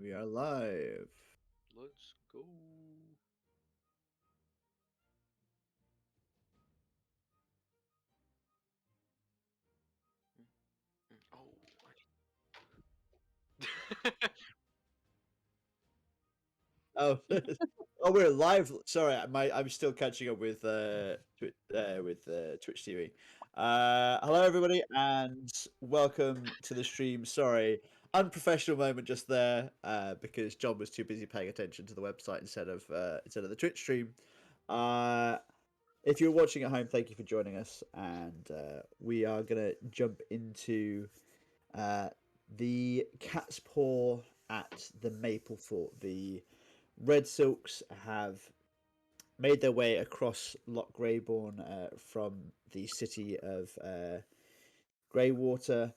We are live. Let's go. Oh. Oh, oh, we're live. Sorry, I'm still catching up with Twitch TV. Hello everybody, and welcome to the stream. Sorry, unprofessional moment just there, because John was too busy paying attention to the website instead of the Twitch stream. If you're watching at home, thank you for joining us, and we are gonna jump into the Catspaw at the Maplefort. The Red Silks have made their way across Loch Greybourne from the city of Greywater.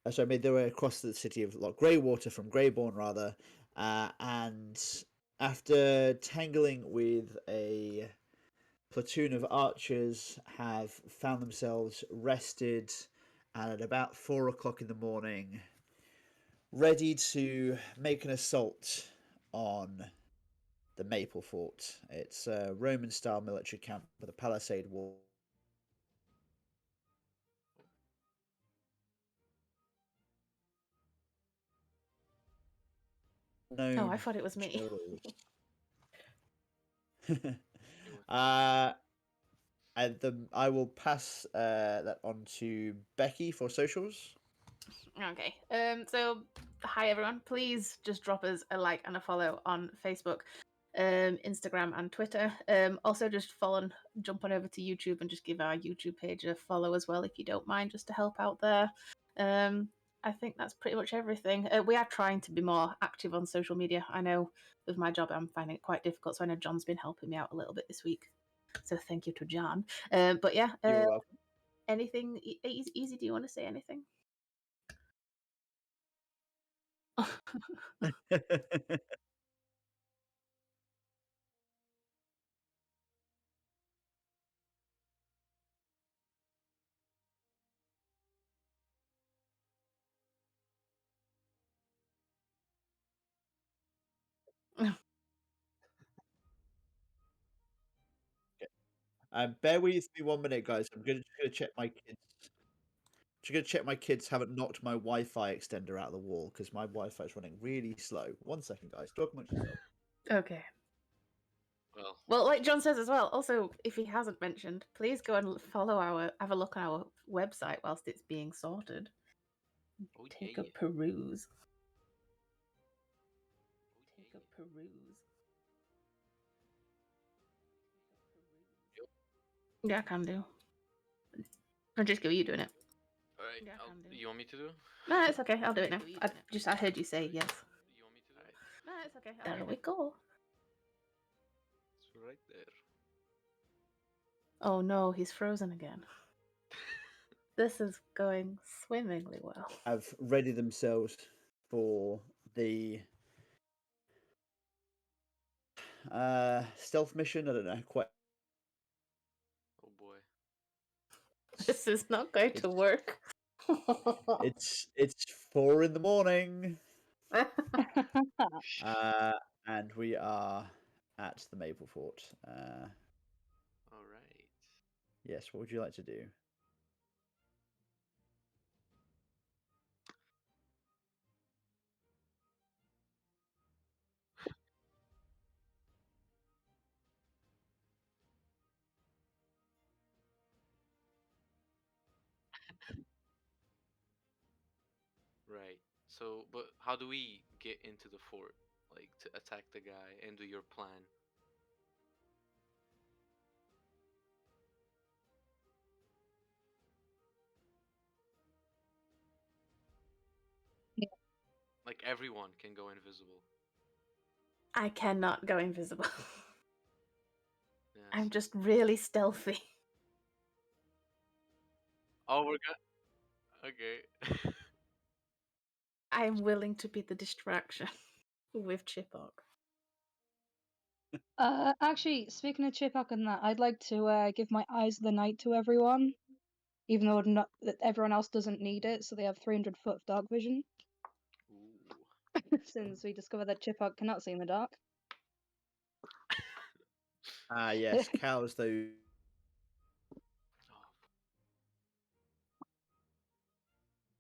Sorry, made their way across the city of Loch Greywater from Greybourne, rather. And after tangling with a platoon of archers, have found themselves rested, and at about 4 o'clock in the morning, ready to make an assault on the Maplefort. It's a Roman-style military camp with a palisade wall. Oh, I thought it was me. I will pass that on to Becky for socials. Okay. So hi everyone. Please just drop us a like and a follow on Facebook, Instagram, and Twitter. Also, just jump on over to YouTube and just give our YouTube page a follow as well if you don't mind, just to help out there. I think that's pretty much everything. We are trying to be more active on social media. I know with my job I'm finding it quite difficult, so I know John's been helping me out a little bit this week. So thank you to John. But yeah, You're welcome. anything easy? Do you want to say anything? Bear with me 1 minute, guys. I'm just gonna check my kids. Just gonna check my kids haven't knocked my Wi-Fi extender out of the wall because my Wi-Fi is running really slow. 1 second, guys. Talk amongst yourself. Okay. Well, like John says as well. Also, if he hasn't mentioned, please go and have a look on our website whilst it's being sorted. Take a peruse. Take a peruse. Yeah, I can do. Francesco, you doing it? Alright, Yeah, you want me to do? No, it's okay. I'll do it now. I heard you say yes. You want me to do? Alright. No, it's okay. There we go. It's right there. Oh no, he's frozen again. This is going swimmingly well. Have readied themselves for the stealth mission. I don't know quite. Oh boy. This is not going to work. It's 4 in the morning. And we are at the Maplefort. All right. Yes, what would you like to do? Right. So, but how do we get into the fort? Like, to attack the guy and do your plan? Yeah. Like, everyone can go invisible. I cannot go invisible. Yes. I'm just really stealthy. Oh, we're good. Okay. I'm willing to be the distraction with Chipok. Actually, speaking of Chipok and that, I'd like to give my Eyes of the Night to everyone, even though that everyone else doesn't need it, so they have 300 foot of dark vision. Ooh. since we discovered that Chipok cannot see in the dark. Ah, yes, cows, though.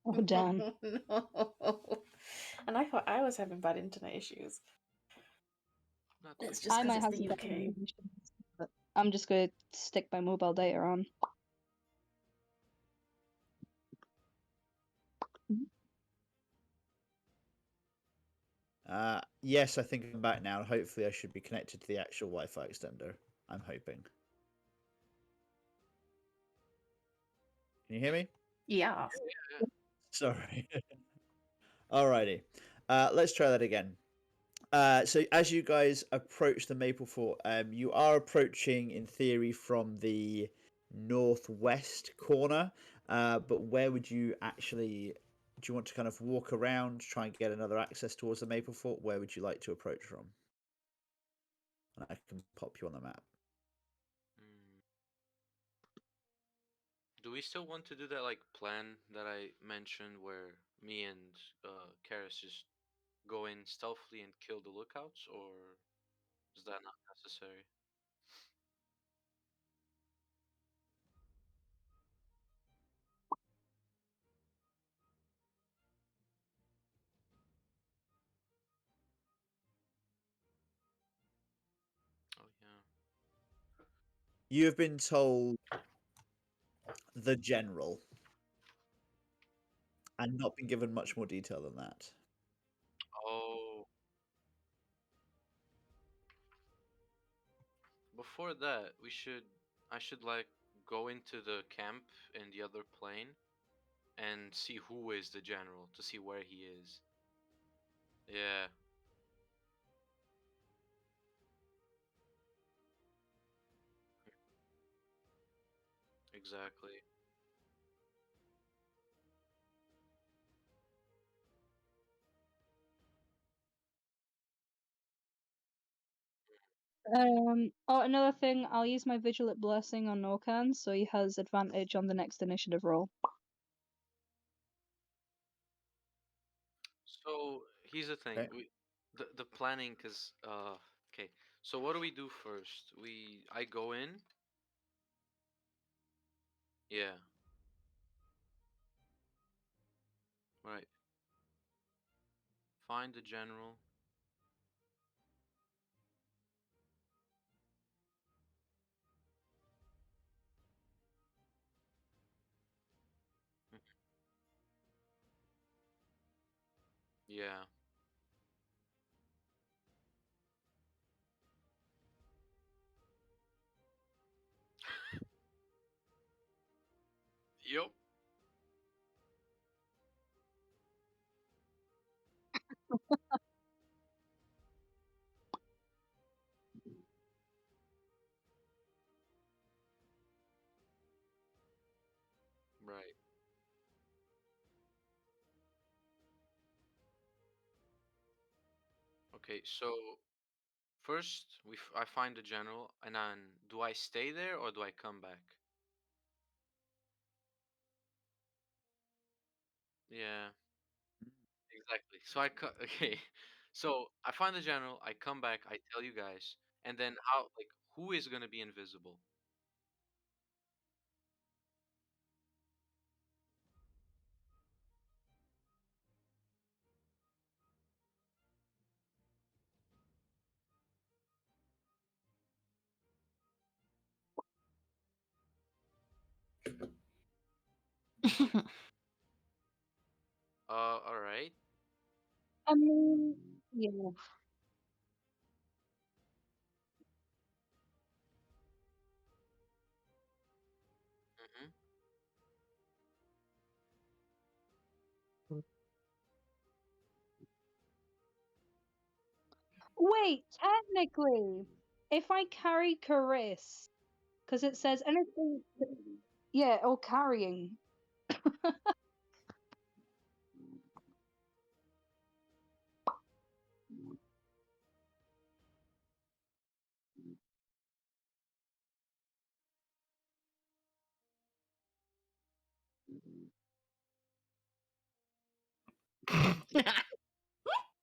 Oh, Oh, damn. No. And I thought I was having bad internet issues. not It's too just I sure. because might it's have the some UK. technical issues, but I'm just going to stick my mobile data on. Yes, I think I'm back now. Hopefully, I should be connected to the actual Wi-Fi extender. I'm hoping. Can you hear me? Yeah. Yeah. Sorry. Alrighty. Let's try that again. So as you guys approach the Maplefort, you are approaching, in theory, from the northwest corner. But where would you actually? Do you want to kind of walk around, try and get another access towards the Maplefort? Where would you like to approach from? And I can pop you on the map. Mm. Do we still want to do that like plan that I mentioned where me and Karis just go in stealthily and kill the lookouts, or is that not necessary? Oh yeah. You have been told the general, and not been given much more detail than that. Oh, before that, I should like go into the camp in the other plane and see who is the general to see where he is. Yeah, exactly. Oh, another thing, I'll use my Vigilant Blessing on Norcan, so he has advantage on the next initiative roll. So here's the thing. Okay. The planning, cause okay. So what do we do first? I go in. Yeah. Right. Find the general. Mhm. Yeah. Yup. Right. Okay. So first I find the general, and then do I stay there or do I come back? Yeah. Exactly. So okay. So I find the general. I come back. I tell you guys, and then how? Like, who is gonna be invisible? All right. I mean, yeah. Mm-hmm. Wait, technically, if I carry Caris, because it says anything, yeah, or carrying.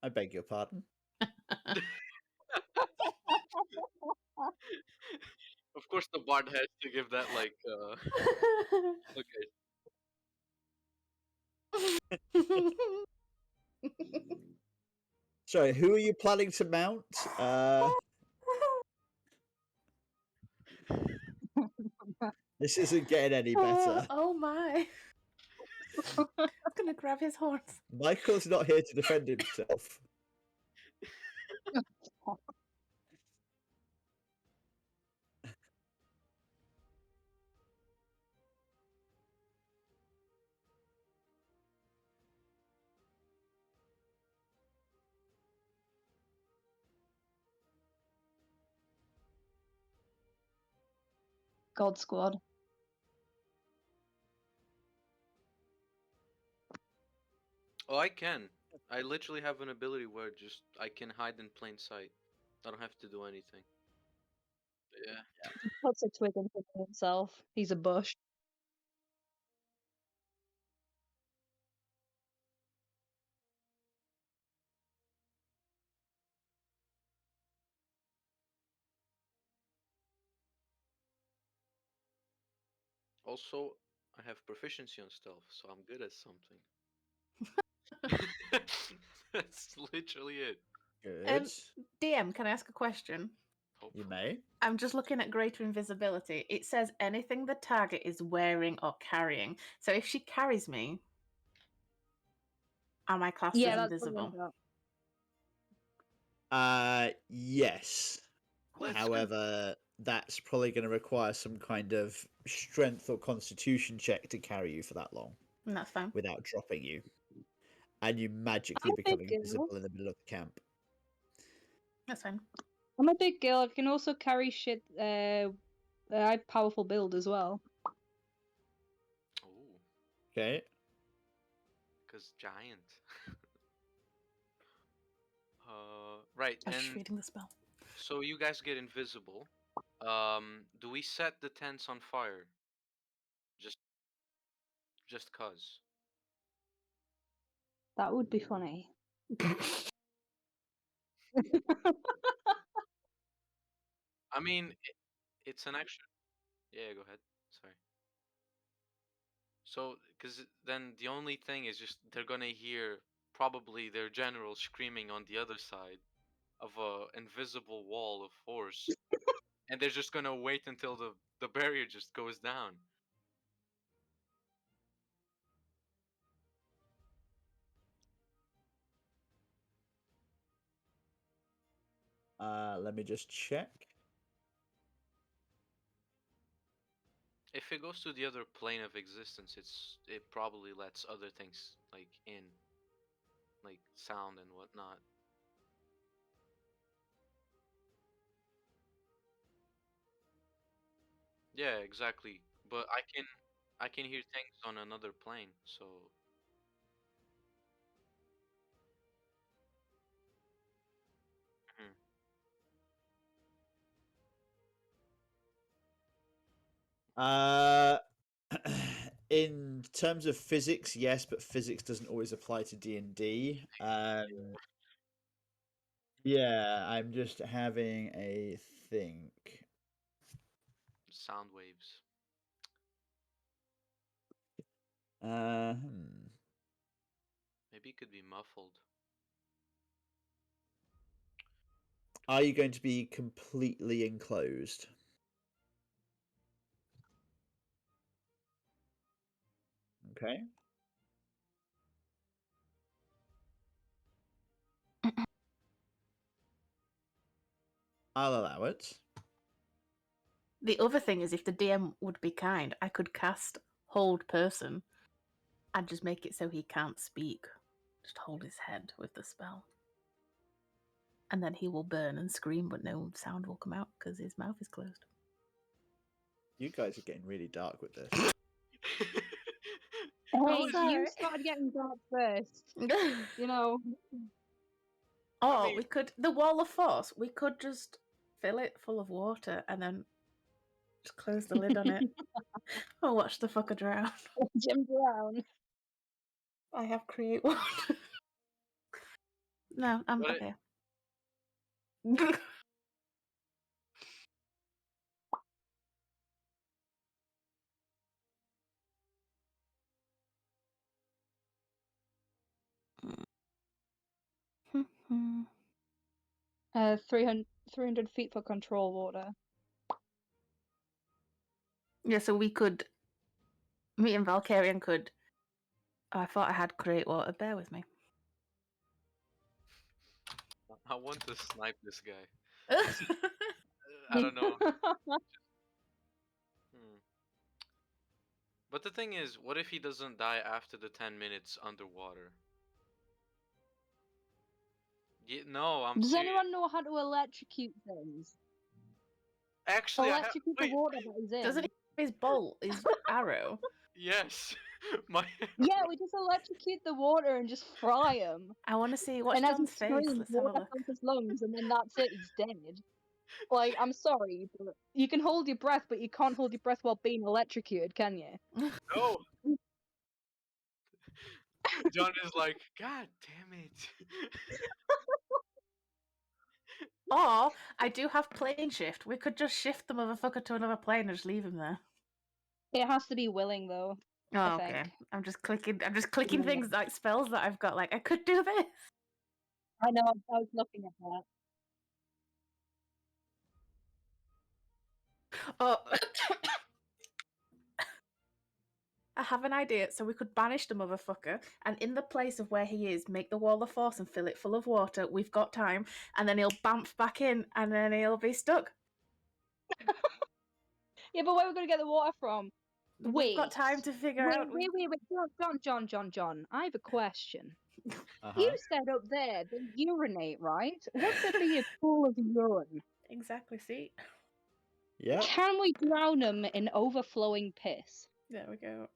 I beg your pardon. Of course, the bard has to give that like. Okay. Sorry, who are you planning to mount? This isn't getting any better. Oh my. I'm gonna grab his horns. Michael's not here to defend himself. God Squad. Oh, I can. I literally have an ability where just I can hide in plain sight. I don't have to do anything. Yeah. He puts a twig in front of himself. He's a bush. Also, I have proficiency on stealth, so I'm good at something. That's literally it. Good. DM, can I ask a question? You Hopefully. may. I'm just looking at greater invisibility. It says anything the target is wearing or carrying. So if she carries me, am I classed Yeah, as that's what invisible? I got. Yes. Let's go. However, that's probably going to require some kind of strength or constitution check to carry you for that long And that's fine. without dropping you. And you magically I'm a become big girl. invisible in the middle of the camp. That's fine. I'm a big girl. I can also carry shit. I have powerful build as well. Oh, Okay. because giant. Right, I was just and reading the spell. so you guys get invisible. Do we set the tents on fire? Just cause. That would be funny. I mean, it's an extra. Yeah, go ahead. Sorry. So, because then the only thing is just they're gonna hear probably their general screaming on the other side of a invisible wall of force, and they're just gonna wait until the barrier just goes down. Let me just check. If it goes to the other plane of existence, it probably lets other things like in, like sound and whatnot. Yeah, exactly. But I can hear things on another plane, so mhm. Uh, in terms of physics, yes, but physics doesn't always apply to D&D. Yeah, I'm just having a think. Sound waves. Maybe it could be muffled. Are you going to be completely enclosed? Okay. I'll allow it. The other thing is, if the DM would be kind, I could cast Hold Person and just make it so he can't speak. Just hold his head with the spell. And then he will burn and scream, but no sound will come out because his mouth is closed. You guys are getting really dark with this. Hey, sorry. you started getting dark first. You know. Or mean- we could, the wall of force, we could just fill it full of water and then just close the lid on it. Or watch the fucker drown. Jim Brown. I have create one. No, I'm What okay. Hmm. 300 feet for control water. Yeah, so we could. Me and Valkyrian could. Oh, I thought I had create water. Bear with me. I want to snipe this guy. I don't know. Hmm. But the thing is, what if he doesn't die after the 10 minutes underwater? No, I'm Does serious. anyone know how to electrocute things? Actually, I have. Electrocute the Wait. water that he's in. Doesn't he have his bolt, his arrow? Yes. My. Yeah, we just electrocute the water and just fry him. I want to see. Watch And as he John's face. screams, Let's have a water look. fills his lungs, and then that's it. He's dead. Like, I'm sorry, but you can hold your breath, but you can't hold your breath while being electrocuted, can you? No. John is like, God damn it. Or I do have plane shift. We could just shift the motherfucker to another plane and just leave him there. It has to be willing, though. Oh, think. okay. I'm just clicking. I'm just clicking Yeah. things like spells that I've got. Like I could do this. I know, I was looking at that. Oh, I have an idea. So we could banish the motherfucker, and in the place of where he is, make the wall of force and fill it full of water. We've got time, and then he'll bamf back in, and then he'll be stuck. Yeah, but where are we going to get the water from? We've got time to figure Wait, out. John. I have a question. Uh-huh. You said up there they urinate, right? Wouldn't there be a pool of urine? Exactly. See, Yeah. Can we drown them in overflowing piss? there we go.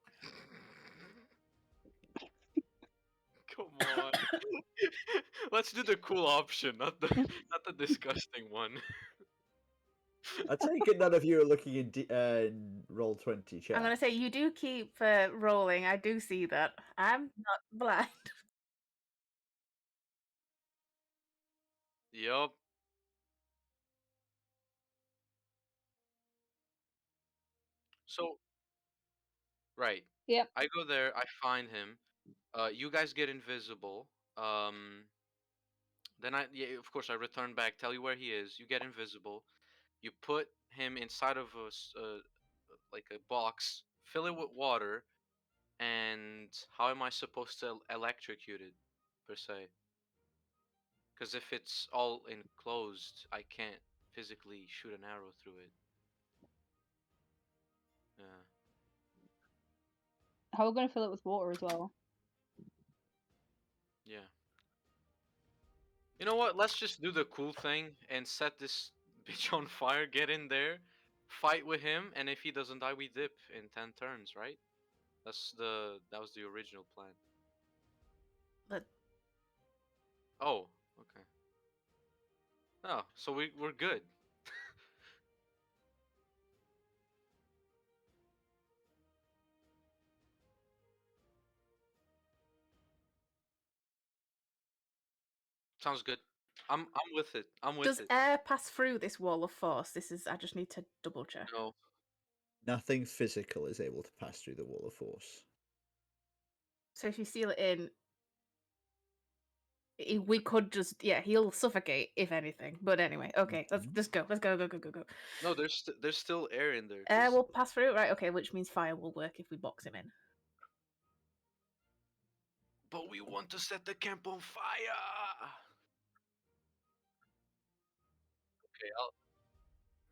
Come on. Let's do the cool option, not the disgusting one. I take it none of you are looking in roll 20 chat. I'm gonna say you do keep rolling. I do see that. I'm not blind. Yup. So, right. Yep. I go there, I find him. You guys get invisible. Then yeah, of course, I return back, tell you where he is. You get invisible. You put him inside of like a box, fill it with water, and how am I supposed to electrocute it, per se? Because if it's all enclosed, I can't physically shoot an arrow through it. Yeah. How are we going to fill it with water as well? Yeah. You know what? Let's just do the cool thing and set this bitch on fire, get in there, fight with him, and if he doesn't die, we dip in 10 turns, right? That was the original plan. But Oh, okay. Oh, so we're good. Sounds good. I'm with it. I'm with does it. air pass through this wall of force? This is. I just need to double check. No. Nothing physical is able to pass through the wall of force. So if you seal it in, we could just he'll suffocate if anything. But anyway, okay, let's just go. Let's go. No, there's still air in there. Air 'Cause- will pass through, right? Okay, which means fire will work if we box him in. But we want to set the camp on fire. Okay,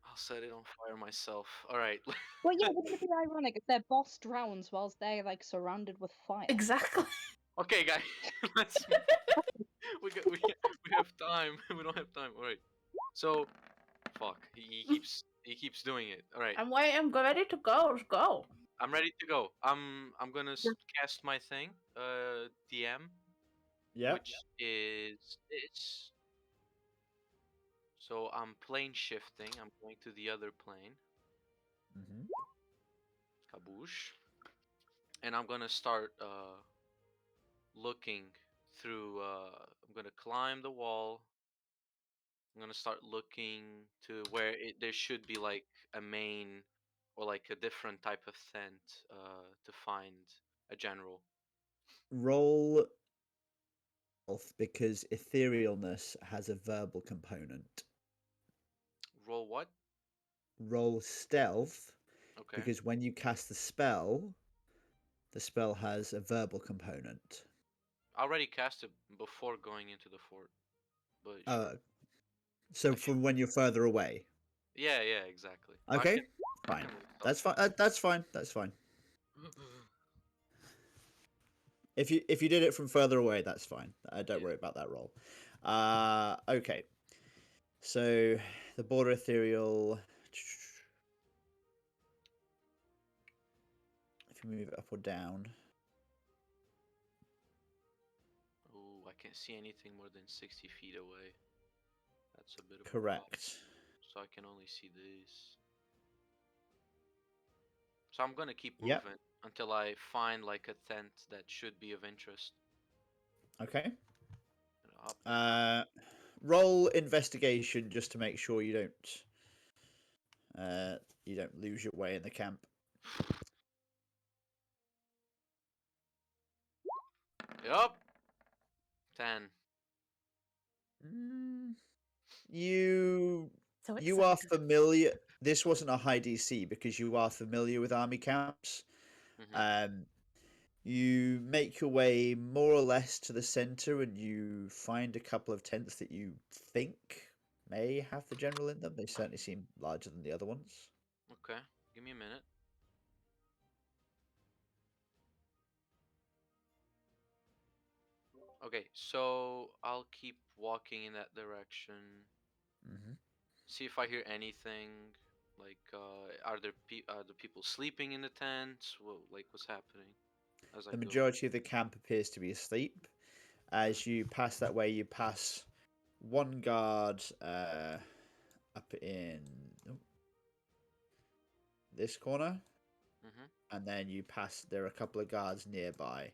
I'll set it on fire myself. All right. Well, yeah, wouldn't it be ironic if their boss drowns whilst they're like surrounded with fire? Exactly. Okay, guys. Let's. we have time. We don't have time. All right. So, fuck. He keeps doing it. All right. I'm waiting. I'm ready to go. Let's go. I'm ready to go. I'm gonna cast my thing. DM. Yeah. Which is this. So I'm plane shifting. I'm going to the other plane. Mm-hmm. Kaboosh. And I'm gonna start looking through I'm gonna climb the wall. I'm gonna start looking to where there should be like a main or like a different type of tent to find a general. Roll stealth because etherealness has a verbal component. Roll what? Roll stealth Okay. because when you cast the spell has a verbal component. I already cast it before going into the fort, but sure. So I should. from when you're further away. Yeah, yeah, exactly. Okay, I fine. can roll That's fine. stealth. That's fine. That's fine. If you did it from further away, that's fine. Don't Yeah. worry about that roll. Okay. So the border ethereal. If you move it up or down, Oh, I can't see anything more than 60 feet away. That's a bit of a problem. correct. So I can only see this. So I'm gonna keep Yep. moving until I find like a tent that should be of interest. Okay. Up and up. Roll investigation just to make sure you don't lose your way in the camp. Yup. 10. You So you are excited. familiar. This wasn't a high DC because you are familiar with army camps. Mm-hmm. You make your way more or less to the center, and you find a couple of tents that you think may have the general in them. They certainly seem larger than the other ones. Okay. Give me a minute. Okay, so I'll keep walking in that direction. Hmm. See if I hear anything. Like, are the people sleeping in the tents? Like, what's happening as I The go? majority of the camp appears to be asleep. As you pass that way, you pass one guard up in this corner, Mm-hmm. and then you pass. There are a couple of guards nearby.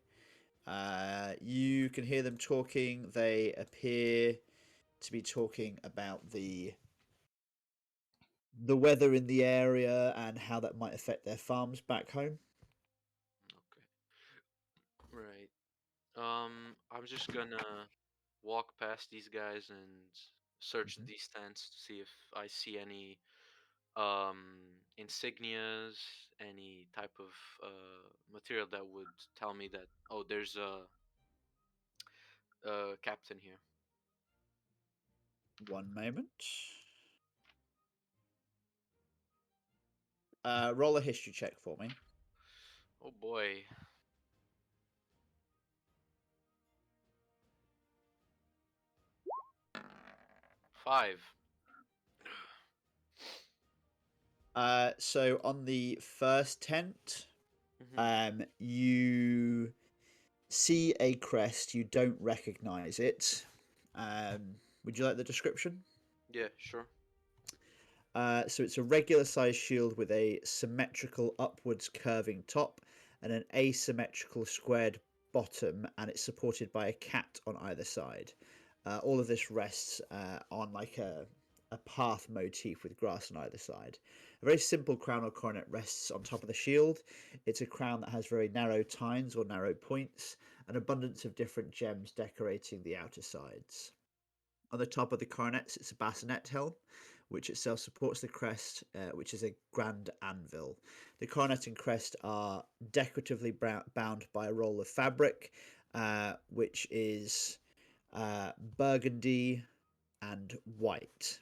You can hear them talking. They appear to be talking about the weather in the area and how that might affect their farms back home. Okay. Right. I'm just gonna walk past these guys and search Mhm. these tents to see if I see any insignias, any type of material that would tell me that there's a captain here. One moment. Roll a history check for me. Oh boy. Five. So on the first tent, Mm-hmm. you see a crest. You don't recognize it. Would you like the description? Yeah, sure. So it's a regular sized shield with a symmetrical upwards curving top and an asymmetrical squared bottom, and it's supported by a cat on either side. All of this rests on like a path motif with grass on either side. A very simple crown or coronet rests on top of the shield. It's a crown that has very narrow tines or narrow points, an abundance of different gems decorating the outer sides. On the top of the coronet sits a bassinet helm, which itself supports the crest, which is a grand anvil. The coronet and crest are decoratively bound by a roll of fabric, which is burgundy and white.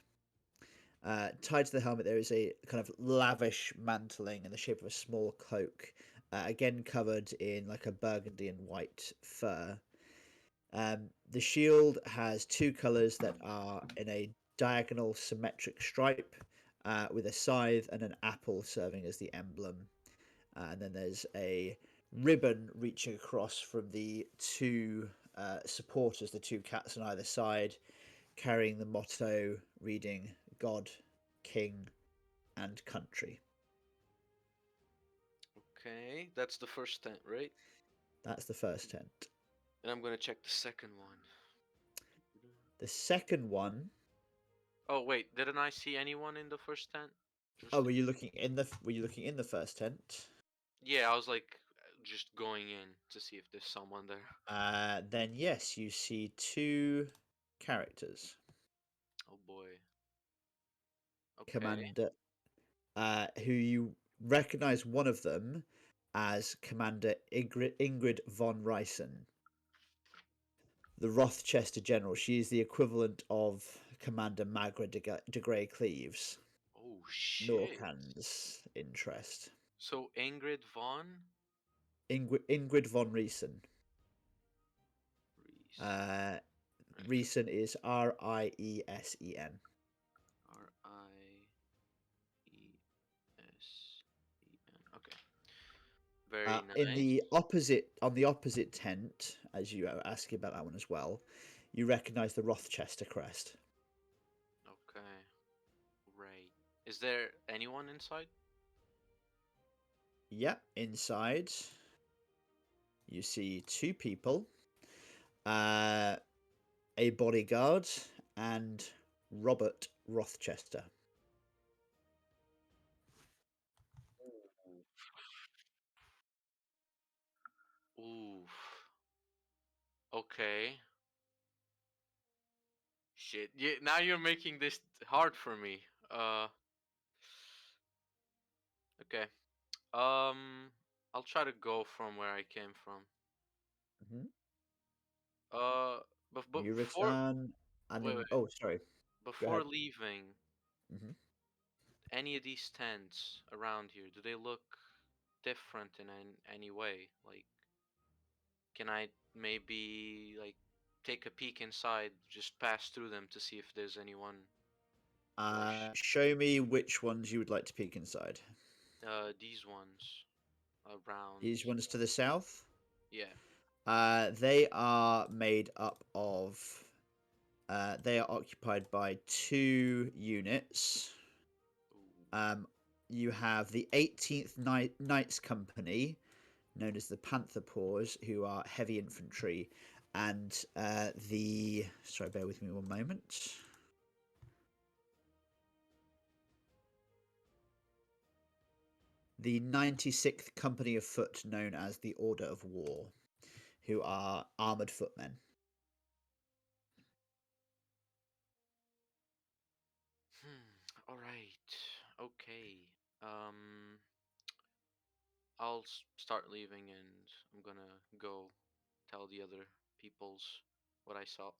Tied to the helmet, there is a kind of lavish mantling in the shape of a small cloak, again covered in like a burgundy and white fur. The shield has two colours that are in a diagonal symmetric stripe, with a scythe and an apple serving as the emblem. And then there's a ribbon reaching across from the two supporters, the two cats on either side, carrying the motto reading God, King, and Country. Okay, that's the first tent, right? That's the first tent. And I'm gonna check the second one. The second one. Oh wait, didn't I see anyone in the first tent? Oh, were you looking in the first tent? Yeah, I was like just going in to see if there's someone there. Then yes, you see two characters. Oh boy. Okay. Commander, who you recognize one of them as Commander Ingrid von Ryson, the Rothchester General. She is the equivalent of Commander Magra de Grey Cleaves, Oh shit. Norcan's interest. So Ingrid von Ingrid von Riesen. Reese. Riesen is Riesen. Riesen. Okay. Very In nice. the opposite tent, as you were asking about that one as well, you recognise the Rothchester crest. Okay. Right. Is there anyone inside? Yeah, inside you see two people, a bodyguard, and Robert Rothchester. Oof. Okay. Shit. Yeah, now you're making this hard for me. Okay. I'll try to go from where I came from. Hmm. Uh, but You before return, and wait, then wait, sorry, go before ahead. leaving, Hmm. any of these tents around here, do they look different in any way? Like, can I maybe like take a peek inside, just pass through them to see if there's anyone like Show me which ones you would like to peek inside. these ones around. These ones to the south. Yeah. They are made up of. They are occupied by two units. Ooh. You have the 18th Knights Company, known as the Panther Paws, who are heavy infantry, and the. Sorry, bear with me one moment. The 96th Company of Foot, known as the Order of War, who are armoured footmen. All right. Okay. Um, I'll start leaving, and I'm gonna go tell the other peoples what I saw.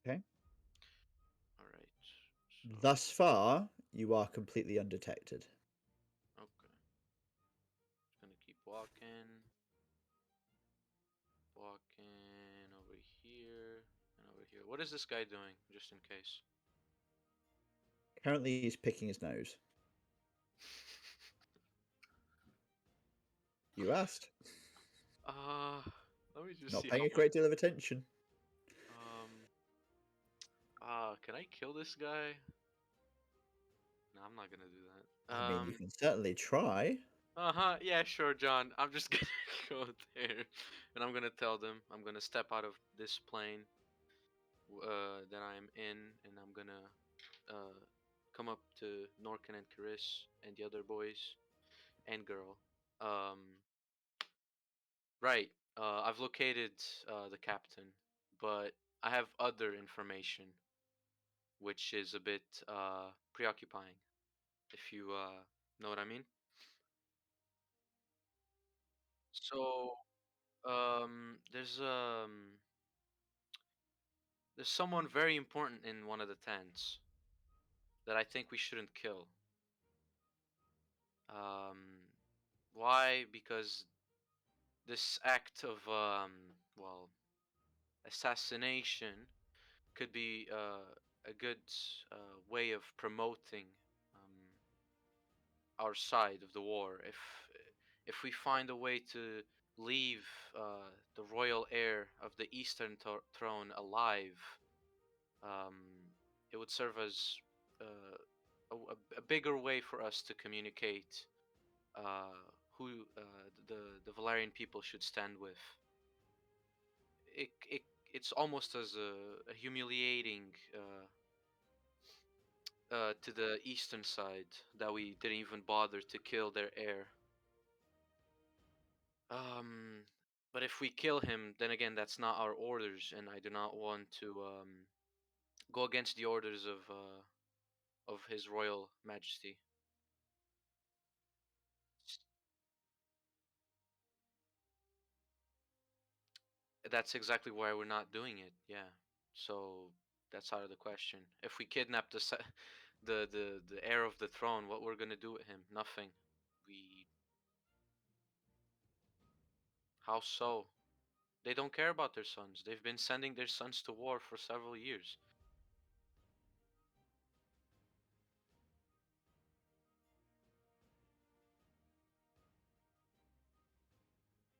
Okay. All right. So, Thus far, you are completely undetected. okay. Just gonna keep walking over here and over here. What is this guy doing, just in case? Currently, he's picking his nose. You asked. Uh, Let me just Not see paying how a much. great deal of attention. Um, can I kill this guy? No, I'm not gonna do that. I mean, you can certainly try. Uh-huh. Yeah, sure, John. I'm just gonna go there, and I'm gonna tell them I'm gonna step out of this plane that I'm in, and I'm gonna uh come up to Norkin and Chris and the other boys and girl. Um, right. I've located the captain, but I have other information, which is a bit preoccupying. If you know what I mean. So, there's someone very important in one of the tents that I think we shouldn't kill. Um, why? Because this act of well, assassination could be a good way of promoting um, our side of the war. If we find a way to leave the royal heir of the Eastern Throne alive, um, it would serve as a bigger way for us to communicate who the Valarian people should stand with. It it's almost as a humiliating to the eastern side that we didn't even bother to kill their heir. Um, but if we kill him, then again, that's not our orders, and I do not want to go against the orders of His Royal Majesty. That's exactly why we're not doing it. Yeah. So that's out of the question. If we kidnap the heir of the throne, what we're gonna do with him? Nothing. We How so? They don't care about their sons. They've been sending their sons to war for several years.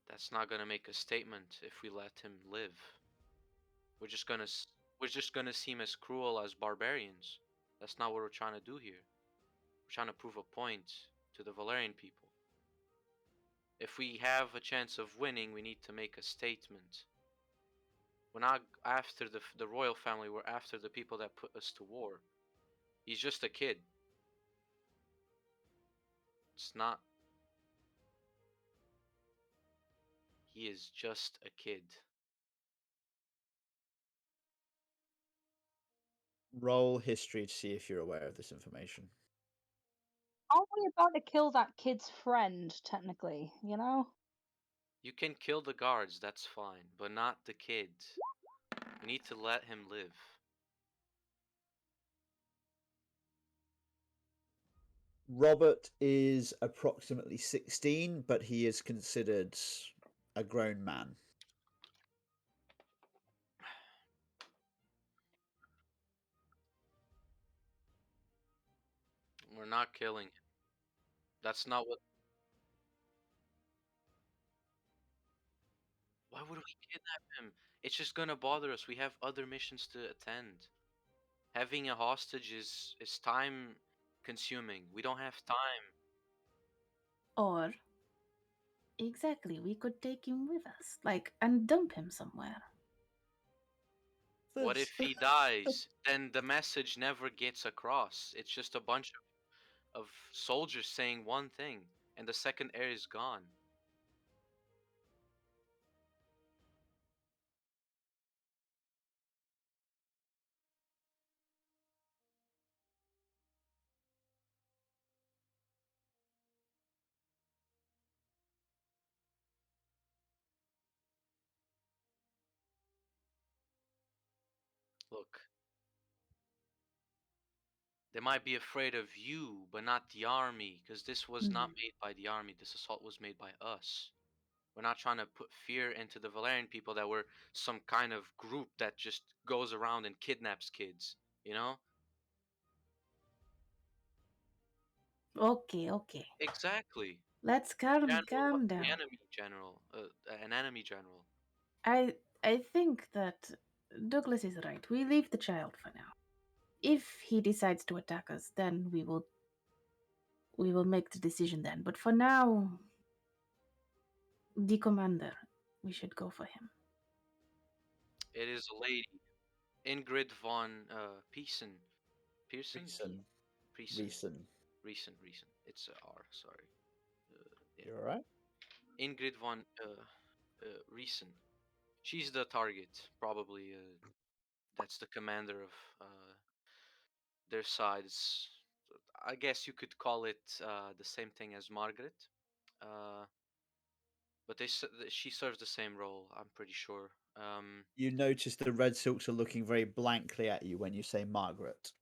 That's not gonna make a statement if we let him live. We're just gonna we're just gonna seem as cruel as barbarians. That's not what we're trying to do here. We're trying to prove a point to the Valerian people. If we have a chance of winning, we need to make a statement. We're not after the royal family, we're after the people that put us to war. He's just a kid. It's not. He is just a kid. Roll history to see if you're aware of this information. Aren't we about to kill that kid's friend, technically, you know? You can kill the guards, that's fine, but not the kid. We need to let him live. Robert is approximately 16, but he is considered a grown man. We're not killing him. That's not what. Why would we kidnap him? It's just gonna bother us. We have other missions to attend. Having a hostage is time consuming. We don't have time. Or exactly, we could take him with us, like, and dump him somewhere. What if he dies? Then the message never gets across. It's just a bunch of soldiers saying one thing, and the second heir is gone. Look, they might be afraid of you, but not the army, because this was not made by the army. This assault was made by us. We're not trying to put fear into the Valerian people that we're some kind of group that just goes around and kidnaps kids, you know? Okay, okay. Exactly. Let's calm down. An enemy general. I think that Douglas is right. We leave the child for now. If he decides to attack us, then we will make the decision then. But for now, the commander, we should go for him. It is a lady, Ingrid von Pearson. Pearson? Reason. Recent. It's a R. Sorry. Yeah. You're alright? Ingrid von Riesen. She's the target, probably. That's the commander of their sides. I guess you could call it the same thing as Margaret. Uh, but she serves the same role, I'm pretty sure. You notice the Red Silks are looking very blankly at you when you say Margaret.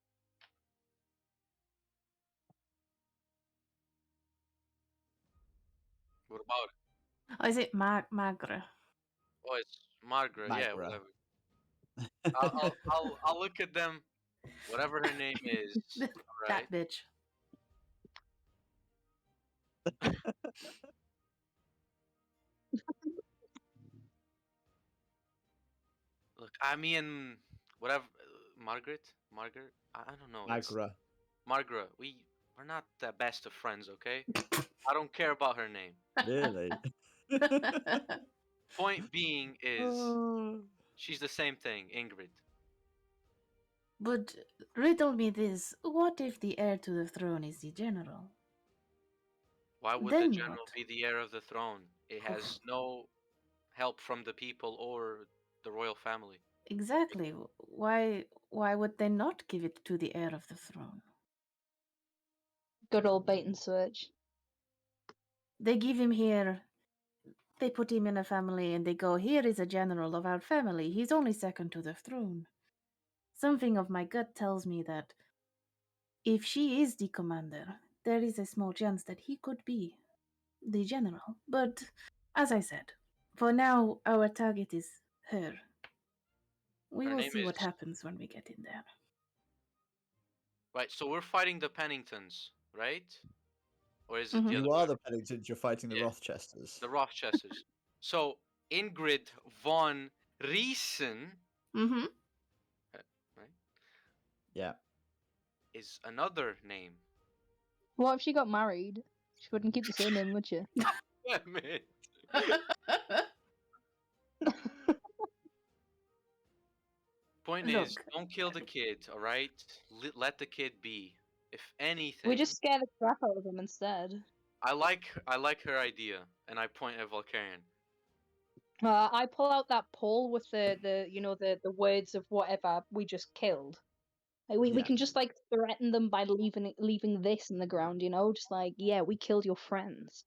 What about it? Oh, is it Magre? Oh, it's Margaret. Yeah, Magra. whatever. I'll look at them. Whatever her name is. All right. That bitch. Look, me and whatever Margaret. I don't know. It's Magra. Margaret. We're not the best of friends, okay? I don't care about her name. Really? Point being is Oh. She's the same thing, Ingrid. But riddle me this: what if the heir to the throne is the general? Why would the Then general what? be the heir of the throne? It has no help from the people or the royal family. Exactly. Why would they not give it to the heir of the throne? Good old bait and switch. They give him here. They put him in a family and they go, here is a general of our family. He's only second to the throne. Something of my gut tells me that if she is the commander, there is a small chance that he could be the general. But as I said, for now, our target is her. We Her will name see is what happens when we get in there. right. So we're fighting the Penningtons, right? Or is it the Mhm. other You way? are the Penningtons. You're fighting the Yeah. Rothchesters. The Rochesters. So Ingrid von Riesen, Mhm. right, Yeah. is another name. What if she got married? She wouldn't keep the surname, would she? Damn it. Point is, Look, don't kill the kid, all right? Let the kid be. If We anything, just scare the crap out of them instead. I like her idea, and I point at Valkyrian. I pull out that pole with the words of whatever we just killed. Like, we Yeah. can just like threaten them by leaving this in the ground, just like, yeah, we killed your friends.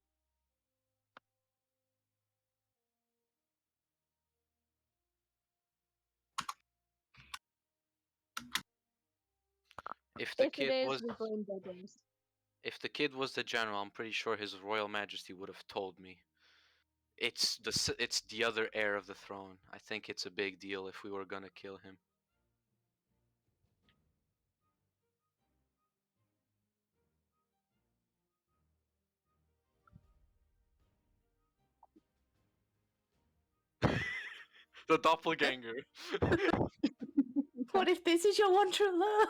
If the If it kid is, was we blame Douglas. if the kid was the general, I'm pretty sure His Royal Majesty would have told me. It's the other heir of the throne. I think it's a big deal if we were gonna kill him. The doppelganger. what if this is your one true love?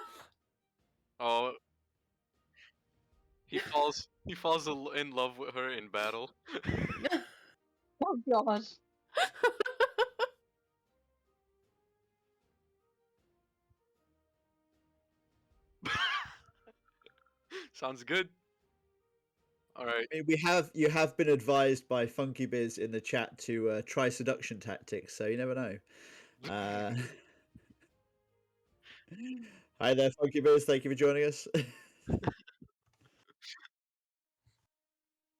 Oh, he falls in love with her in battle. Oh god. Sounds good. All right. You have been advised by Funky Biz in the chat to try seduction tactics, so you never know. Hi there, Funky Biz. Thank you for joining us.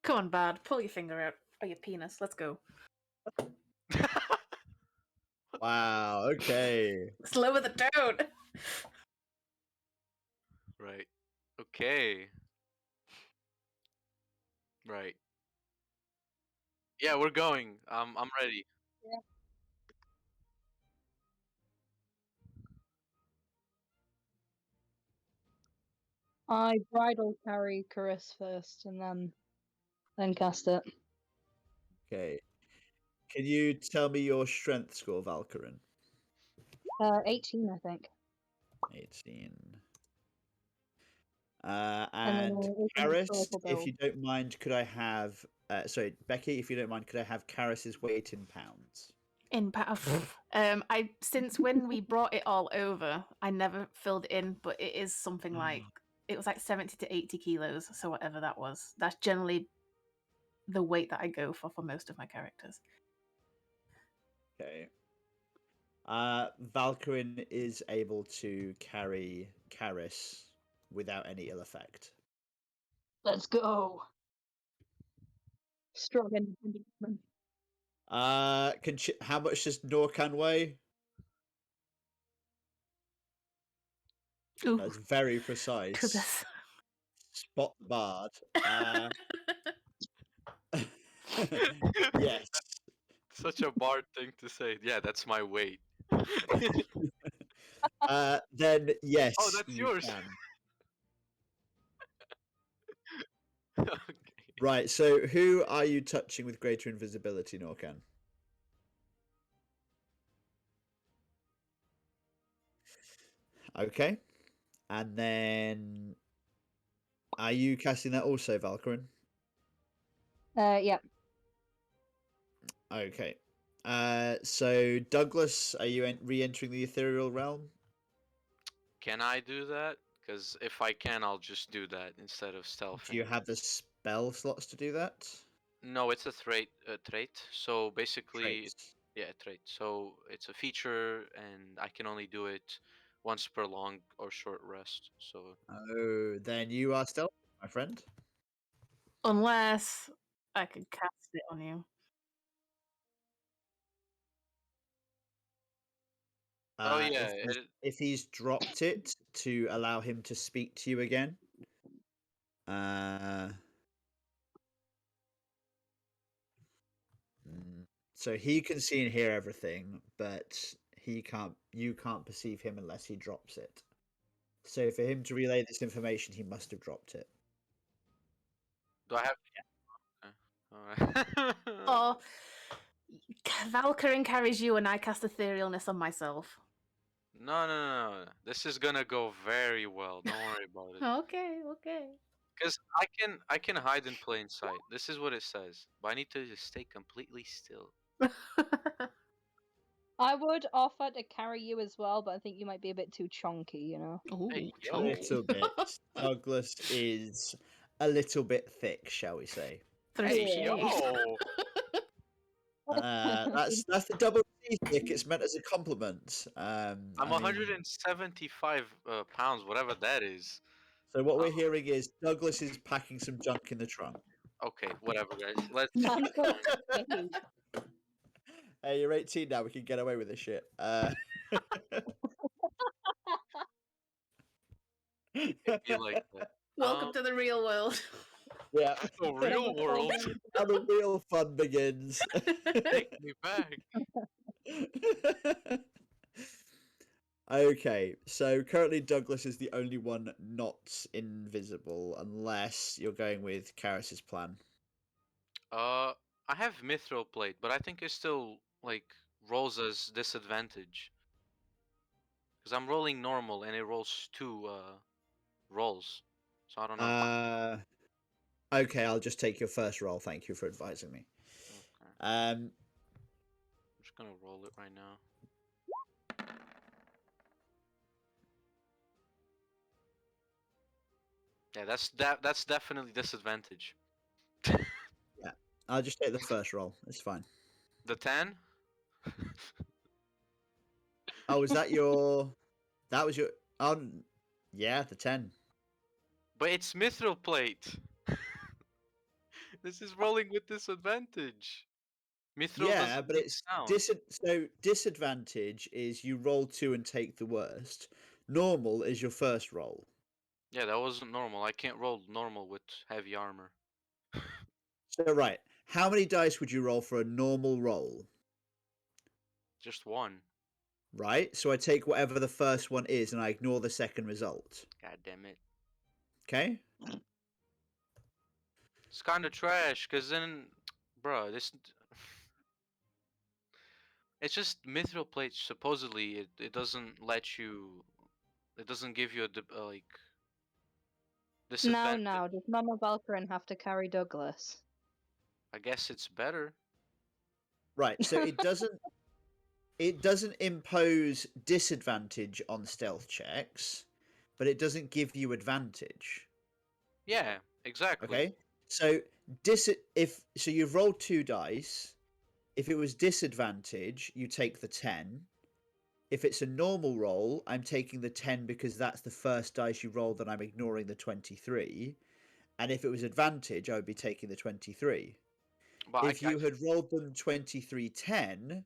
Come on, Bard, pull your finger out or your penis. Let's go. Wow. Okay. Slower the tone. Right. Okay. Right. Yeah, we're going. I'm ready. I bridal carry Chris first and then cast it. Okay. Can you tell me your strength score, Valkyrin? 18, I think. 18. And then And it's a Karis, historical if build. you don't mind, could I have? Sorry, Becky, if you don't mind, could I have Karis's weight in pounds? In I since when we brought it all over, I never filled it in, but it is something like it was like 70 to 80 kilos, so whatever that was. That's generally the weight that I go for most of my characters. Okay. Valkyrin is able to carry Karis without any ill effect. Let's go. Strong independent woman. How much does Norcan weigh? Ooh, That's very precise. goodness. Spot the bard. Yes. Such a bard thing to say. Yeah, that's my weight. Then yes, Oh, that's you yours. can. Okay. Right. So, who are you touching with greater invisibility, Norcan? Okay. And then, are you casting that also, Valkyrin? Yeah. Okay. So Douglas, are you re-entering the ethereal realm? Can I do that? Because if I can, I'll just do that instead of Do stealthing. you have the spell slots to do that? No, it's a trait. So basically, Traits. yeah, trait. So it's a feature, and I can only do it once per long or short rest. So Oh, then you are stealth, my friend. Unless I could cast it on you. oh yeah, If he's dropped it to allow him to speak to you again. Uh, so he can see and hear everything, but he can't. You can't perceive him unless he drops it. So for him to relay this information, he must have dropped it. do I have? Okay. Or Valkyrin carries you and I cast etherealness on myself. No. This is gonna go very well. Don't worry about it. Okay. Because I can hide in plain sight. This is what it says. But I need to just stay completely still. I would offer to carry you as well, but I think you might be a bit too chunky, you know. Ooh, Hey, A yo. little bit. Douglas is a little bit thick, shall we say? Hey, Three. yo. That's the double C thick. It's meant as a compliment. I'm I mean, 175 pounds, whatever that is. so what we're hearing is Douglas is packing some junk in the trunk. Okay, whatever, guys. Let's. Man's got space. Hey, you're 18 now. We can get away with this shit. It'd be like that. Welcome to the real world. Yeah, The real world. now the real fun begins. Take me back. Okay, so currently Douglas is the only one not invisible, unless you're going with Karis's plan. I have mithril plate, but I think it still like rolls as disadvantage. Because I'm rolling normal and it rolls two rolls. So I don't know. Okay, I'll just take your first roll. Thank you for advising me. Okay. Um, I'm just gonna roll it right now. Yeah, that's definitely disadvantage. yeah, I'll just take the first roll. It's fine. The 10? Oh, was that your? That was your. Oh, yeah, the 10. But it's mithril plate. This is rolling with disadvantage. Mithril Yeah, doesn't but make it's sound. so disadvantage is you roll 2 and take the worst. Normal is your first roll. Yeah, that wasn't normal. I can't roll normal with heavy armor. So right, how many dice would you roll for a normal roll? Just one. Right, so I take whatever the first one is and I ignore the second result. God damn it. Okay. It's kind of trash, cause then, bro, this. It's just mithril plate. Supposedly, it doesn't let you. It doesn't give you a like disadvantage. Now, does Mama Valkyrin have to carry Douglas? I guess it's better. Right, so it doesn't impose disadvantage on stealth checks, but it doesn't give you advantage. Yeah, exactly. Okay? So you've rolled 2 dice. If it was disadvantage, you take the 10. If it's a normal roll, I'm taking the 10 because that's the first dice you rolled and I'm ignoring the 23. And if it was advantage, I would be taking the 23. But If you had rolled them 23-10,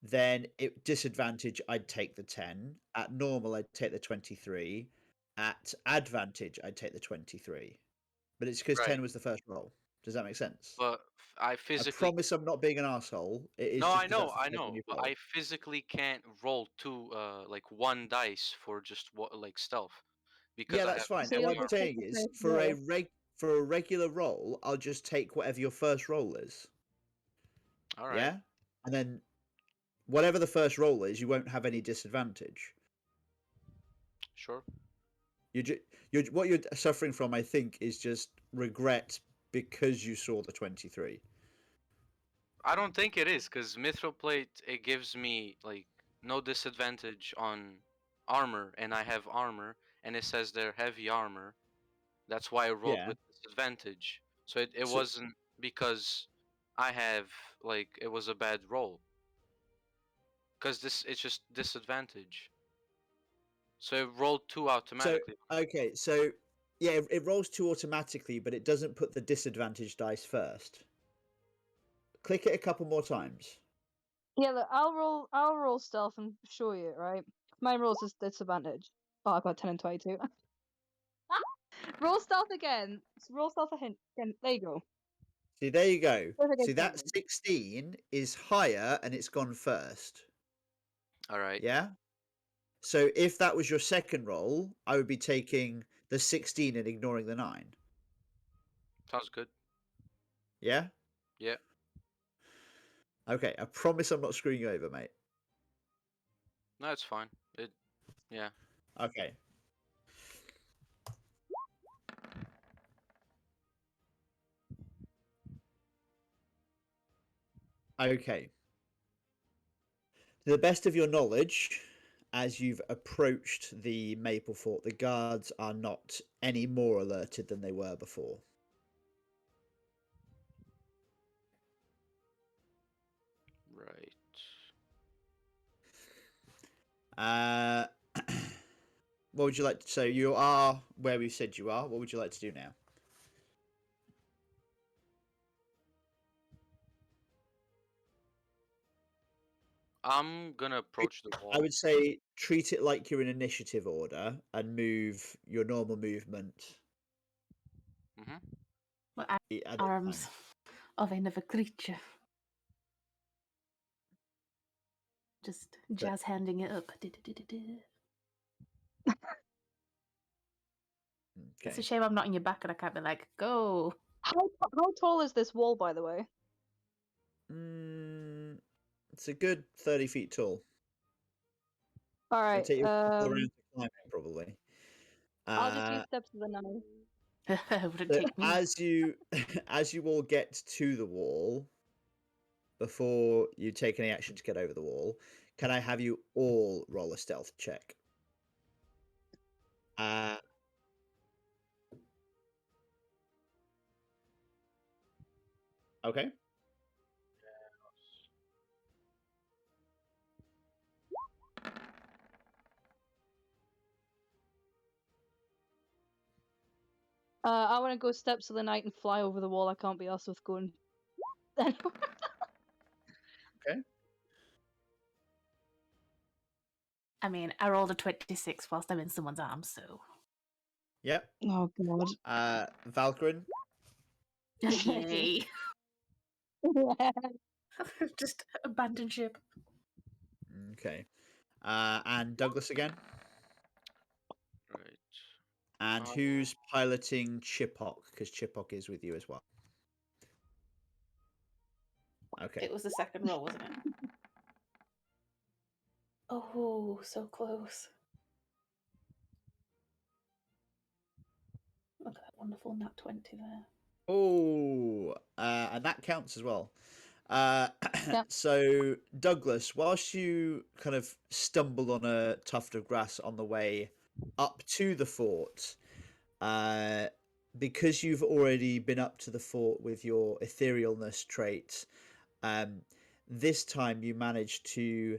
then disadvantage, I'd take the 10. At normal, I'd take the 23. At advantage, I'd take the 23. But it's because 10 was the first roll. Does that make sense? But I I physically. promise I'm not being an asshole. It is No, just I 'cause know, that's the I first one know, you but roll. I physically can't roll two, like one dice for just like stealth, because Yeah, I that's have fine. So And you'll what I'm just take saying the is, first roll. for a regular roll, I'll just take whatever your first roll is. All right. Yeah, and then whatever the first roll is, you won't have any disadvantage. Sure. What you're suffering from, I think, is just regret because you saw the 23. I don't think it is, because Mithril Plate, it gives me, like, no disadvantage on armor, and I have armor, and it says they're heavy armor. That's why I rolled Yeah. with disadvantage. So it So- wasn't because I have, like, it was a bad roll. Because it's just disadvantage. So it rolled 2 automatically. Okay, so yeah, it rolls 2 automatically, but it doesn't put the disadvantage dice first. Click it a couple more times. Yeah, look, I'll roll stealth and show you, right? Mine rolls is disadvantage. Oh, I got 10 and 22. Roll stealth again. Roll stealth again. There you go. See, there you go. Perfect See, that example. 16 is higher and it's gone first. Alright. Yeah? So if that was your second roll, I would be taking the 16 and ignoring the 9. Sounds good. Yeah? Yeah. Okay, I promise I'm not screwing you over, mate. No, it's fine. Yeah. Okay. Okay. To the best of your knowledge, as you've approached the Maplefort, the guards are not any more alerted than they were before. Right. Uh, what would you like to? So you are where we said you are. What would you like to do now? I'm gonna approach the I wall. would say treat it like you're in initiative order and move your normal movement Mm-hmm. What at a time. arms of another creature. Just jazz handing it up. It's a Okay. shame I'm not in your back and I can't be like, go. How tall is this wall, by the way? It's a good 30 feet tall. All It'll right. take you a couple of rounds to climb it, probably. I'll just use steps of the nine. Wouldn't So take me. as you as you all get to the wall, before you take any action to get over the wall, can I have you all roll a stealth check? Okay. I want to go steps of the night and fly over the wall. I can't be asked with going anywhere. Okay. I mean, I rolled a 26 whilst I'm in someone's arms, so. Yep. Oh god. Valkyrin. Hey. Just abandon ship. Okay. And Douglas again. Right. And who's piloting Chipok? Because Chipok is with you as well. Okay. It was the second roll, wasn't it? Oh, so close. Look at that wonderful nat 20 there. Oh, and that counts as well. Yep. So, Douglas, whilst you kind of stumble on a tuft of grass on the way up to the fort, because you've already been up to the fort with your etherealness trait, this time you managed to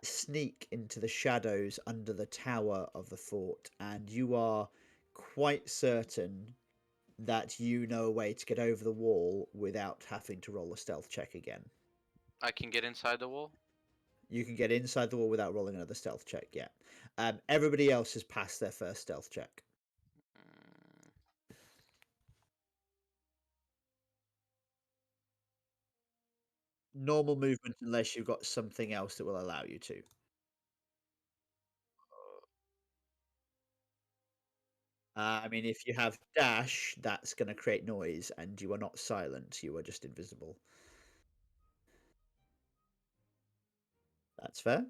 sneak into the shadows under the tower of the fort, and you are quite certain that you know a way to get over the wall without having to roll a stealth check again. I can get inside the wall? You can get inside the wall without rolling another stealth check yet. Everybody else has passed their first stealth check. Mm, Normal movement unless you've got something else that will allow you to. I mean, if you have dash, that's going to create noise, and you are not silent. You are just invisible. That's fair.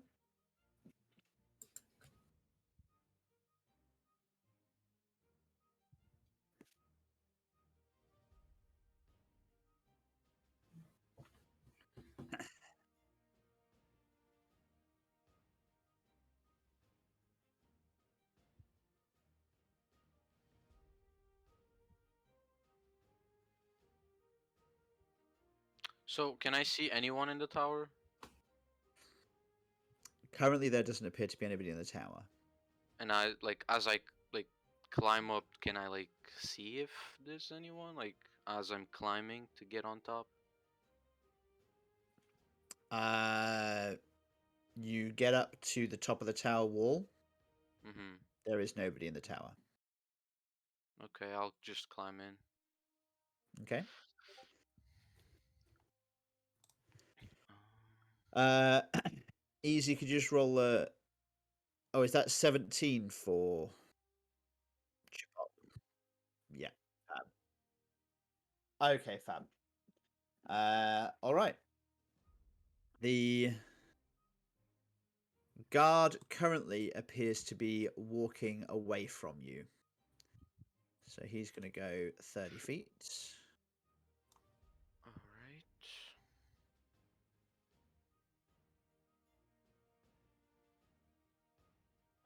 So can I see anyone in the tower? Currently, there doesn't appear to be anybody in the tower. And I as I like climb up, can I like see if there's anyone like as I'm climbing to get on top? You get up to the top of the tower wall. Mm-hmm. There is nobody in the tower. Okay, I'll just climb in. Okay. Um, Uh, easy. Could you just roll a? Oh, is that 17 for? Chipop? Yeah. Okay, fab. All right. The guard currently appears to be walking away from you. So he's going to go 30 feet.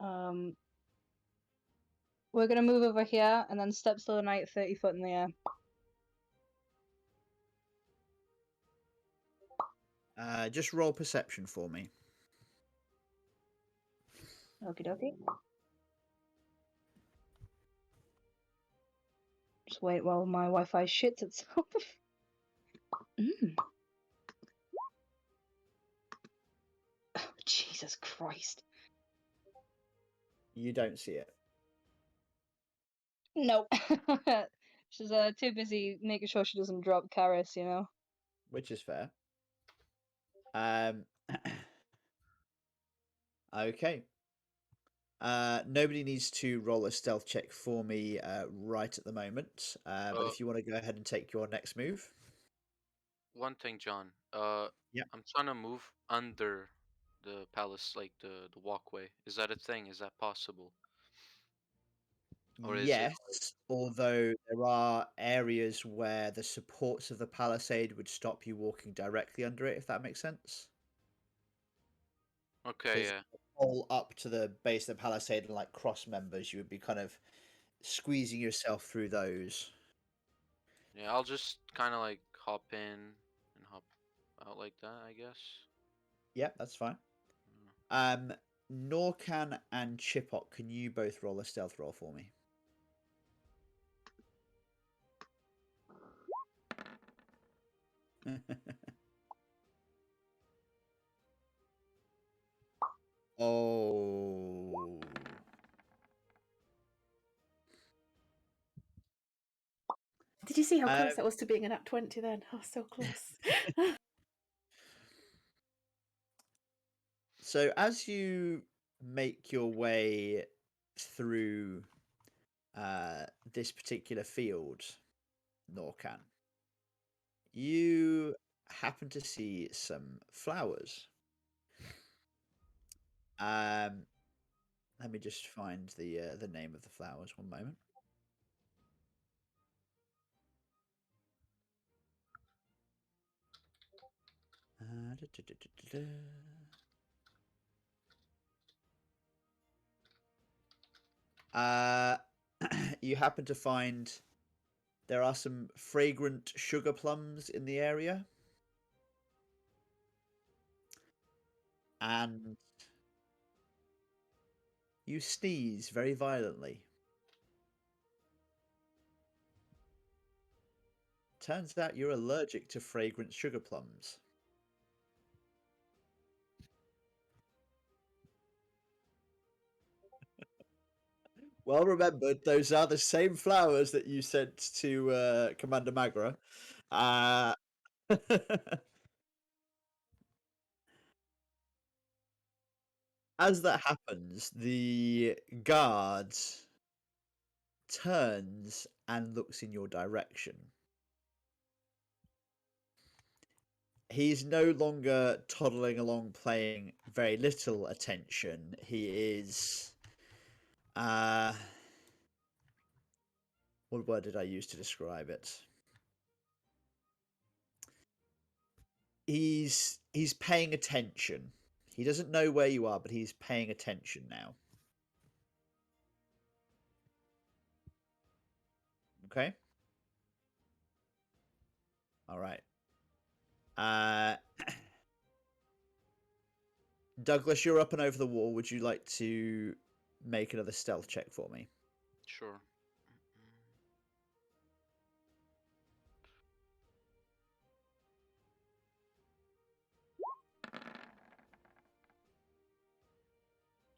all right. We're gonna move over here and then step slow knight 30 foot in the air. Just roll perception for me. Okie dokie. Just wait while my Wi-Fi shits itself. Oh, Jesus Christ. You don't see it. Nope. She's too busy making sure she doesn't drop Karis, you know. Which is fair. Okay. Nobody needs to roll a stealth check for me right at the moment. But if you want to go ahead and take your next move. One thing, John. Yeah. I'm trying to move under the palace, like the walkway. Is that a thing? Is that possible? Or is it Yes, although there are areas where the supports of the palisade would stop you walking directly under it, if that makes sense. okay? Because Yeah. all up to the base of the palisade and like cross members, you would be kind of squeezing yourself through those. Yeah, I'll just kind of like hop in and hop out like that, I guess. Yep, that's fine. Norcan and Chipok, can you both roll a stealth roll for me? Oh. Did you see how close that was to being an at 20 then? Oh, so close. So as you make your way through this particular field, Norcan, you happen to see some flowers. Let me just find the name of the flowers. One moment. You happen to find there are some fragrant sugar plums in the area, and you sneeze very violently. Turns out you're allergic to fragrant sugar plums. Well remembered, those are the same flowers that you sent to Commander Magra. As that happens, the guard turns and looks in your direction. He's no longer toddling along paying very little attention. He is what word did I use to describe it? He's paying attention. He doesn't know where you are, but he's paying attention now. Okay? All right. Uh, Douglas, you're up and over the wall. Would you like to make another stealth check for me? Sure.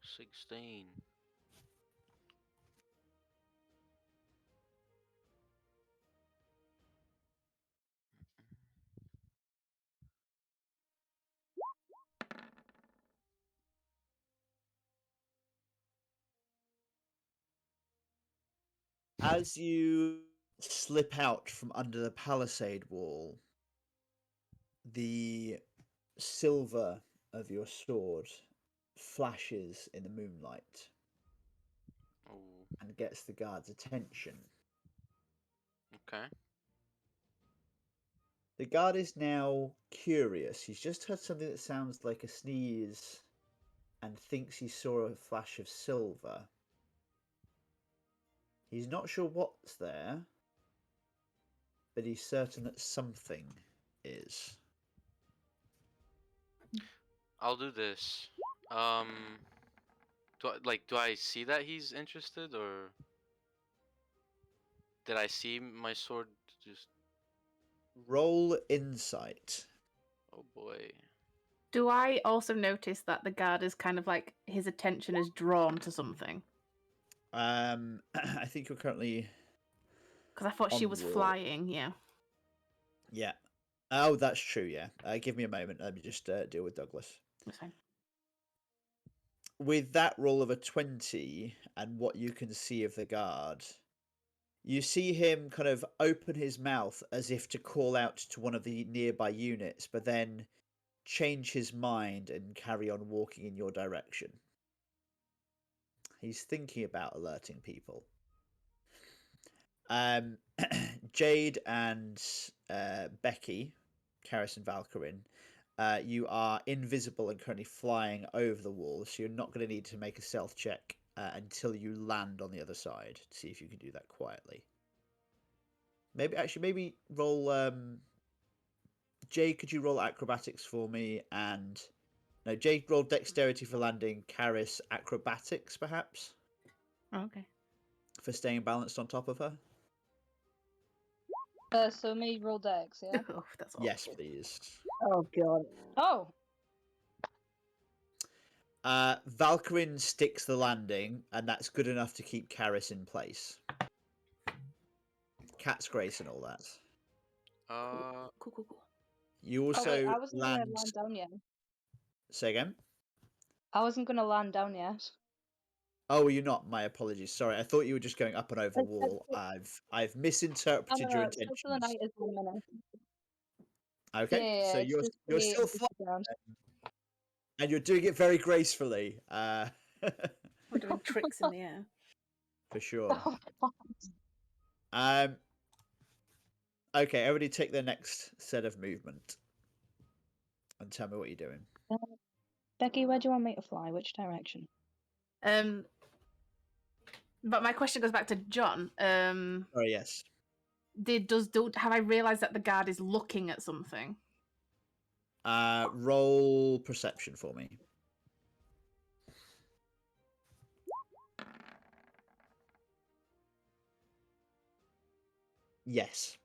16. As you slip out from under the palisade wall, the silver of your sword flashes in the moonlight Oh, and gets the guard's attention. okay. The guard is now curious. He's just heard something that sounds like a sneeze and thinks he saw a flash of silver. He's not sure what's there, but he's certain that something is. I'll do this. Do I see that he's interested, or did I see my sword just? Roll insight. Oh boy. Do I also notice that the guard is kind of like his attention is drawn to something? I think you're currently. Because I thought she On was the wall. flying, yeah. Yeah. Oh, that's true. Yeah. Give me a moment. Let me just deal with Douglas. That's fine. With that roll of a 20 and what you can see of the guard, you see him kind of open his mouth as if to call out to one of the nearby units, but then change his mind and carry on walking in your direction. He's thinking about alerting people. Jade and Becky, Karis and Valkyrin, you are invisible and currently flying over the wall, so you're not going to need to make a stealth check until you land on the other side to see if you can do that quietly. Maybe roll. Jade, could you roll acrobatics for me? And no, Jade rolled dexterity for landing. Karis acrobatics, perhaps, Oh, okay. for staying balanced on top of her. So me roll dex, yeah? Oh, that's awful. Yes, please. Oh god. Oh! Valkyrin sticks the landing, and that's good enough to keep Karis in place. Cat's grace and all that. Cool. You Oh also wait, I wasn't land. gonna land down yet. Say again. I wasn't gonna land down yet. Oh, you're not. My apologies. Sorry, I thought you were just going up and over the wall. I've misinterpreted your intentions. For the night is 1 minute. Okay, Yeah, so it's just you're the- still it's flying, the ground. and you're doing it very gracefully. We're doing tricks in the air. For sure. Oh, Okay, everybody take their next set of movement, and tell me what you're doing. Becky, where do you want me to fly? Which direction? But my question goes back to John. Oh yes. Have I realised that the guard is looking at something? Roll perception for me. Yes.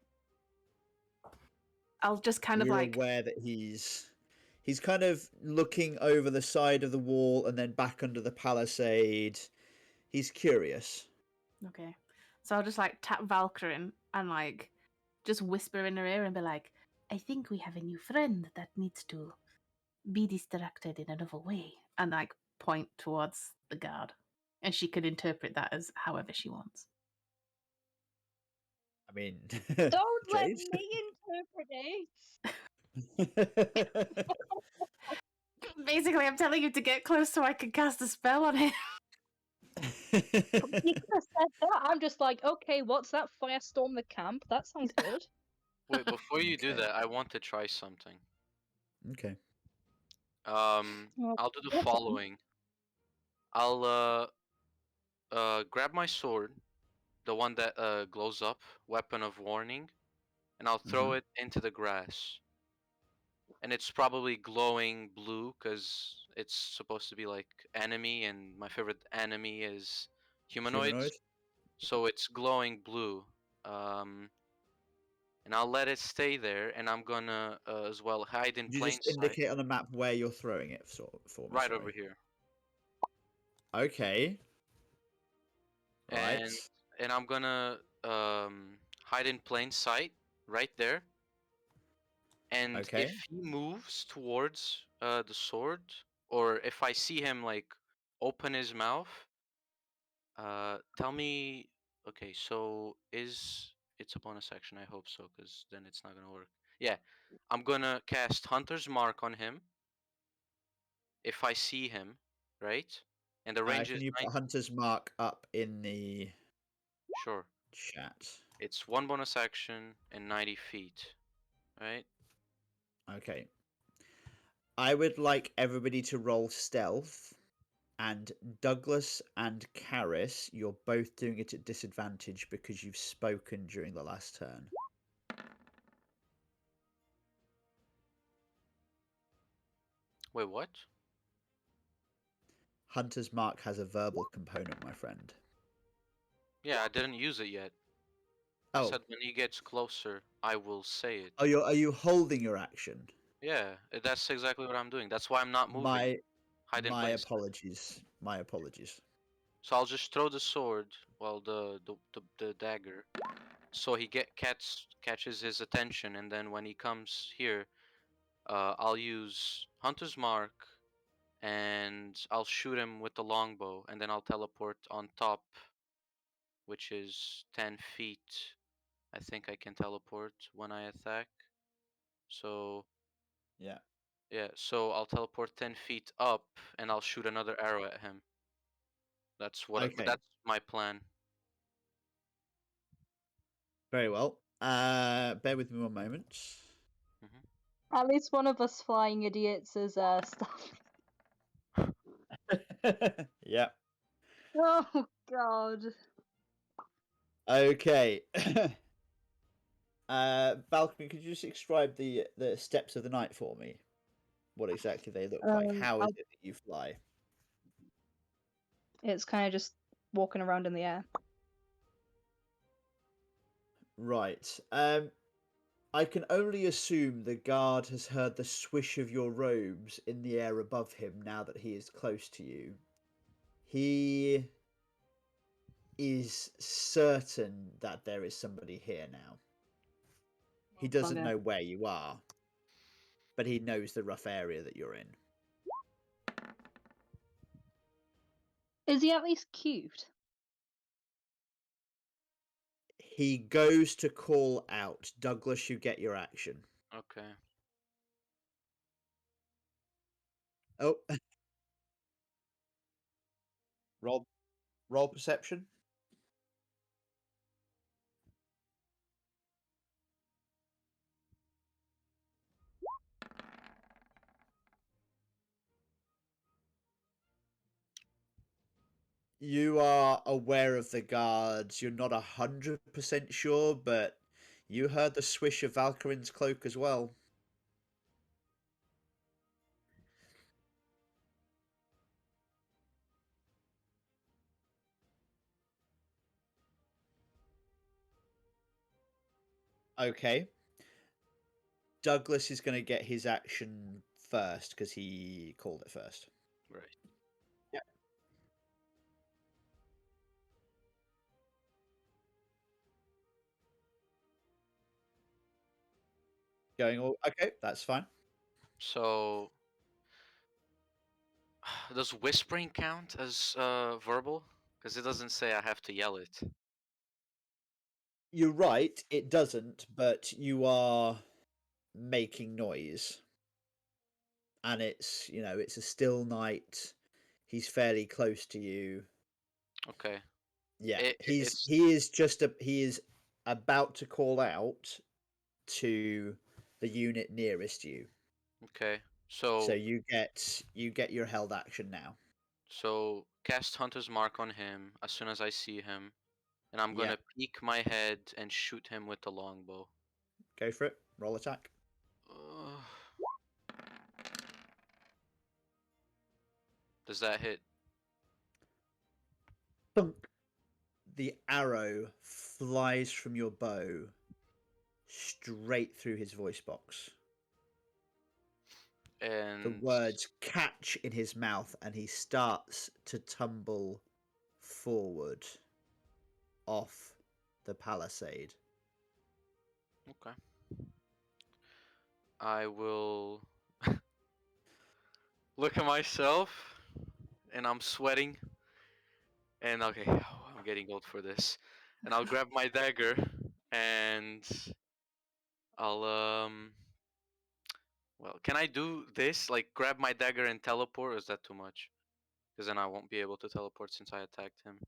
I'll just kind of You're like aware that he's kind of looking over the side of the wall and then back under the palisade. He's curious. okay. So I'll just like tap Valkyrin and like just whisper in her ear and be like, I think we have a new friend that needs to be distracted in another way. And like point towards the guard. And she could interpret that as however she wants. I mean, Don't let Jade? me interpret it! Basically, I'm telling you to get close so I can cast a spell on him. You could have said that. I'm just like, okay, what's that? Firestorm the camp? That sounds good. Wait, before you do Okay. that, I want to try something. Okay. I'll do the what's it? following. I'll grab my sword, the one that glows up, weapon of warning, and I'll throw it into the grass. and it's probably glowing blue because it's supposed to be like enemy, and my favorite enemy is humanoids. Humanoid. So it's glowing blue. And I'll let it stay there, and I'm gonna as well hide in Could you plain just sight indicate on the map where you're throwing it for me? right Sorry. over here. Okay. Right. And I'm gonna hide in plain sight right there. And if Okay. he moves towards the sword, or if I see him like open his mouth, tell me. Okay, so it's a bonus action? I hope so, because then it's not gonna work. Yeah, I'm gonna cast Hunter's Mark on him if I see him, right? And the range Can is you put 90. Hunter's Mark up in the Sure. chat? It's one bonus action and 90 feet, right? Okay. I would like everybody to roll stealth, and Douglas and Karis, you're both doing it at disadvantage because you've spoken during the last turn. Wait, what? Hunter's Mark has a verbal component, my friend. Yeah, I didn't use it yet. I Oh, said when he gets closer, I will say it. are you holding your action? Yeah, that's exactly what I'm doing. That's why I'm not moving. Hide in My plain sight. apologies. My apologies. So I'll just throw the sword, well, the dagger, so he catches his attention, and then when he comes here, I'll use Hunter's Mark, and I'll shoot him with the longbow, and then I'll teleport on top, which is 10 feet. I think I can teleport when I attack. So Yeah. yeah, so I'll teleport 10 feet up, and I'll shoot another arrow at him. Okay. That's my plan. Very well. Bear with me one moment. Hmm. At least one of us flying idiots is stuff. Yeah. Oh god. Okay. Balcony, could you just describe the steps of the night for me? What exactly they look like? How is it that you fly? It's kind of just walking around in the air. Right. I can only assume the guard has heard the swish of your robes in the air above him now that he is close to you. He is certain that there is somebody here now. He doesn't Bugger. know where you are, but he knows the rough area that you're in. Is he at least cute? He goes to call out. Douglas, you get your action. Okay. Oh. Roll perception. You are aware of the guards. You're not 100% sure, but you heard the swish of Valkyrin's cloak as well. Okay. Douglas is going to get his action first because he called it first. Right. Yeah. Going all okay, that's fine. So does whispering count as verbal? Because it doesn't say I have to yell it. You're right, it doesn't, but you are making noise. And it's, it's a still night. He's fairly close to you. Okay. Yeah, It's he is about to call out to the unit nearest you. okay. So So you get your held action now. so cast Hunter's Mark on him as soon as I see him, and I'm Yeah, gonna peek my head and shoot him with the longbow. go for it. Roll attack. Does that hit? Thunk. The arrow flies from your bow straight through his voice box. And The words catch in his mouth and he starts to tumble forward off the palisade. okay. I will look at myself, and I'm sweating. And okay, I'm getting old for this. And I'll grab my dagger, and I'll Well, can I do this? Like grab my dagger and teleport? Or is that too much? Because then I won't be able to teleport since I attacked him.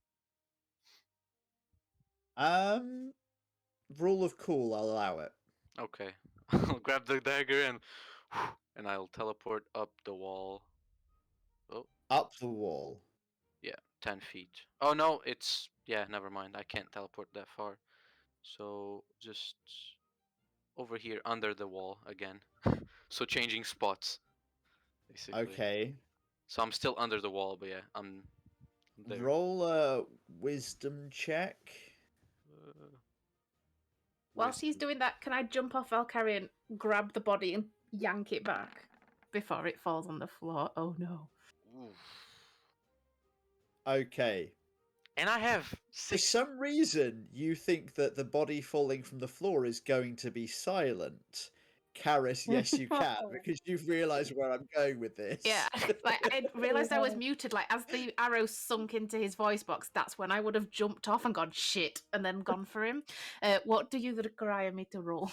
Rule of cool, I'll allow it. Okay, I'll grab the dagger and I'll teleport up the wall. Oh, Up the wall. yeah, 10 feet. Oh no, yeah. Never mind. I can't teleport that far. So just over here under the wall again. So changing spots, basically. Okay. So I'm still under the wall, but yeah, I'm there. Roll a wisdom check. Whilst he's doing that, can I jump off Valkyrie and grab the body and yank it back before it falls on the floor? Oh no. Oof. Okay. And I have For 6. some reason, you think that the body falling from the floor is going to be silent. Karis, yes, you can, because you've realised where I'm going with this. Yeah, like I realised I was muted. Like as the arrow sunk into his voice box, that's when I would have jumped off and gone shit, and then gone for him. What do you require me to roll?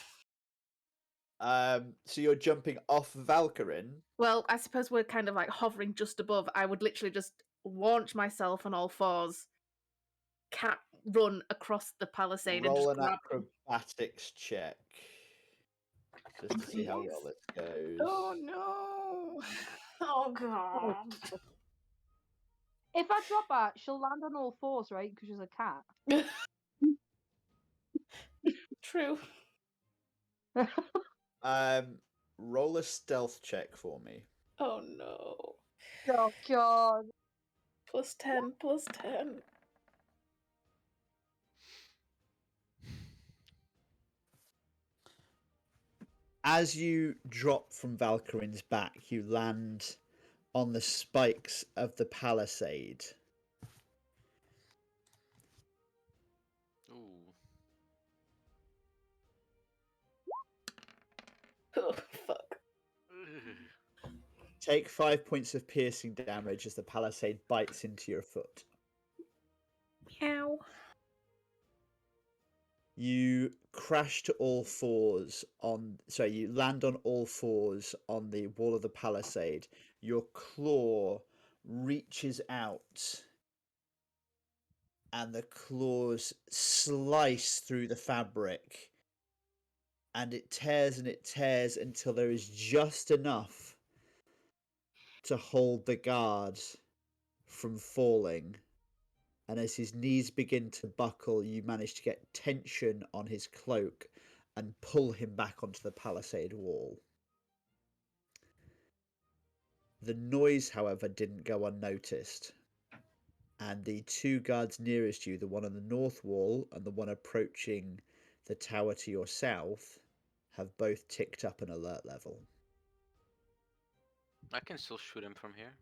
So you're jumping off Valkyrin. Well, I suppose we're kind of like hovering just above. I would literally just launch myself on all fours, cat run across the palisade, Roll and an just grab them. acrobatics check. Just to see how well this goes. Oh no! Oh god! If I drop her, she'll land on all fours, right? Because she's a cat. True. Roll a stealth check for me. Oh no! Oh god. +10, +10. As you drop from Valkyrin's back, you land on the spikes of the palisade. Ooh. Oh fuck! Take 5 points of piercing damage as the palisade bites into your foot. Meow. You crash to all fours on. Sorry, you land on all fours on the wall of the palisade. Your claw reaches out, and the claws slice through the fabric. And it tears until there is just enough to hold the guard from falling. And as his knees begin to buckle, you manage to get tension on his cloak and pull him back onto the palisade wall. The noise, however, didn't go unnoticed. And the two guards nearest you, the one on the north wall and the one approaching the tower to your south, have both ticked up an alert level. I can still shoot him from here.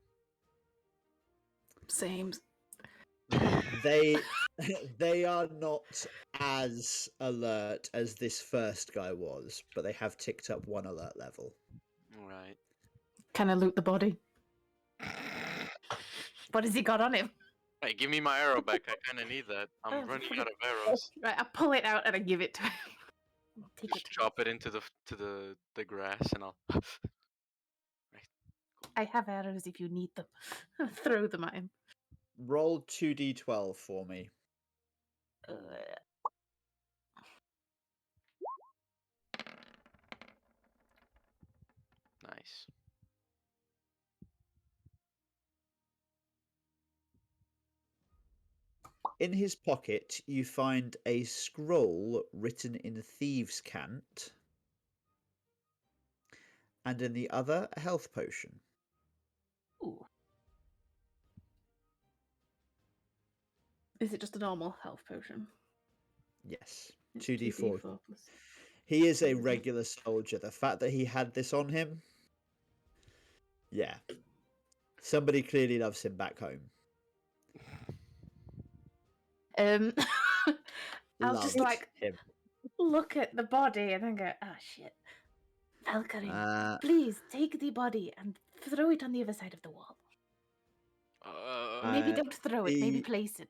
Same. They are not as alert as this first guy was, but they have ticked up one alert level. Right. Can I loot the body? What has he got on him? Hey, give me my arrow back. I kind of need that. I'm Oh, running fuck out it. of arrows. Right, I pull it out and I give it to him. Take Just it. chop it into the grass, and I'll. I have arrows if you need them. Throw them at him. Roll 2d12 for me. Nice. In his pocket, you find a scroll written in thieves' cant, and in the other, a health potion. Ooh. Is it just a normal health potion? Yes. It's 2d4. plus. He is a isn't it? regular soldier. The fact that he had this on him, yeah. Somebody clearly loves him back home. I'll Loved just like him. look at the body and then go, oh shit. Valkyrie, please take the body and throw it on the other side of the wall. Maybe don't throw it, maybe place it.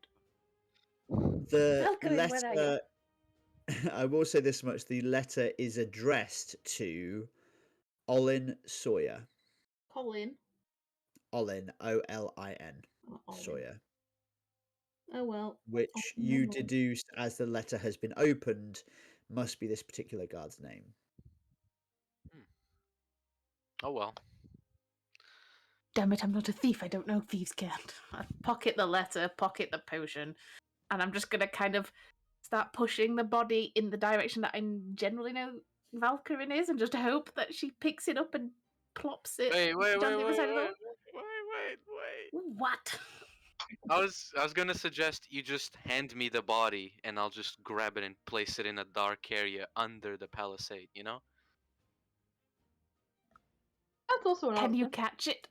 The Valkyrie, where are you? letter, I will say this much, the letter is addressed to Olin Sawyer. Colin. Olin, O-L-I-N, Olin. Sawyer. Oh well. Which you deduce, as the letter has been opened, must be this particular guard's name. Oh well. Damn it, I'm not a thief. I don't know thieves can't. I pocket the letter, pocket the potion, and I'm just gonna kind of start pushing the body in the direction that I generally know Valkyrie is, and just hope that she picks it up and plops it Wait, wait, on wait, the other wait, side of the wait, wall. wait. What? I was gonna suggest you just hand me the body and I'll just grab it and place it in a dark area under the palisade, you know? That's also an Can you option. catch it?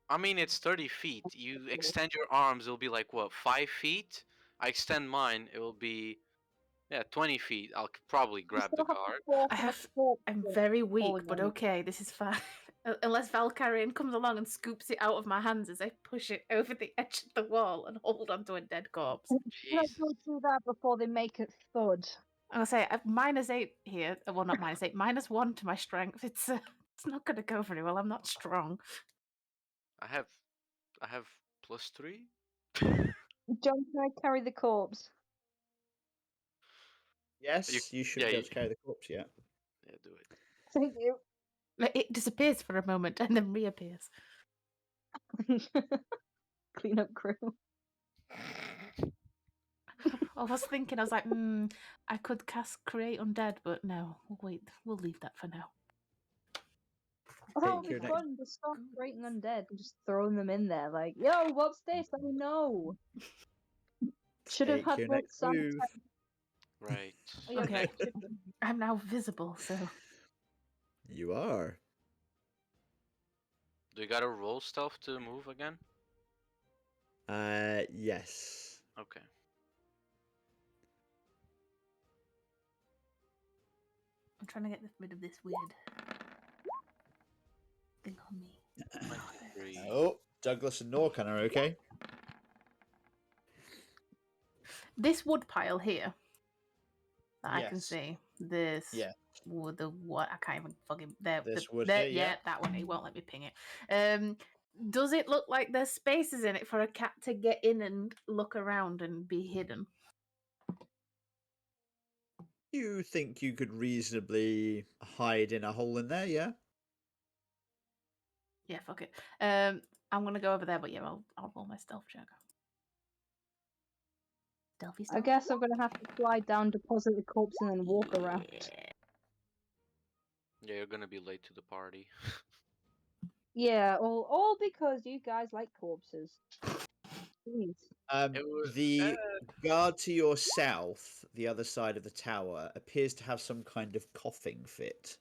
I mean, it's 30 feet. You extend your arms, it'll be like, what, 5 feet? I extend mine, it will be, 20 feet. I'll probably grab the guard. I'm very weak, but okay, this is fine. Unless Valkyrian comes along and scoops it out of my hands as I push it over the edge of the wall and hold onto a dead corpse. Let's go through that before they make it thud. I'm gonna say -8 here. Well, not -8, -1 to my strength. It's not gonna go very well. I'm not strong. I have +3? John, can I carry the corpse? Yes, you should yeah, be able to carry the corpse, yeah. Yeah, do it. Thank you. It disappears for a moment and then reappears. Cleanup crew. I was thinking, I was like, I could cast Create Undead, but no, wait, we'll leave that for now. Oh, that would Take be your next- fun. Just start creating undead and just throwing them in there. Like, yo, what's this? Let me know. Should have Take had your both next sound move. Right. Oh, yeah, Okay. okay. I'm now visible, so You are. Do you gotta roll stealth to move again? Yes. Okay. I'm trying to get rid of this weird thing on me. 23. Oh, Douglas and Norcan are okay. This wood pile here that I can Yes. see. This Yeah. wood, the what? I can't even fucking there. This wood there, here, yeah. that one. It won't let me ping it. Does it look like there's spaces in it for a cat to get in and look around and be hidden? You think you could reasonably hide in a hole in there, yeah? Yeah, fuck it. I'm gonna go over there, but yeah, I'll roll my stealth check. Stealthy I stealth. guess I'm gonna have to fly down, deposit the corpse, and then walk around. Yeah, you're gonna be late to the party. Yeah, all because you guys like corpses. Jeez. The guard to your south, the other side of the tower, appears to have some kind of coughing fit.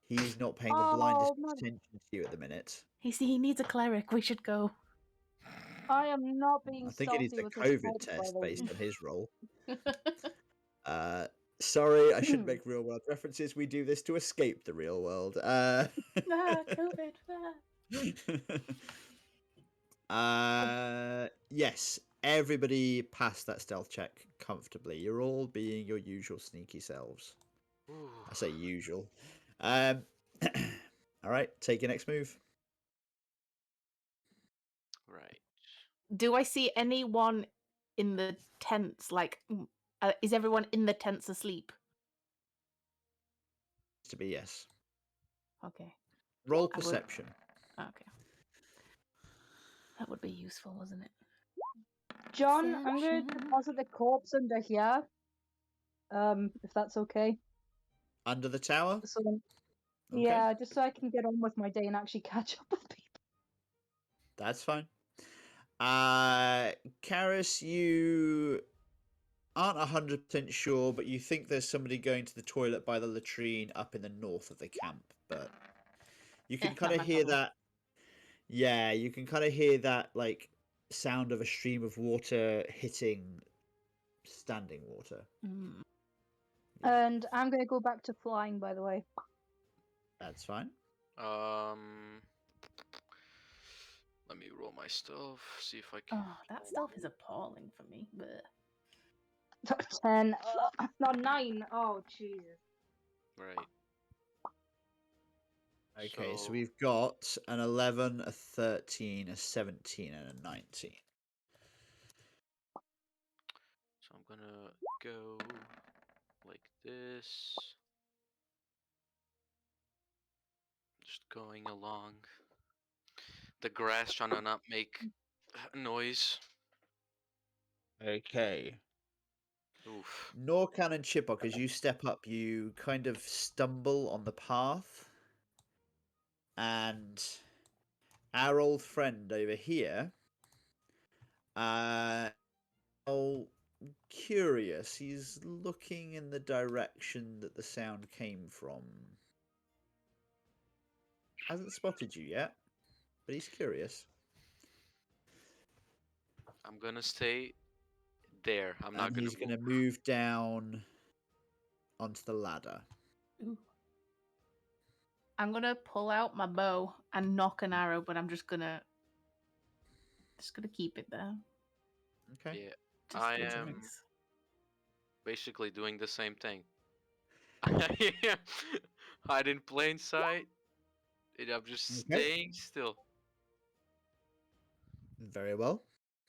He's not paying the blindest Oh, man. attention to you at the minute. He needs a cleric. We should go. I am not being I think it is salty a with this COVID fight, by test the way. based on his role. Sorry, I shouldn't make real world references. We do this to escape the real world. COVID. Yes, everybody passed that stealth check comfortably. You're all being your usual sneaky selves. I say usual. All right, take your next move. Right. Do I see anyone in the tents? Like, is everyone in the tents asleep? To be yes. Okay. Roll I would- perception. Okay. That would be useful, wasn't it? John, I'm gonna Perception. deposit the corpse under here. If that's okay. Under the tower? So, Okay. yeah, just so I can get on with my day and actually catch up with people. That's fine. Karis, you aren't 100% sure, but you think there's somebody going to the toilet by the latrine up in the north of the camp. But you can kind Not of my hear problem. that. Yeah, you can kind of hear that like sound of a stream of water hitting standing water. Mm. Yeah, And I'm gonna go back to flying, by the way. that's fine. Let me roll my stuff. See if I can. Oh, that stuff is appalling for me. But 10. Not 9. Oh, Jesus. Right. Okay, so So we've got an 11, a 13, a 17, and a 19. I'm gonna go like this. Just going along. The grass trying to not make noise. Okay. Oof. Norcan and Chipok, as you step up, you kind of stumble on the path. And our old friend over here, oh, curious. He's looking in the direction that the sound came from. Hasn't spotted you yet, but he's curious. I'm gonna stay there. I'm not And gonna he's move. going to move down onto the ladder. ooh. I'm gonna pull out my bow and knock an arrow, but I'm just gonna keep it there. Okay. Yeah, Just I in am case. basically doing the same thing. Hide in plain sight. And I'm just Okay. staying still. Very well.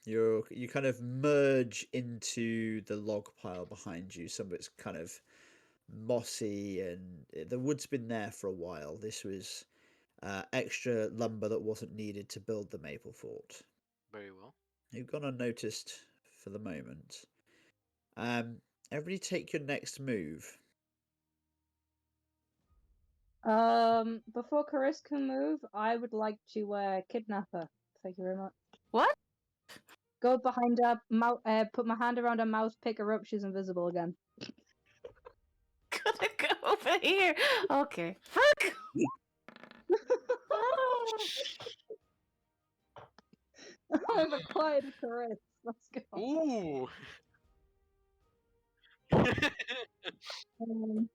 You kind of merge into the log pile behind you. Some of it's kind of mossy, and the wood's been there for a while. This was extra lumber that wasn't needed to build the Maplefort. Very well. You've gone unnoticed for the moment. Everybody take your next move. Before Caris can move, I would like to kidnap her. Thank you very much. What? Go behind her, put my hand around her mouth, pick her up. She's invisible again. Gotta go over here. Okay. Fuck. I've acquired a Caris. Let's go. Ooh. Um,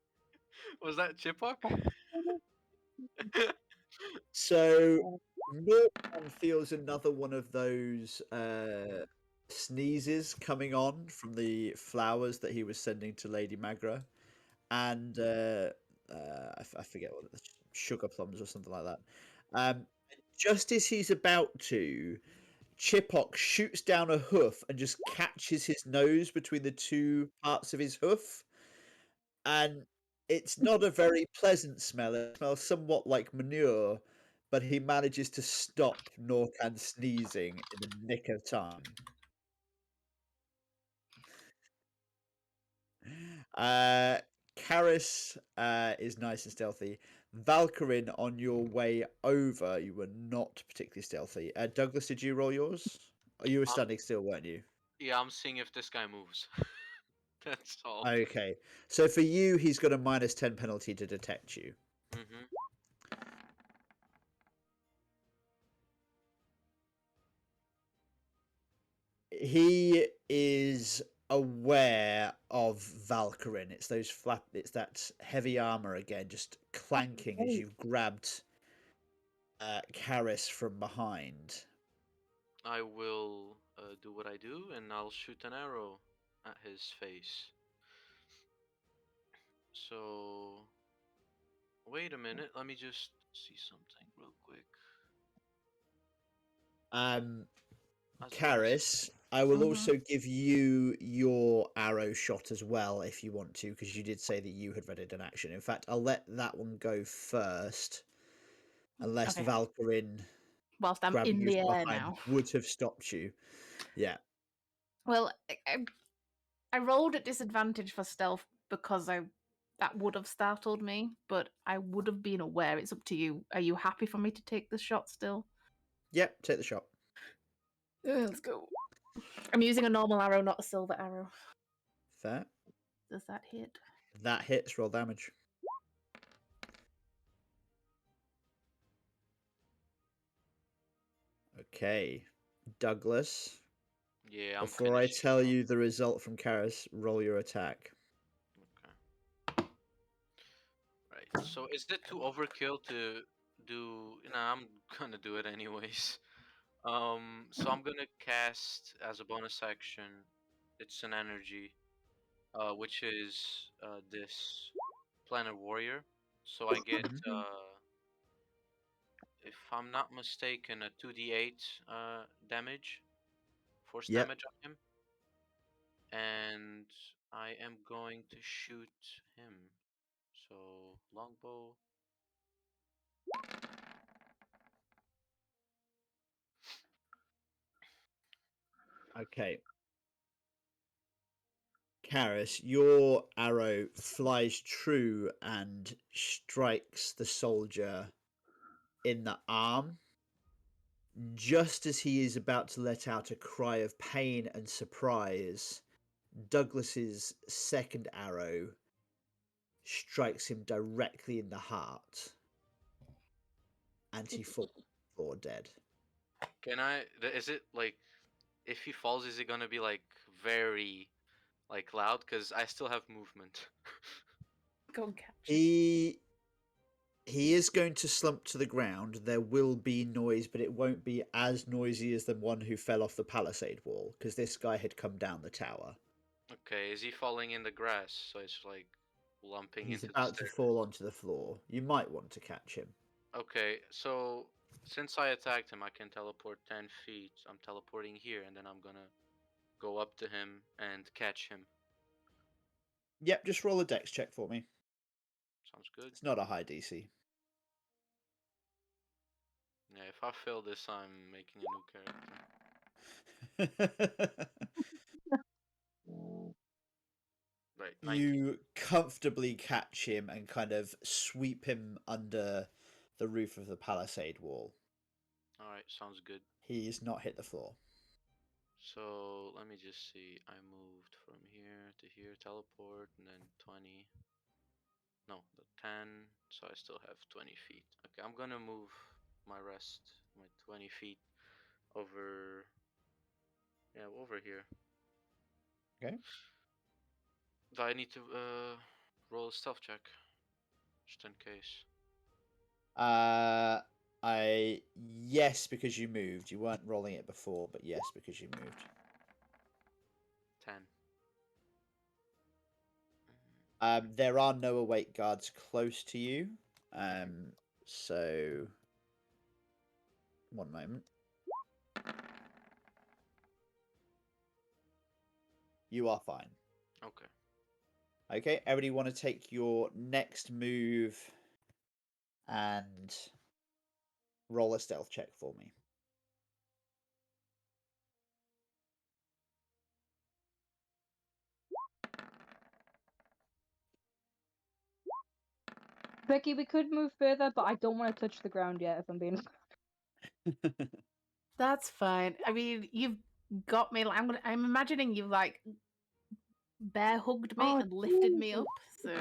Was that Chipok? So Norman feels another one of those sneezes coming on from the flowers that he was sending to Lady Magra, and I forget what sugar plums or something like that. Just as he's about to, Chipok shoots down a hoof and just catches his nose between the two parts of his hoof, and it's not a very pleasant smell. It smells somewhat like manure, but he manages to stop Norcan sneezing in the nick of time. Karis is nice and stealthy. Valkyrin, on your way over, you were not particularly stealthy. Douglas, did you roll yours? Oh, you were Um, standing still, weren't you? Yeah, I'm seeing if this guy moves. That's all. Okay. So for you, he's got a -10 penalty to detect you. Mm-hmm. He is aware of Valkyrin. It's that heavy armor again, just clanking as you've grabbed Karis from behind. I will do what I do, and I'll shoot an arrow at his face. So, wait a minute. Let me just see something real quick. As I was, Karis, I will also give you your arrow shot as well if you want to, because you did say that you had read it in action. In fact, I'll let that one go first, unless Okay. Valkyrin Whilst I'm grabbing in you the from air behind now. would have stopped you. Yeah. Well, I rolled at disadvantage for stealth because that would have startled me, but I would have been aware. It's up to you. Are you happy for me to take the shot still? Yep, take the shot. Let's go. I'm using a normal arrow, not a silver arrow. Fair. Does that hit? That hits. Roll damage. Okay, Douglas. Yeah, I'm Before I finishing tell off. you the result from Karis, roll your attack. Okay. Right. So is it too overkill to do? Nah, I'm gonna do it anyways. So I'm gonna cast as a bonus action. It's an energy, which is this Planet Warrior. So I get, Mhm. if I'm not mistaken, a 2d8 damage, force Yep. damage on him, and I am going to shoot him. So longbow. Okay. Karis, your arrow flies true and strikes the soldier in the arm. Just as he is about to let out a cry of pain and surprise, Douglas's second arrow strikes him directly in the heart, and he falls to the floor dead. Can I? Is it like, if he falls, is it gonna be like very, like loud? Cause I still have movement. Go and catch him. He is going to slump to the ground. There will be noise, but it won't be as noisy as the one who fell off the palisade wall, because this guy had come down the tower. Okay, is he falling in the grass? So it's like lumping He's into the about to stairs. fall onto the floor. You might want to catch him. Okay, so since I attacked him, I can teleport 10 feet. I'm teleporting here, and then I'm gonna go up to him and catch him. Yep, just roll a dex check for me. Sounds good. It's not a high DC. Yeah, if I fail this, I'm making a new character. Right, 19. You comfortably catch him and kind of sweep him under the roof of the palisade wall. Alright, sounds good. He's not hit the floor. So let me just see. I moved from here to here, teleport, and then 20. No, the 10. So I still have 20 feet. Okay, I'm gonna move my rest, my 20 feet over. Yeah, over here. Okay. Do I need to roll a stealth check? Just in case. Yes, because you moved. You weren't rolling it before, but yes, because you moved. 10. There are no awake guards close to you. So one moment. You are fine. Okay. Okay, everybody want to take your next move and roll a stealth check for me. Becky, we could move further, but I don't want to touch the ground yet, if I'm being. That's fine. I mean, you've got me. I'm imagining you like bear hugged me Oh, and lifted me Jesus. up. So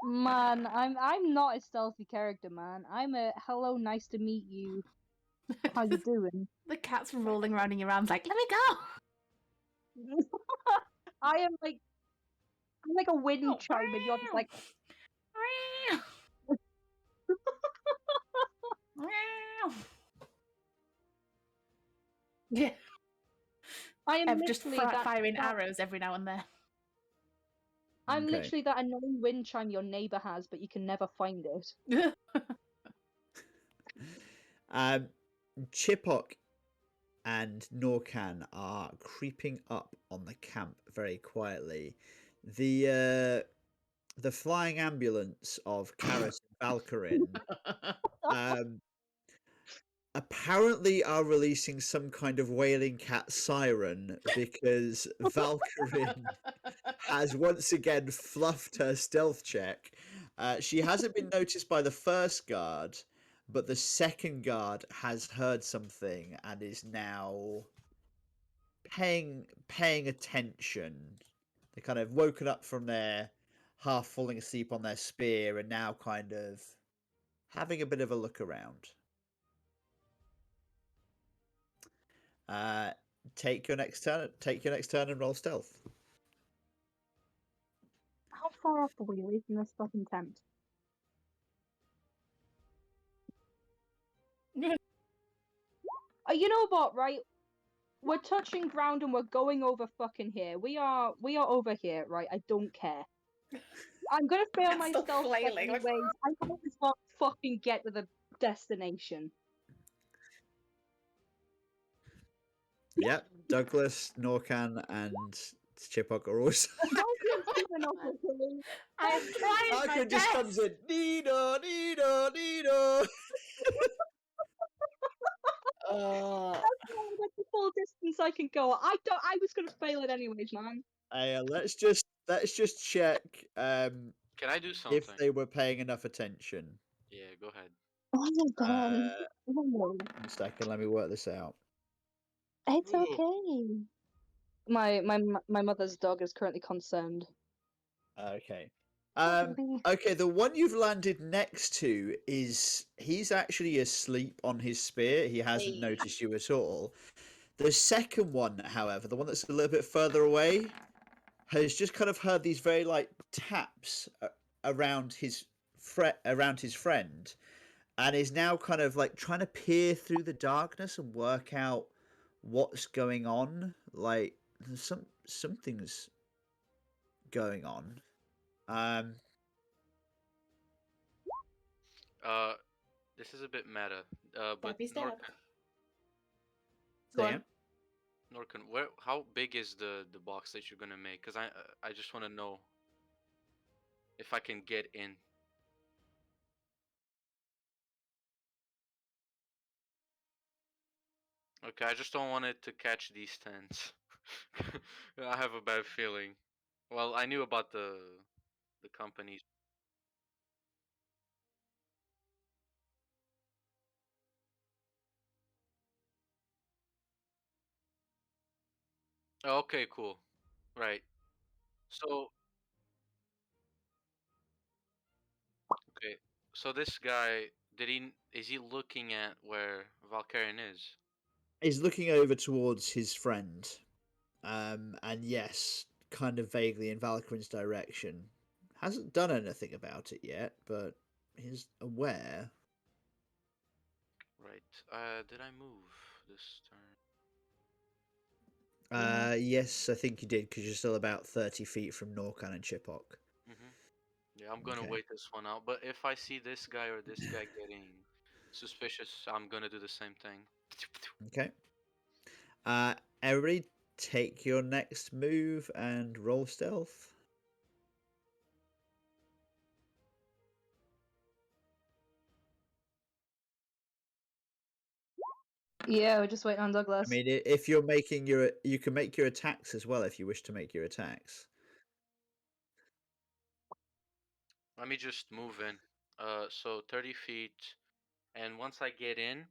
Man, I'm not a stealthy character, man. I'm a hello, nice to meet you. How you doing? the cat's rolling around in your arms, like, let me go. I'm like a wind chime, and you're just like. Yeah, I am I'm just literally that. firing arrows every now and then. I'm Okay. literally that annoying wind chime your neighbor has, but you can never find it. Chipok and Norcan are creeping up on the camp very quietly. The flying ambulance of Karis and Valkyrin apparently are releasing some kind of wailing cat siren because Valkyrin has once again fluffed her stealth check. She hasn't been noticed by the first guard, but the second guard has heard something and is now paying attention. They kind of woken up from their half falling asleep on their spear and now kind of having a bit of a look around. Take your next turn. Take your next turn and roll stealth. How far off are we away from this fucking tent? You know what, right? We're touching ground and we're going over fucking here. We are over here, right? I don't care. I'm gonna fail my Still stealth check flailing, like, anyways. I might as well fucking get to the destination. Yep, Douglas, Norcan, and Chipok are also. I'm trying my Arkin just comes best. in. Nido, Nido, Nido. That's the full distance I can go. I was gonna fail it anyways, man. Let's just check Can I do something? if they were paying enough attention. Yeah, go ahead. Oh my god. One second, let me work this out. It's Ooh. okay. My mother's dog is currently concerned. Okay. Okay, the one you've landed next to he's actually asleep on his spear. He hasn't Hey. noticed you at all. The second one, however, the one that's a little bit further away, has just kind of heard these very light taps around his friend, and is now kind of like trying to peer through the darkness and work out what's going on. Like something's going on. This is a bit meta. But Don't be scared. Go on. Norcan, how big is the box that you're gonna make? Cause I just want to know if I can get in. Okay, I just don't want it to catch these tents. I have a bad feeling. Well, I knew about the companies. Oh, okay, cool. Right. So, okay. So this guy, is he looking at where Valkyrian is? He's looking over towards his friend, and yes, kind of vaguely in Valkyrin's direction. Hasn't done anything about it yet, but he's aware. Right. Did I move this turn? Yes, I think you did because you're still about 30 feet from Norcan and Chipok. Yeah, I'm gonna Okay. wait this one out. But if I see this guy or this guy getting suspicious, I'm gonna do the same thing. Okay. Everybody, take your next move and roll stealth. Yeah, we're just waiting on I Douglas. mean, if you're making you can make your attacks as well if you wish to make your attacks. Let me just move in. So 30 feet, and once I get in,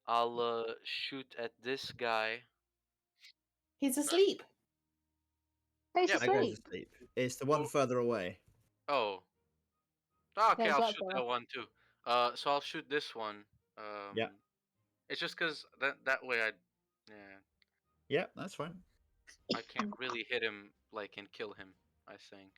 I'll shoot at this guy. He's asleep. He's Yeah. That guy's asleep. asleep. It's the one further away. Oh. Okay, Yeah, I'll that's shoot better. that one too. So I'll shoot this one. Yeah. It's just cause that way yeah, Yeah, that's fine. I can't really hit him like and kill him. I think.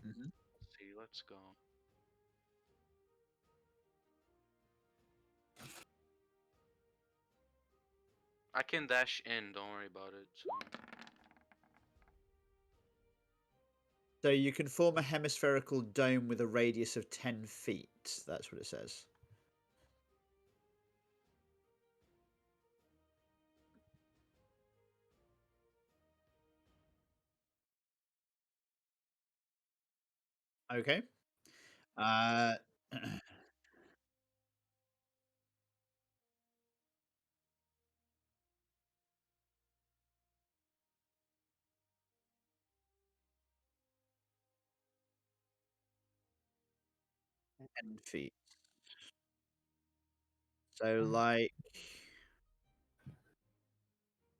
Mm-hmm. Let's see. Let's go. I can dash in. Don't worry about it. So. So you can form a hemispherical dome with a radius of 10 feet. That's what it says. Okay. Uh, 10 feet. So like,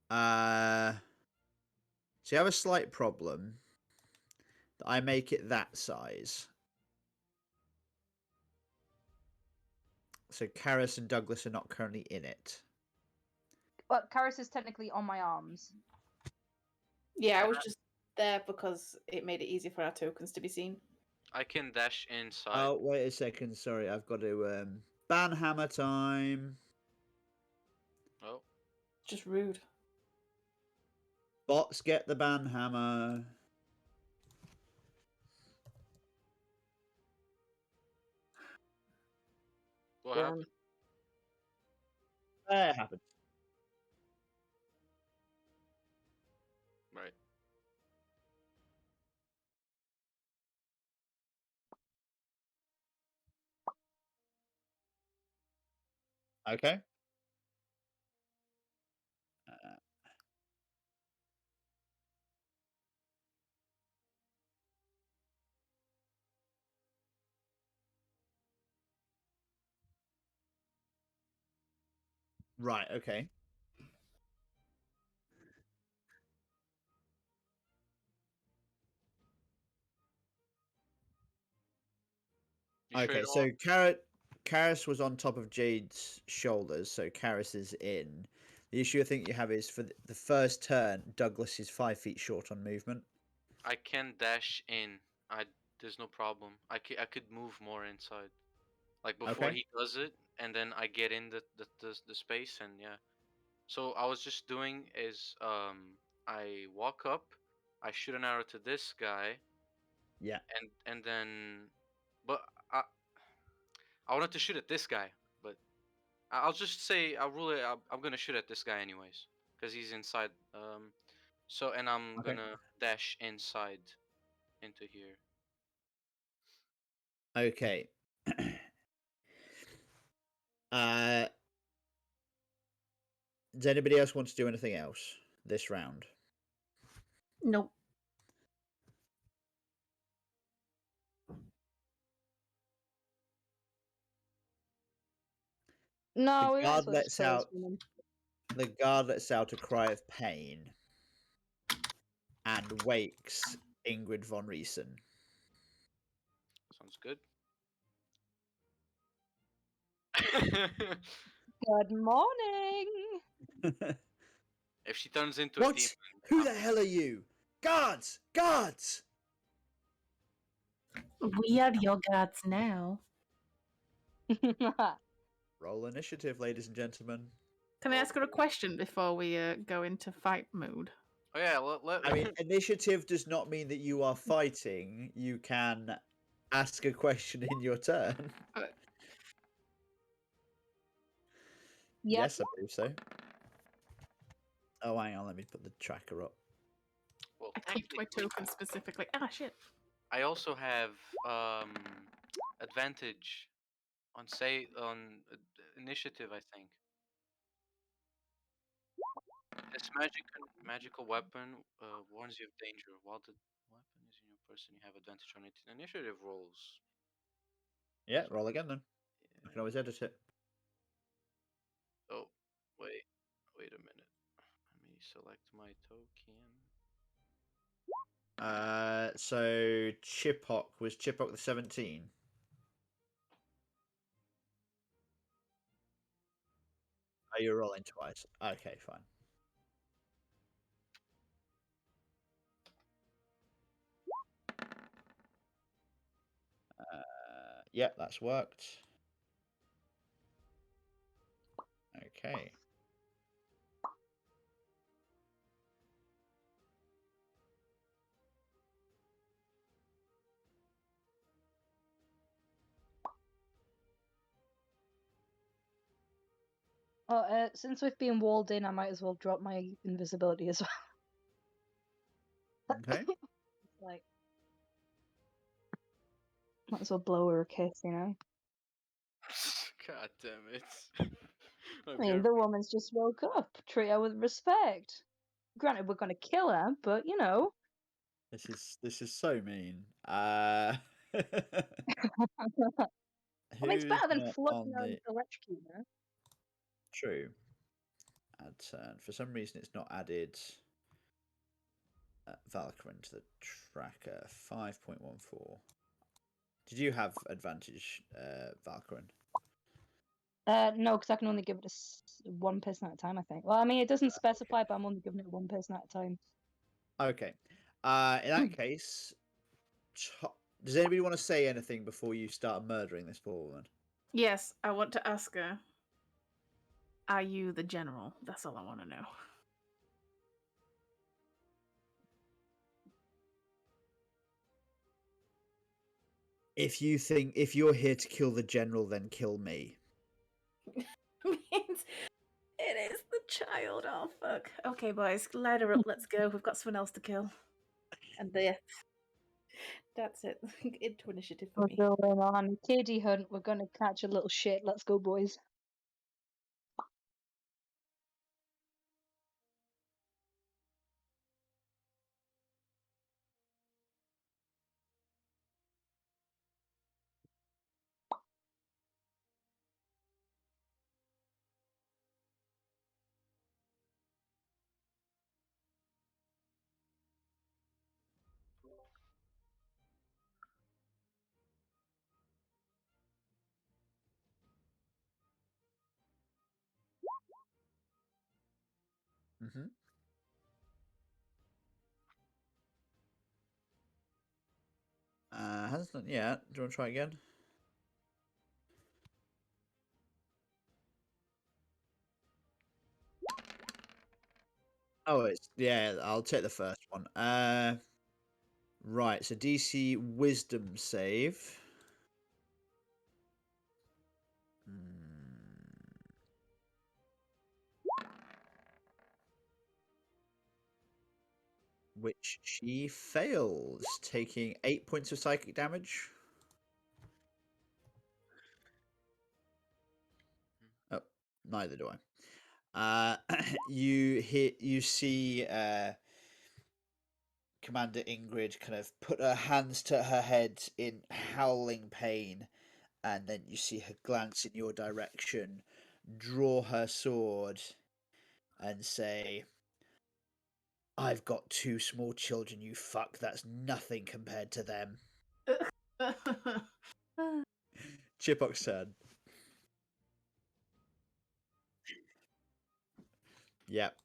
so you have a slight problem that I make it that size. So Karis and Douglas are not currently in it. But Karis is technically on my arms. Yeah, I was just there because it made it easier for our tokens to be seen. I can dash inside. Oh, wait a second. Sorry, I've got to ban hammer time. Oh, Just rude. Bots get the ban hammer. what Yeah. happened? It happened. Right. Okay. Right. Okay. You sure Okay. you don't So want- Karis was on top of Jade's shoulders, so Karis is in. The issue I think you have is for the first turn, Douglas is 5 feet short on movement. I can dash in. There's no problem. I could move more inside. Like before Okay. he does it, and then I get in the space, and yeah. So I was just doing is I walk up, I shoot an arrow to this guy, Yeah. and then, but I wanted to shoot at this guy, but I'll just say I'll rule it. I'm gonna shoot at this guy anyways, cause he's inside. So and I'm Okay. gonna dash inside into here. Okay. uh, does anybody else want to do anything else this round? Nope. No, The we might guard as well just lets play as out. women. The guard lets out a cry of pain and wakes Ingrid von Riesen. Sounds good. Good morning. If she turns into a What? demon, Who the hell are you? Guards! Guards! We are your gods now. Roll initiative, ladies and gentlemen. Can I ask her a question before we go into fight mode? Oh yeah, let I mean, initiative does not mean that you are fighting. You can ask a question in your turn. Yep. Yes, I believe so. Oh, hang on. Let me put the tracker up. well, I clicked my technically, token specifically. Ah, shit. I also have advantage on initiative. I think this magical weapon warns you of danger. While the weapon is in your person, you have advantage on it in initiative rolls. Yeah, roll again then. I can Yeah. always edit it. Oh, wait a minute. Let me select my token. So Chipok was Chipok the 17. Oh, you're rolling twice. Okay, fine. Yeah, that's worked. Okay. Oh, since we've been walled in, I might as well drop my invisibility as well. Okay. Like, might as well blow her a kiss, you know? God damn it. I mean, the woman's just woke up. Treat her with respect. Granted, we're gonna kill her, but you know. This is so mean. I mean, it's Who's better than not floating on around the electrocutor. true? Add turn. For some reason, it's not added Valkyrin to the tracker. 5.14. Did you have advantage, Valkyrin? No, because I can only give it one person at a time, I think. Well, I mean, it doesn't specify, but I'm only giving it one person at a time. Okay. In that case, does anybody want to say anything before you start murdering this poor woman? Yes, I want to ask her. Are you the general? That's all I want to know. If you're here to kill the general, then kill me. Means it is the child. Oh fuck. Okay, boys, light her up. Let's go. We've got someone else to kill. And there. That's it. Into initiative for We're me. going on KD hunt. We're gonna catch a little shit. Let's go, boys. Mm-hmm. Hasn't done yet. Do you want to try again? Oh, I'll take the first one. Right. So DC Wisdom save. Which she fails, taking 8 points of psychic damage. Oh, neither do I. You see Commander Ingrid kind of put her hands to her head in howling pain, and then you see her glance in your direction, draw her sword, and say, "I've got 2 small children, you fuck. That's nothing compared to them." Chipok's turn. Yep.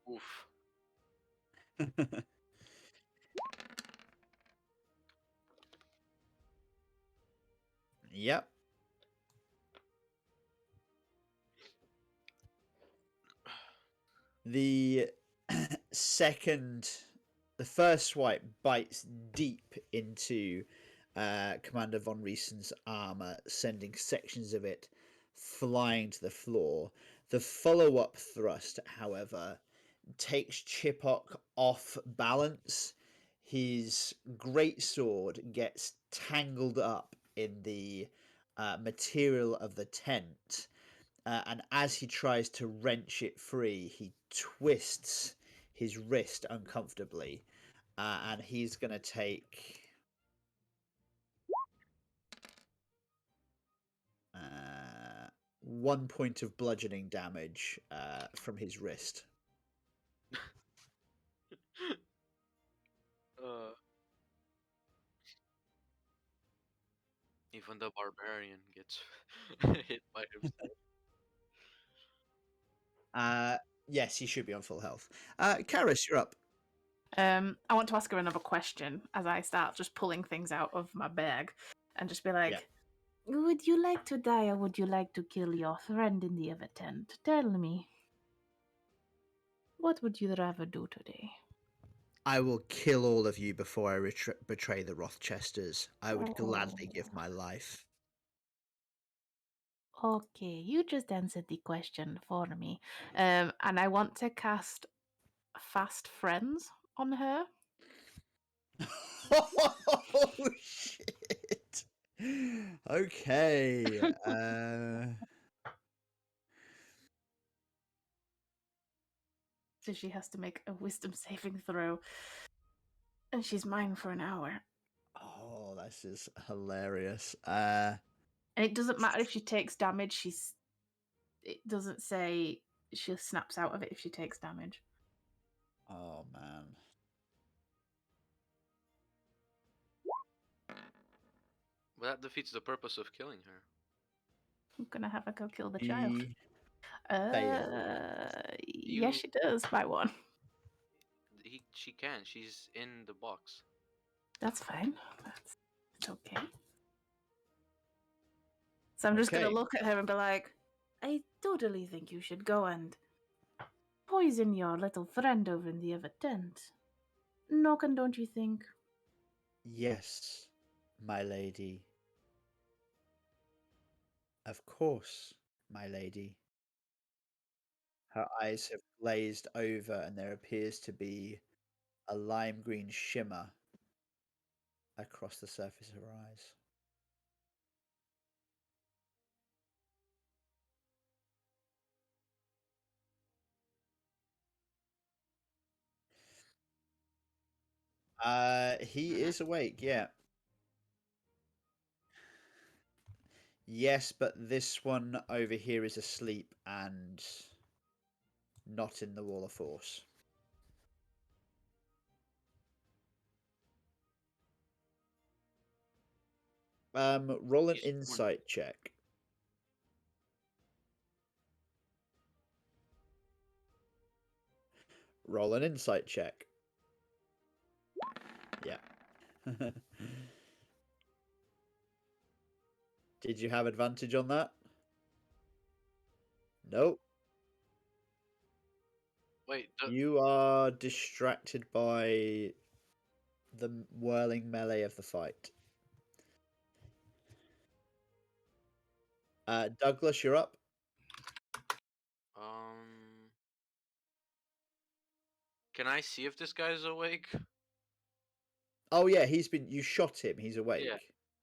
Oof. Yep. The the first swipe bites deep into Commander von Riesen's armor, sending sections of it flying to the floor. The follow-up thrust, however, takes Chipok off balance. His great sword gets tangled up in the material of the tent, and as he tries to wrench it free, he twists his wrist uncomfortably, and he's going to take 1 point of bludgeoning damage from his wrist. uh, Even the barbarian gets hit by himself. Yes, he should be on full health. Karis, you're up. I want to ask her another question as I start just pulling things out of my bag and just be like, would you like to die or would you like to kill your friend in the other tent? Tell me. What would you rather do today? I will kill all of you before I betray the Rothchesters. I would gladly give my life. Okay, you just answered the question for me. And I want to cast Fast Friends on her. Oh shit. Okay. So she has to make a wisdom saving throw. And she's mine for an hour. Oh, that's just hilarious. And it doesn't matter if she takes damage, it doesn't say she snaps out of it if she takes damage. Oh man. Well, that defeats the purpose of killing her. I'm gonna have her go kill the She child. Yes, she does by one. She can. She's in the box. That's fine. It's okay. So I'm just gonna Okay. look at her and be like, I totally think you should go and poison your little friend over in the other tent. Noken, don't you think? Yes, my lady. Of course, my lady. Her eyes have glazed over, and there appears to be a lime green shimmer across the surface of her eyes. He is awake, yeah. Yes, but this one over here is asleep and not in the wall of force. Roll an She's insight check. Roll an insight check. Yeah. Did you have advantage on that? Nope. Wait, You are distracted by the whirling melee of the fight. Douglas, you're up. Can I see if this guy's awake? Oh yeah, you shot him. He's awake. Yeah.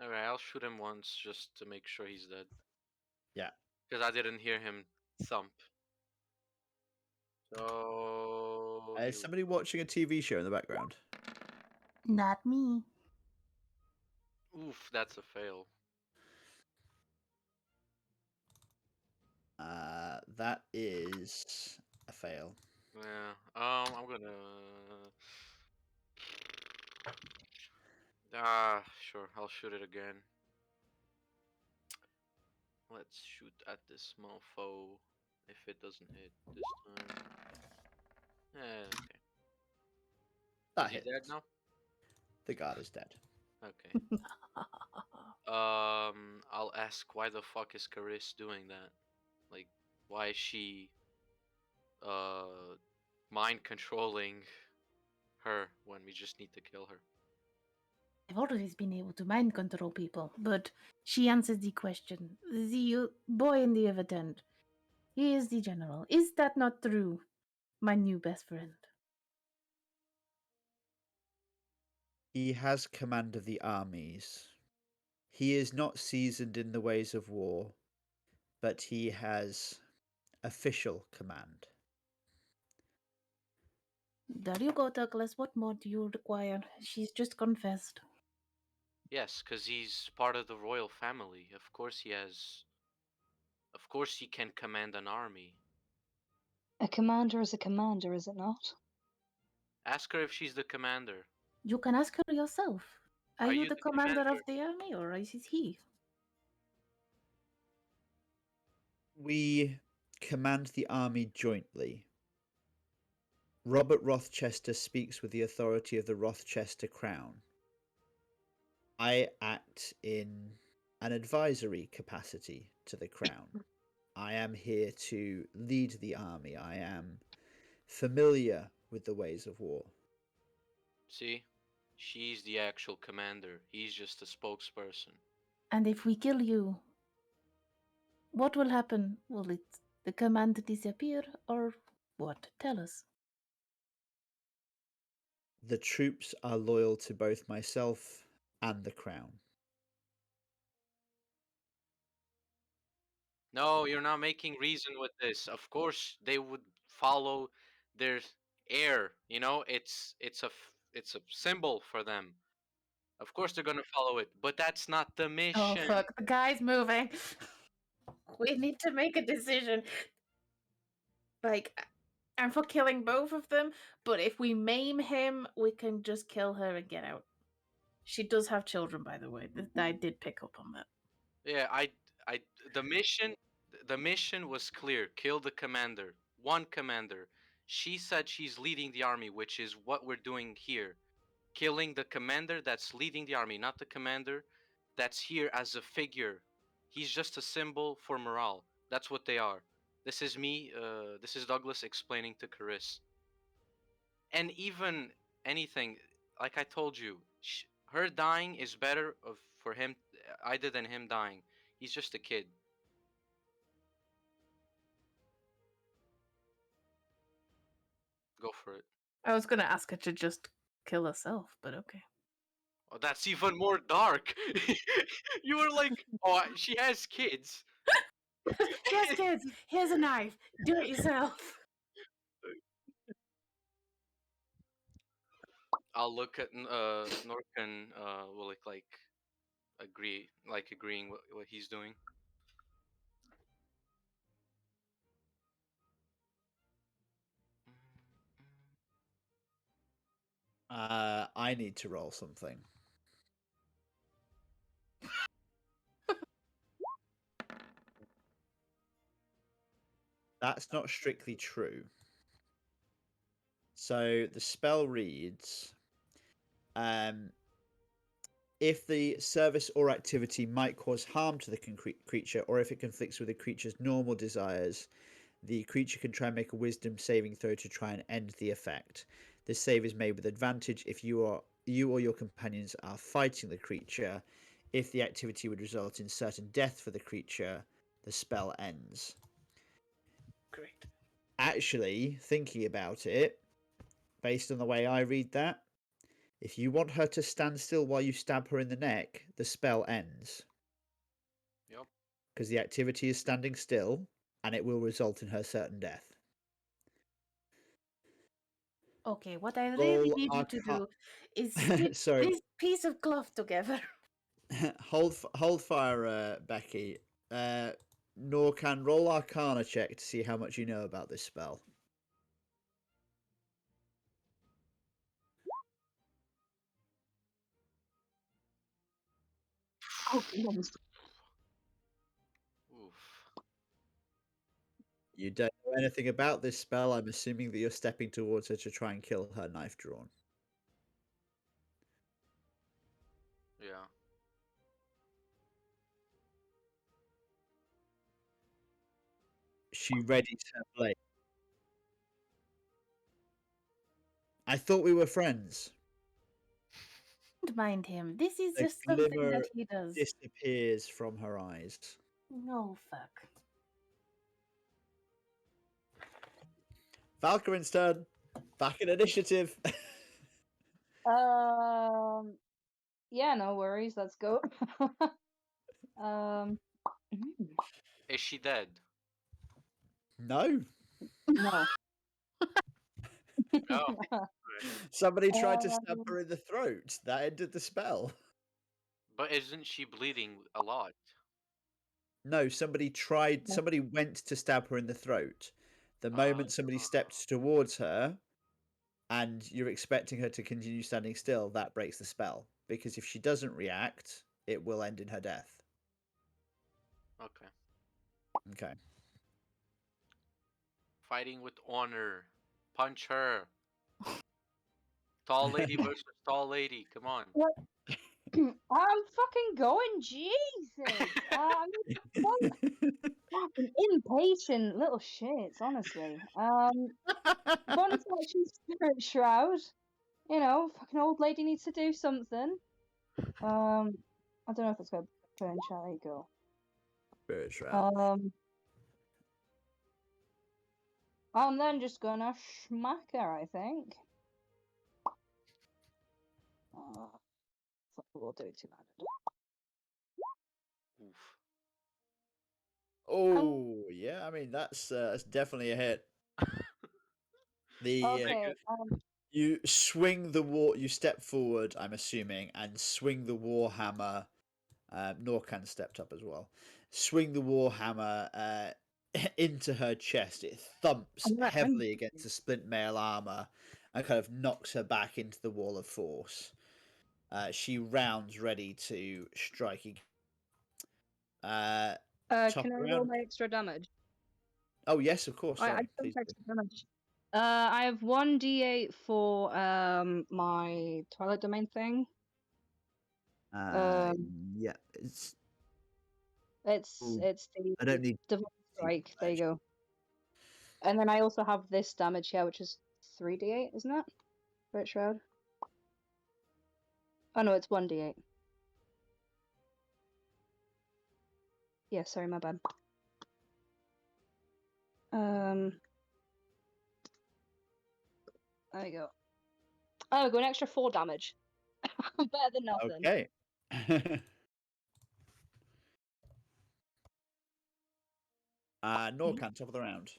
Alright, I'll shoot him once just to make sure he's dead. Yeah. Because I didn't hear him thump. So. Is somebody watching a TV show in the background? Not me. Oof, that's a fail. That is a fail. Yeah. I'm gonna. Sure. I'll shoot it again. Let's shoot at this mofo. If it doesn't hit this time. Okay. That Is he hits. dead now? The guard is dead. Okay. I'll ask why the fuck is Caris doing that? Like, why is she mind controlling her when we just need to kill her? I've always been able to mind control people, but she answered the question. The boy in the other tent, he is the general. Is that not true, my new best friend? He has command of the armies. He is not seasoned in the ways of war, but he has official command. There you go, Douglas. What more do you require? She's just confessed. Yes, because he's part of the royal family. Of course he has. Of course he can command an army. A commander is a commander, is it not? Ask her if she's the commander. You can ask her yourself. Are you you the the commander of commander? the army, or is it he? We command the army jointly. Robert Rochester speaks with the authority of the Rochester Crown. I act in an advisory capacity to the Crown. I am here to lead the army. I am familiar with the ways of war. See? She's the actual commander. He's just a spokesperson. And if we kill you, what will happen? Will the command disappear, or what? Tell us. The troops are loyal to both myself and the crown. No, you're not making reason with this. Of course, they would follow their heir. You know, it's a symbol for them. Of course, they're gonna follow it, but that's not the Oh mission. fuck! The guy's moving. We need to make a decision. Like, I'm for killing both of them, but if we maim him, we can just kill her and get out. She does have children, by the way. I did pick up on that. Yeah, I, the mission was clear. Kill the commander. One commander. She said she's leading the army, which is what we're doing here. Killing the commander that's leading the army, not the commander that's here as a figure. He's just a symbol for morale. That's what they are. This is me. This is Douglas explaining to Chris. And even anything, like I told you, her dying is better for him, either than him dying. He's just a kid. Go for it. I was gonna ask her to just kill herself, but okay. Oh, that's even more dark. You were like, oh, she has kids. Yes, kids. Here's a knife. Do it yourself. I'll look at Norkan. Will like agreeing what he's doing. I need to roll something. That's not strictly true. So the spell reads, if the service or activity might cause harm to the creature, or if it conflicts with the creature's normal desires, the creature can try and make a wisdom saving throw to try and end the effect. This save is made with advantage if you or your companions are fighting the creature. If the activity would result in certain death for the creature, the spell ends. Great. Actually, thinking about it, based on the way I read that, if you want her to stand still while you stab her in the neck, the spell ends. Yep. Because the activity is standing still, and it will result in her certain death. Okay, what I really Roll need you to Arca- do is stick Sorry. this piece of cloth together. hold fire, Becky. Nor can roll Arcana check to see how much you know about this spell. Oh, goodness. Oof. You don't know anything about this spell. I'm assuming that you're stepping towards her to try and kill her, knife drawn. Yeah. She readies her blade. I thought we were friends. Don't mind him. This is The just something glimmer that he does. disappears from her eyes. Oh, fuck. Valkyrin's turn. Back in initiative. Yeah, no worries. Let's go. mm, Is she dead? No. no. No. Somebody tried to stab her in the throat. That ended the spell. But isn't she bleeding a lot? No, somebody tried. Somebody went to stab her in the throat. The moment somebody stepped towards her, and you're expecting her to continue standing still, that breaks the spell. Because if she doesn't react, it will end in her death. Okay. Okay. Fighting with honor. Punch her. Tall lady versus tall lady. Come on. I'm fucking going. Jesus. I'm so fucking impatient little shits, honestly. Bonus action spirit shroud. You know, fucking old lady needs to do something. I don't know if it's gonna turn. Shall I go? Spirit shroud. I'm then just gonna smack her, I think. We'll do it two-handed. Oof. Oh, yeah. I mean, that's definitely a hit. The Okay. you swing the war. You step forward. I'm assuming, and swing the warhammer. Norcan stepped up as well. Swing the warhammer into her chest. It thumps heavily against the splint mail armor and kind of knocks her back into the wall of force. She rounds ready to strike again. Chop Can I roll around. my extra damage? Oh yes, of course. I Sorry, don't please. have extra damage. I have 1d8 for my Twilight Domain thing. Yeah, it's. It's Ooh, the I don't need Divine Strike. There you damage. go. And then I also have this damage here, which is 3d8, isn't it? Great Shroud. Oh no, it's 1d8. Yeah, sorry, my bad. There you go. Oh, go an extra 4 damage. Better than nothing. Okay. Norcan, top of the round.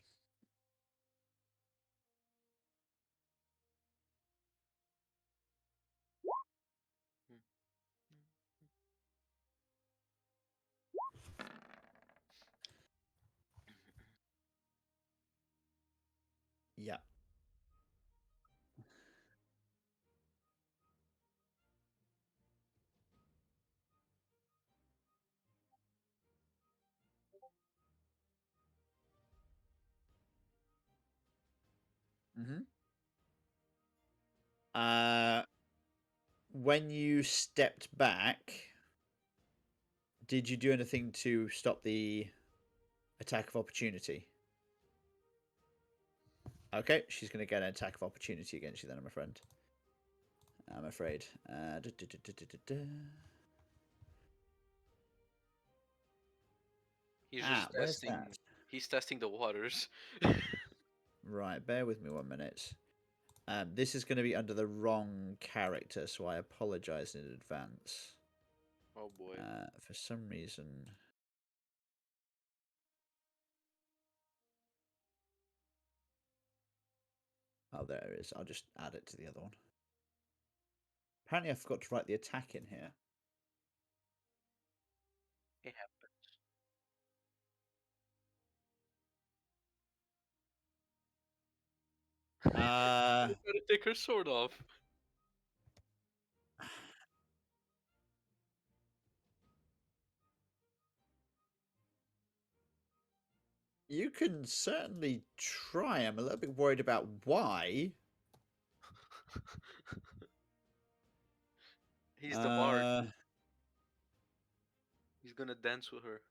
Yeah. Mm-hmm. When you stepped back, did you do anything to stop the attack of opportunity? Okay, she's going to get an attack of opportunity against you then, I'm afraid. He's just Where's testing. that? He's testing the waters. Right, bear with me 1 minute. This is going to be under the wrong character, so I apologize in advance. Oh boy. For some reason... Oh, there it is. I'll just add it to the other one. Apparently I forgot to write the attack in here. It happens. Uh... Gotta take her sword off. You can certainly try. I'm a little bit worried about why. He's the bard. He's gonna dance with her.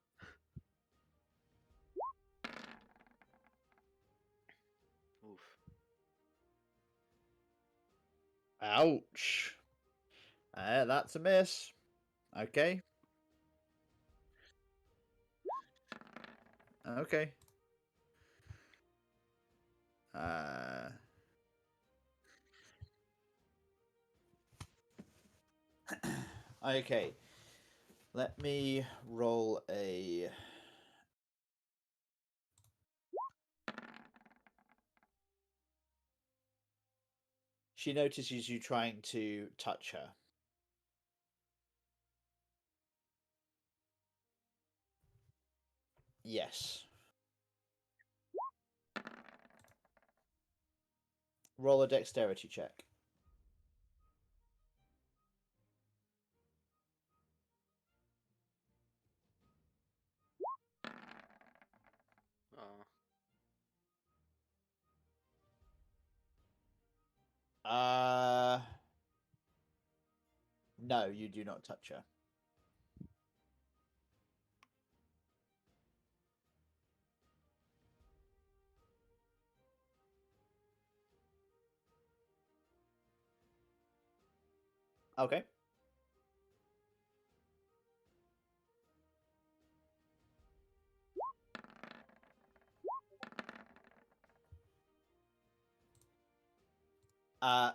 Oof. Ouch. That's a miss. Okay. Okay. Okay. Let me roll a... She notices you trying to touch her. Yes. Roll a dexterity check. Uh, No, you do not touch her. Okay.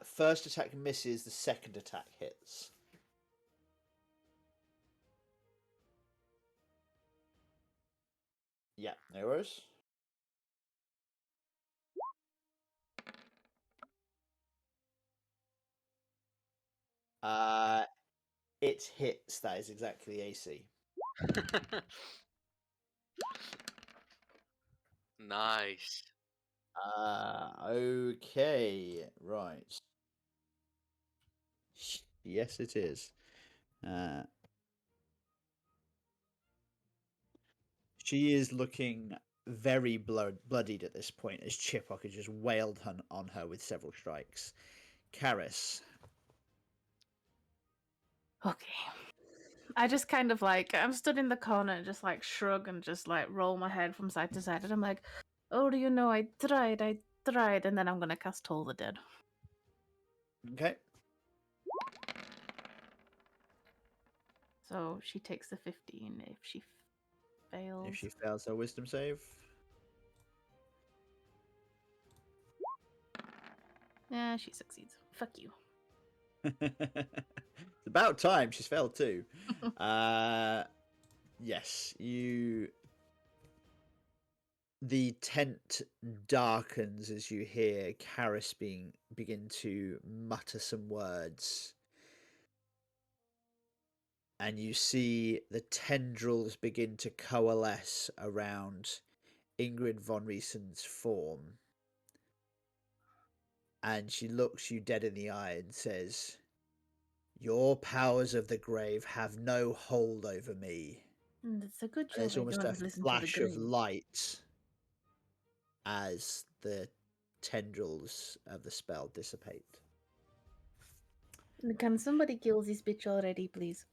First attack misses. The second attack hits. Yeah, no worries. It hits. That is exactly the AC. Nice. Okay, right. Yes, it is. She is looking very bloodied at this point as Chipok has just wailed on her with several strikes. Karis. Okay. I just kind of like, I'm stood in the corner and just like shrug and just like roll my head from side to side. And I'm like, oh, do you know, I tried. And then I'm going to cast Toll the Dead. Okay. So she takes the 15 if she fails. If she fails her wisdom save. Yeah, she succeeds. Fuck you. It's about time. She's failed too. Yes, you. The tent darkens as you hear Karis begin to mutter some words. And you see the tendrils begin to coalesce around Ingrid von Riesen's form. And she looks you dead in the eye and says, "Your powers of the grave have no hold over me." And it's a good And job there's I almost a don't listen to the flash of grave. light as the tendrils of the spell dissipate. Can somebody kill this bitch already, please?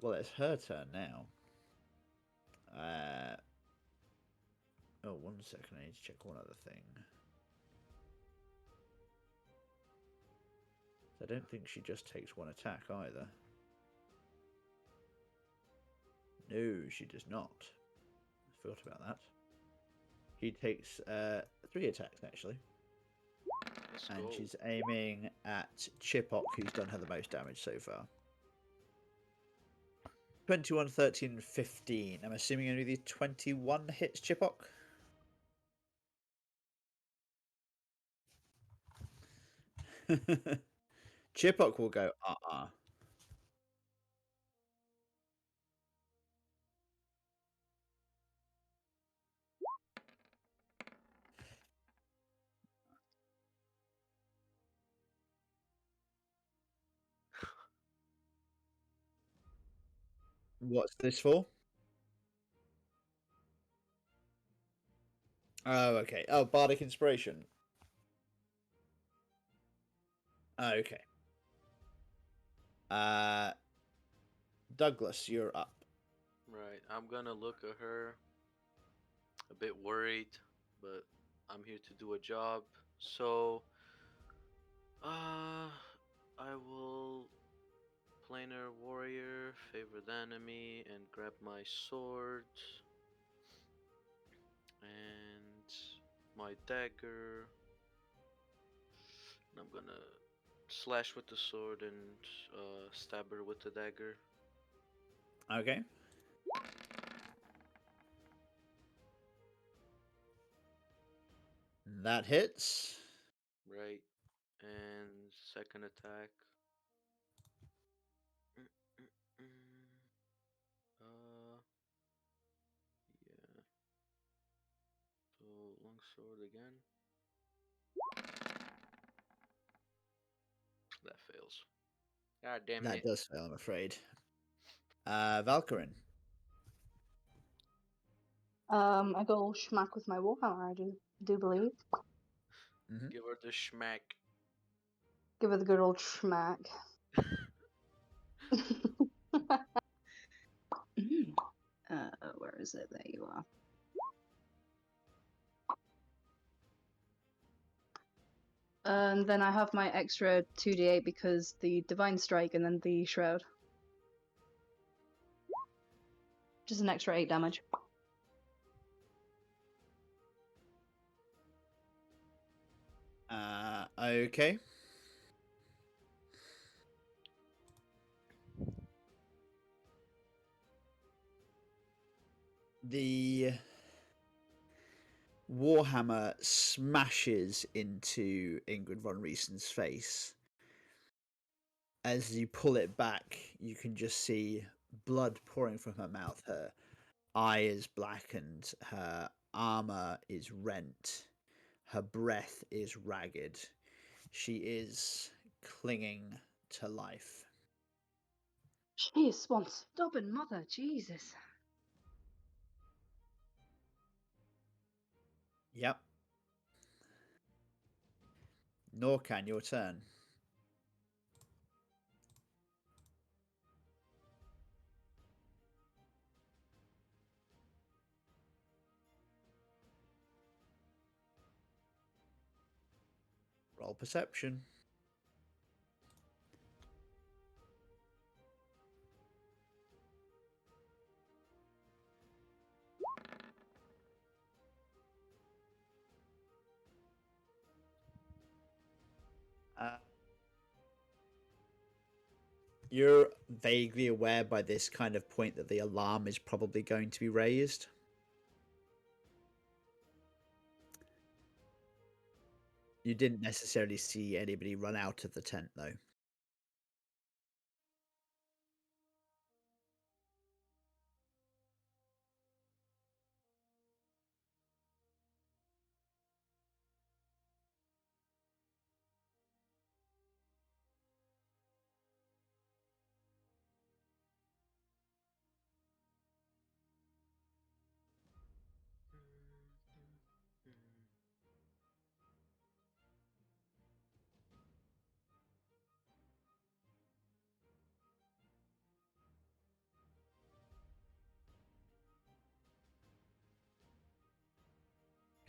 Well, it's her turn now. Oh, 1 second. I need to check one other thing. I don't think she just takes one attack either. No, she does not. I forgot about that. She takes 3 attacks actually. Let's And go. she's aiming at Chipok, who's done her the most damage so far. 21, 13, 15. I'm assuming only the 21 hits Chipok. Chipok will go, What's this for? Oh, okay. Oh, Bardic Inspiration. Okay. Douglas, you're up. Right. I'm gonna look at her a bit worried, but I'm here to do a job. So, I will planar warrior, favor the enemy, and grab my sword and my dagger. And I'm gonna slash with the sword and stab her with the dagger. Okay. That hits. Right. And second attack. Yeah. So long sword again. That fails. God damn That it. does fail, I'm afraid. Valkyrin. I go all schmack with my warhammer. I do believe. Mm-hmm. Give her the schmack. Give her the good old schmack. Where is it? There you are. And then I have my extra 2d8 because the Divine Strike and then the Shroud. Just an extra 8 damage. Okay. The Warhammer smashes into Ingrid von Riesen's face. As you pull it back, you can just see blood pouring from her mouth. Her eye is blackened. Her armor is rent. Her breath is ragged. She is clinging to life. She is one stubborn mother, Jesus. Yep. Norcan, your turn. Roll perception. You're vaguely aware by this kind of point that the alarm is probably going to be raised. You didn't necessarily see anybody run out of the tent, though.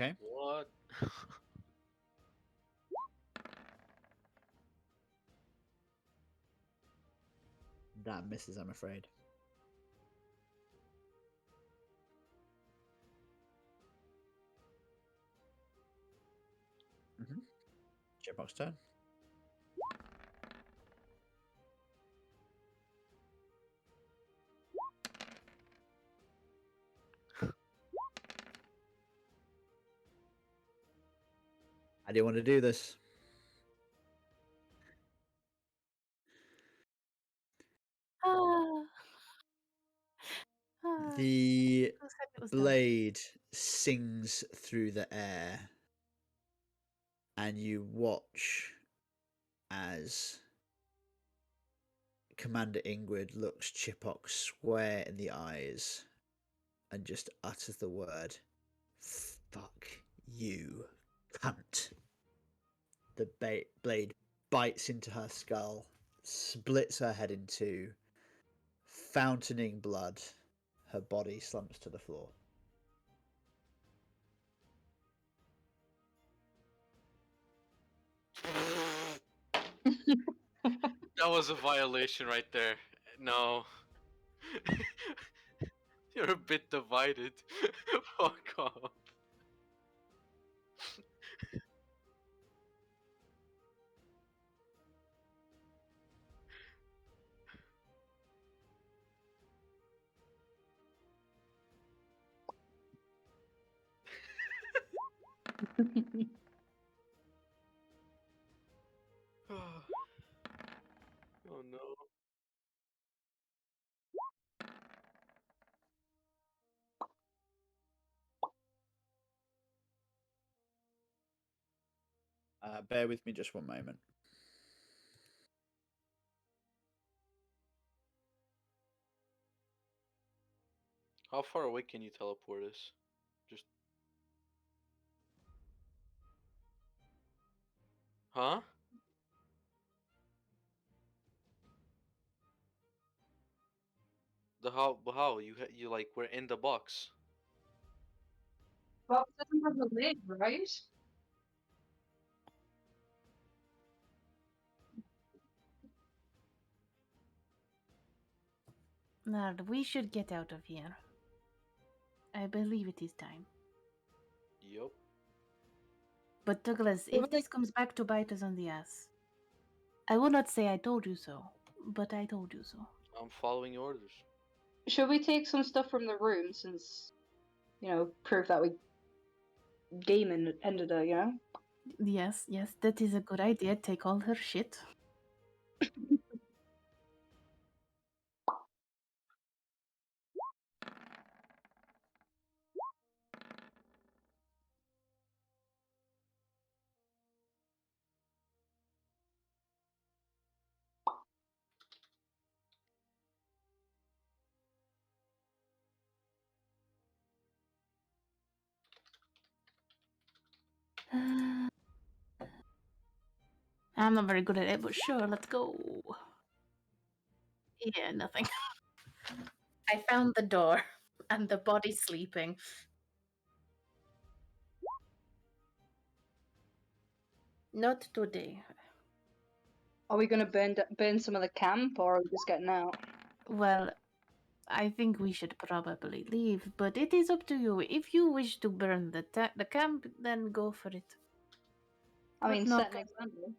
Okay. What? That misses, I'm afraid. Chipbox turn. How do you want to do this? Ah. Ah. The Who said it was done? blade sings through the air, and you watch as Commander Ingrid looks Chipok square in the eyes and just utters the word, "Fuck you, cunt." The blade bites into her skull, splits her head in two, fountaining blood. Her body slumps to the floor. That was a violation right there. No. You're a bit divided. Fuck off. Oh no. Bear with me just one moment. How far away can you teleport us? Just. Huh? The how? How? You like we're in the box. Box doesn't have a lid, right? Nard, we should get out of here. I believe it is time. Yup. But Douglas, if this comes back to bite us on the ass, I will not say I told you so, but I told you so. I'm following orders. Should we take some stuff from the room since, proof that we game ended her, Yes, that is a good idea. Take all her shit. I'm not very good at it, but sure, let's go. Yeah, nothing. I found the door and the body sleeping. Not today. Are we gonna burn some of the camp, or are we just getting out? Well, I think we should probably leave, but it is up to you. If you wish to burn the camp, then go for it. I mean, But no, set an example.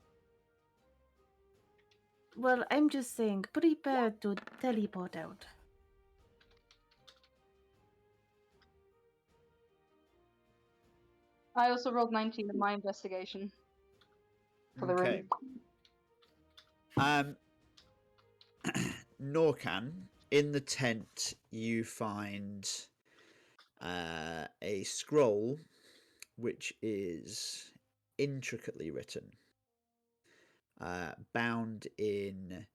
well, I'm just saying, prepare to teleport out. I also rolled 19 in my investigation for the Okay. room. Norcan, in the tent you find a scroll which is intricately written, bound in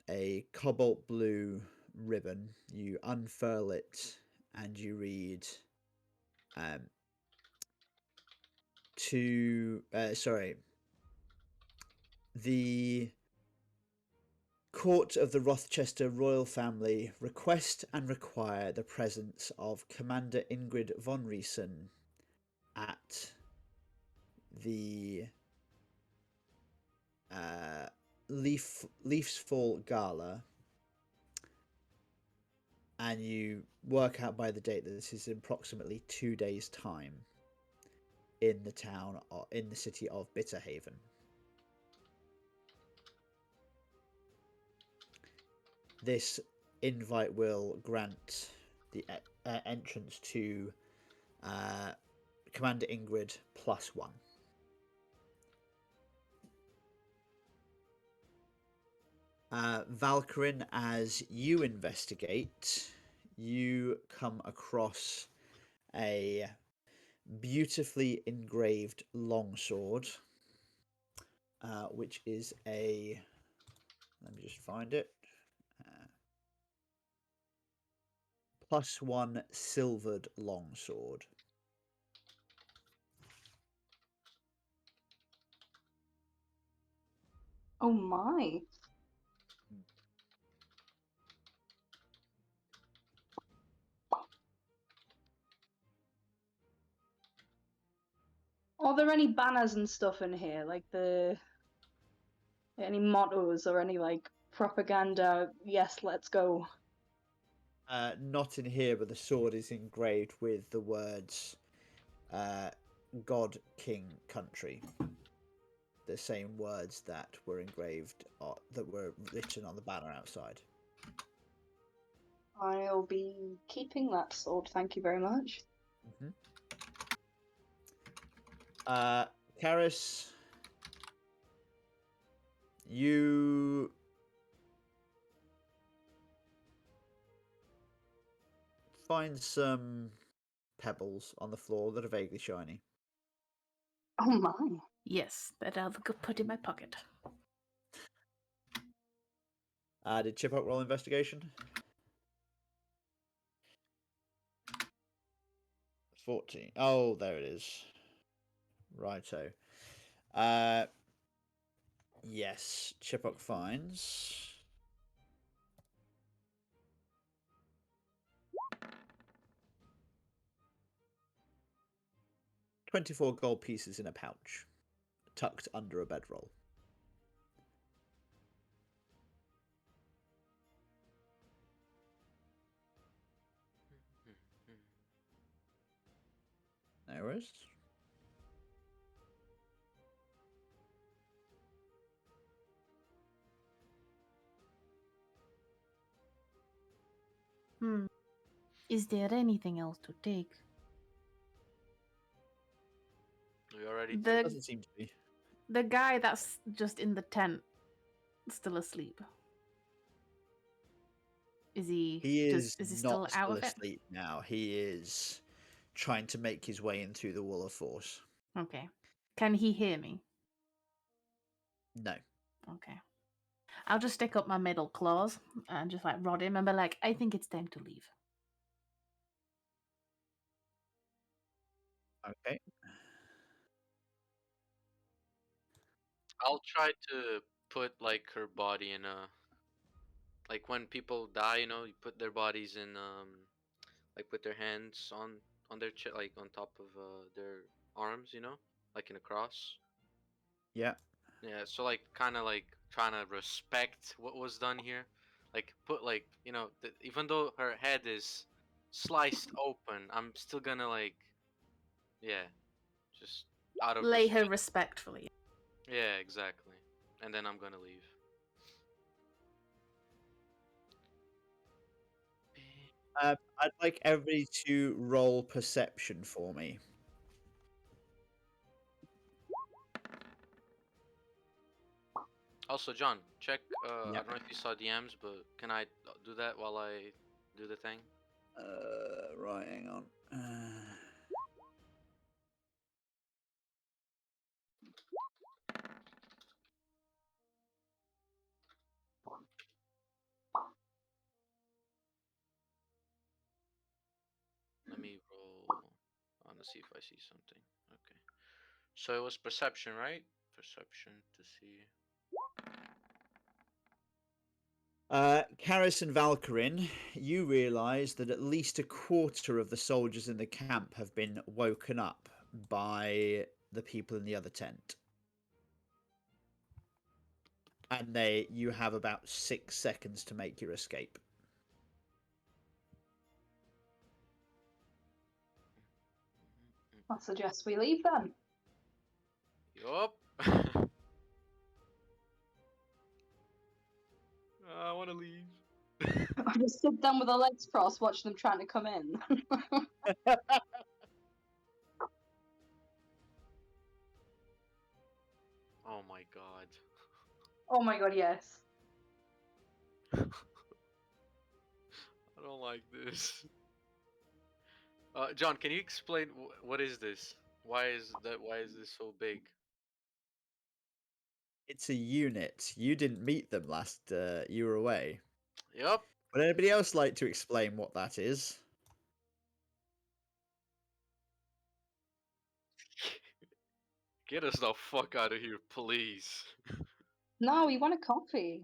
a cobalt blue ribbon. You unfurl it and you read the Court of the Rochester royal family request and require the presence of Commander Ingrid von Riesen at the Leafs Fall Gala, and you work out by the date that this is in approximately 2 days' time in the city of Bitterhaven. This invite will grant the entrance to Commander Ingrid +1. Valkyrin, as you investigate, you come across a beautifully engraved longsword, which is a... Let me just find it. +1 silvered longsword. Oh my. Are there any banners and stuff in here? Like any mottos or any like propaganda? Yes, let's go. Not in here, but the sword is engraved with the words God, King, Country. The same words that were engraved, that were written on the banner outside. I'll be keeping that sword, thank you very much. Karis, you find some pebbles on the floor that are vaguely shiny. Oh my. Yes, that I'll put in my pocket. Did Chipok roll investigation? 14. Oh, there it is. Righto. Yes, Chipok finds 24 gold pieces in a pouch, tucked under a bedroll. There is. Is there anything else to take? We already took. The Doesn't seem to be. the guy that's just in the tent, still asleep. Is he? He is Is he not still out still of it? asleep now. He is trying to make his way in through the wall of force. Okay. Can he hear me? No. Okay. I'll just stick up my middle claws and just like rod him and be like, I think it's time to leave. Okay. I'll try to put like her body in a, like when people die, you know, you put their bodies in like put their hands on their chest, like on top of their arms, you know, like in a cross. Yeah. Yeah, so like kind of like trying to respect what was done here, like put like, you know, even though her head is sliced open, I'm still gonna like, yeah, just out of Lay her respect. respectfully. Yeah, exactly. And then I'm gonna leave. I'd like everybody to roll perception for me. Also, John, check. I Yep. don't know if you saw DMs, but can I do that while I do the thing? Right, hang on. Let me roll. I want to see if I see something. Okay. So it was perception, right? Perception to see. Karis and Valkyrin, you realise that at least a quarter of the soldiers in the camp have been woken up by the people in the other tent. And you have about 6 seconds to make your escape. I suggest we leave then. Yup. I want to leave. I just sit down with our legs crossed, watching them trying to come in. Oh my god. Oh my god, yes. I don't like this. John, can you explain what is this? Why is that? Why is this so big? It's a unit. You didn't meet them last you were away. Yup. Would anybody else like to explain what that is? Get us the fuck out of here, please. No, we want a coffee.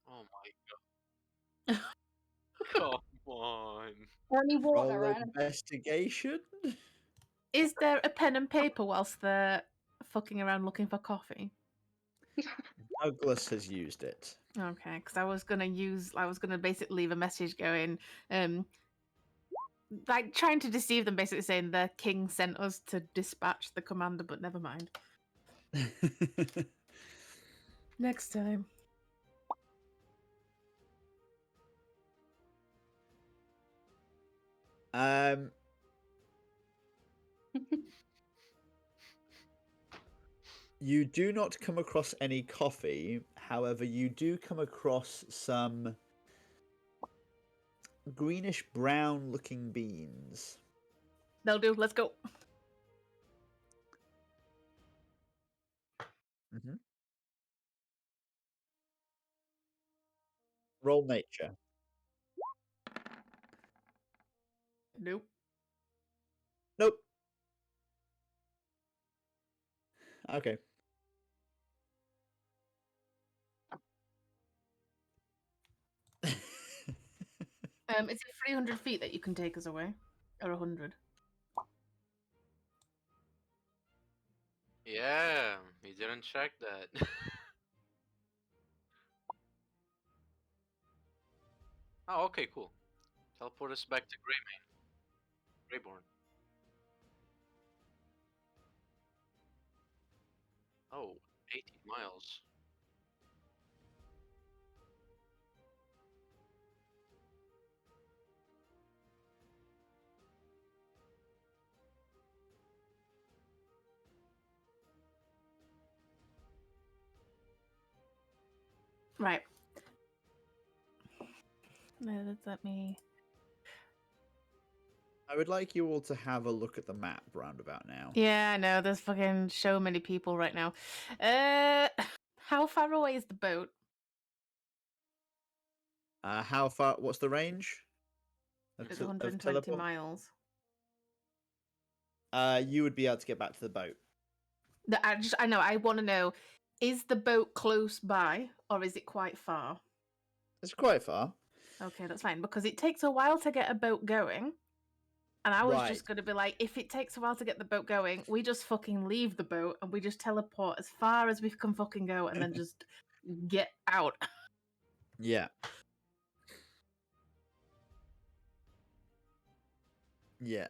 Oh my god. Come on. Only water, Roll right? investigation? Is there a pen and paper whilst they're fucking around looking for coffee? Douglas has used it. Okay, because I was gonna basically leave a message going, like trying to deceive them, basically saying the king sent us to dispatch the commander, but never mind. Next time. um, you do not come across any coffee. However, you do come across some greenish brown looking beans. They'll do. Let's go. Mm-hmm. Roll nature. Nope. Nope. Okay. Is it 300 feet that you can take us away, or 100? Yeah, he didn't check that. Oh, okay, cool. Teleport us back to Greyborn. Oh, 18 miles. Right. Let me. I would like you all to have a look at the map roundabout now. Yeah, I know. There's fucking so many people right now. How far away is the boat? How far? What's the range? It's Of 120 teleport? miles. You would be able to get back to the boat. I know. I want to know: is the boat close by, or is it quite far? It's quite far. Okay, that's fine because it takes a while to get a boat going. And I was Right. just gonna be like, if it takes a while to get the boat going, we just fucking leave the boat and we just teleport as far as we can fucking go, and then just get out. Yeah. Yeah.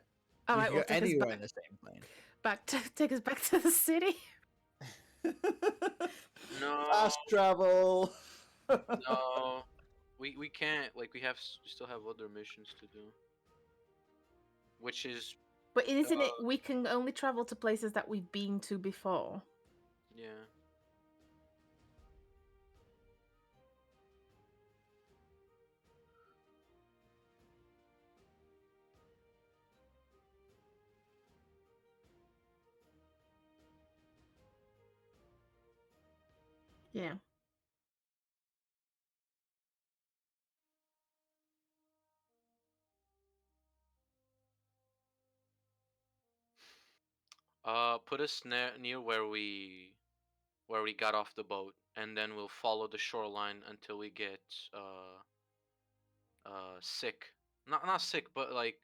All You right, can well, go take us anywhere in the same plane. take us back to the city. No, Fast travel. no, we can't. Like we still have other missions to do, which is But isn't it? We can only travel to places that we've been to before. yeah. Yeah. Put us near where we got off the boat, and then we'll follow the shoreline until we get sick. Not sick, but like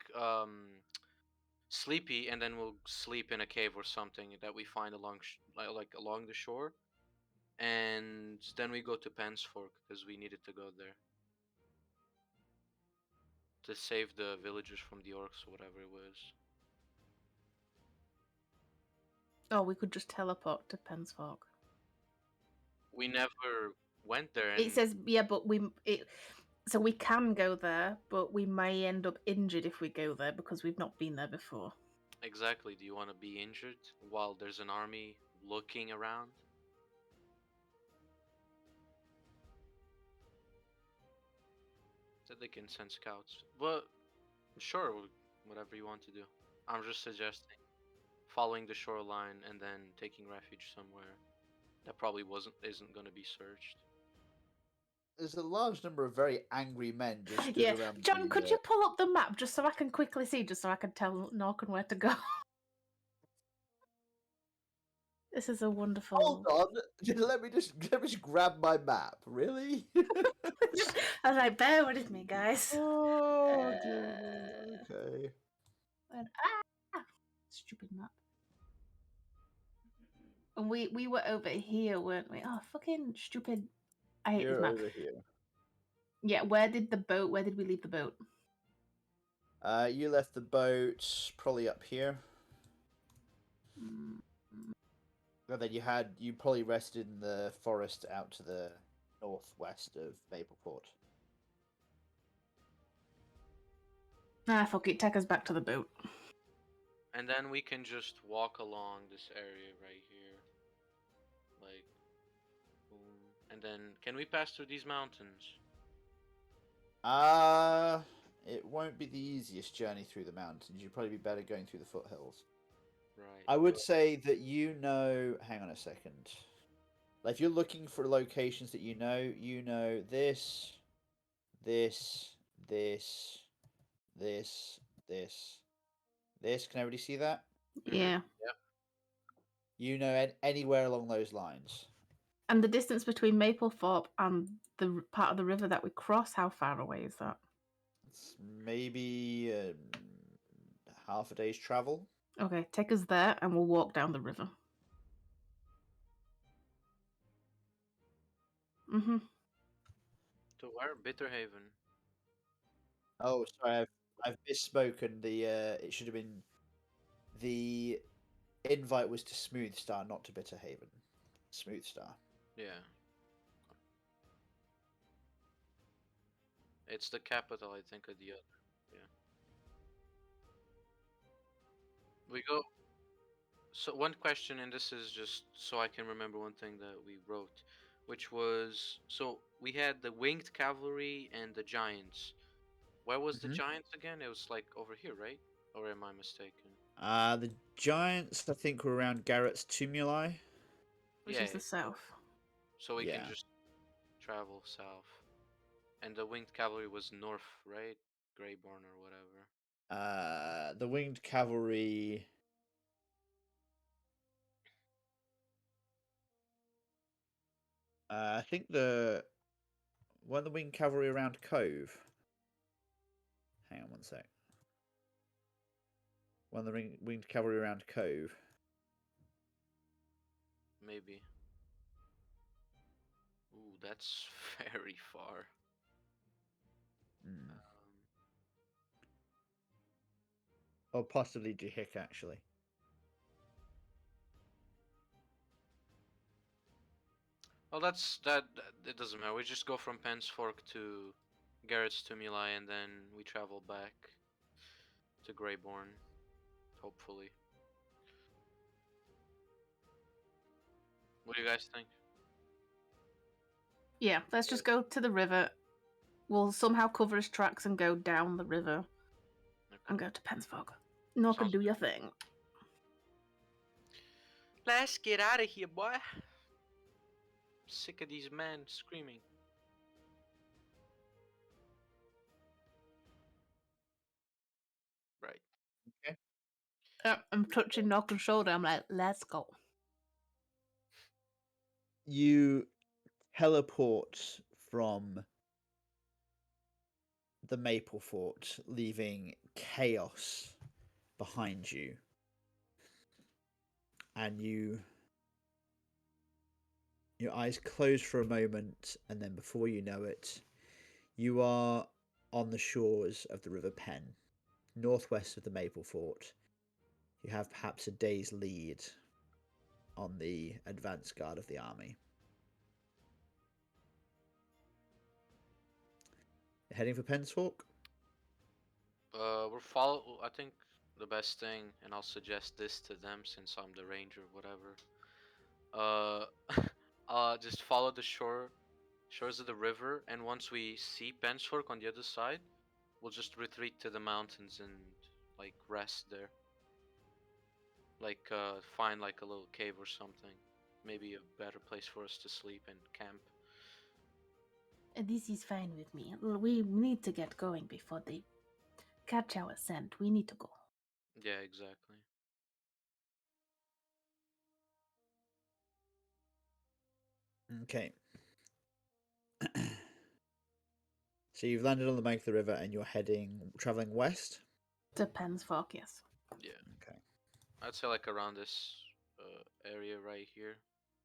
sleepy, and then we'll sleep in a cave or something that we find along like along the shore, and then we go to Pensfork because we needed to go there to save the villagers from the orcs or whatever it was. Oh, we could just teleport to Pensfork. We never went there, and It says yeah, but so we can go there, but we may end up injured if we go there because we've not been there before. exactly. Do you want to be injured while there's an army looking around? Said they can send scouts, but sure, whatever you want to do. I'm just suggesting following the shoreline and then taking refuge somewhere that probably isn't going to be searched. There's a large number of very angry men just stood Yeah, around. John, could you pull up the map just so I can quickly see, just so I can tell Norcan where to go? This is a wonderful. Hold on, let me just grab my map. Really? I was like, bear with me, guys. Oh, dear. Okay. Stupid map. And we were over here, weren't we? Oh, fucking stupid! I hate You're this map. over here. Yeah, where did we leave the boat? You left the boat probably up here. Mm. And then you probably rested in the forest out to the northwest of Maplefort. Ah, fuck it. Take us back to the boat. And then we can just walk along this area right here. Like, boom. And then, can we pass through these mountains? It won't be the easiest journey through the mountains. You'd probably be better going through the foothills. Right. I would say that hang on a second. Like if you're looking for locations that you know this, this, this, this, this. Can everybody see that? Yeah. Yep. You know anywhere along those lines. And the distance between Maplethorpe and the part of the river that we cross, how far away is that? It's maybe half a day's travel. Okay, take us there and we'll walk down the river. Mm-hmm. To where? Bitterhaven. Oh, sorry, I've misspoken. It should have been the invite was to Smooth Star, not to Bitterhaven. Smooth Star. Yeah. It's the capital, I think, of the other. Yeah. We go. So one question, and this is just so I can remember one thing that we wrote. which was so we had the winged cavalry and the giants. Where was the Mhm. giants again? It was like over here, right? Or am I mistaken? The giants, I think, were around Garrett's tumuli. Which Yeah, is the south. so we can Yeah. just travel south. And the winged cavalry was north, right? Greyborn or whatever. The winged cavalry. I think the winged cavalry around Cove. Hang on one sec. One of the winged cavalry around Cove. Maybe. Ooh, that's very far. Mm. Um, Or possibly Jihik, actually. well, that. It doesn't matter. We just go from Pensfork to Garrett's Tumuli, and then we travel back to Greyborn, hopefully. What do you guys think? Yeah, let's just go to the river. We'll somehow cover his tracks and go down the river and Okay. go to Pensfog. Nork can Sounds do your thing. Let's get out of here, boy. Sick of these men screaming. Right. I'm touching Nork's shoulder. I'm like, let's go. You teleport from the Maplefort, leaving chaos behind you. And your eyes close for a moment, and then before you know it, you are on the shores of the River Pen, northwest of the Maplefort. You have perhaps a day's lead on the advance guard of the army. Heading for Pensfork? We're follow. I think the best thing, and I'll suggest this to them since I'm the ranger, whatever. Just follow the shores of the river, and once we see Pensfork on the other side, we'll just retreat to the mountains and like rest there. Like find like a little cave or something. Maybe a better place for us to sleep and camp. This is fine with me. We need to get going before they catch our scent. We need to go. Yeah, exactly. Okay. So you've landed on the bank of the river and you're traveling west? To Pensfog, yes. Yeah. Okay. I'd say like around this area right here.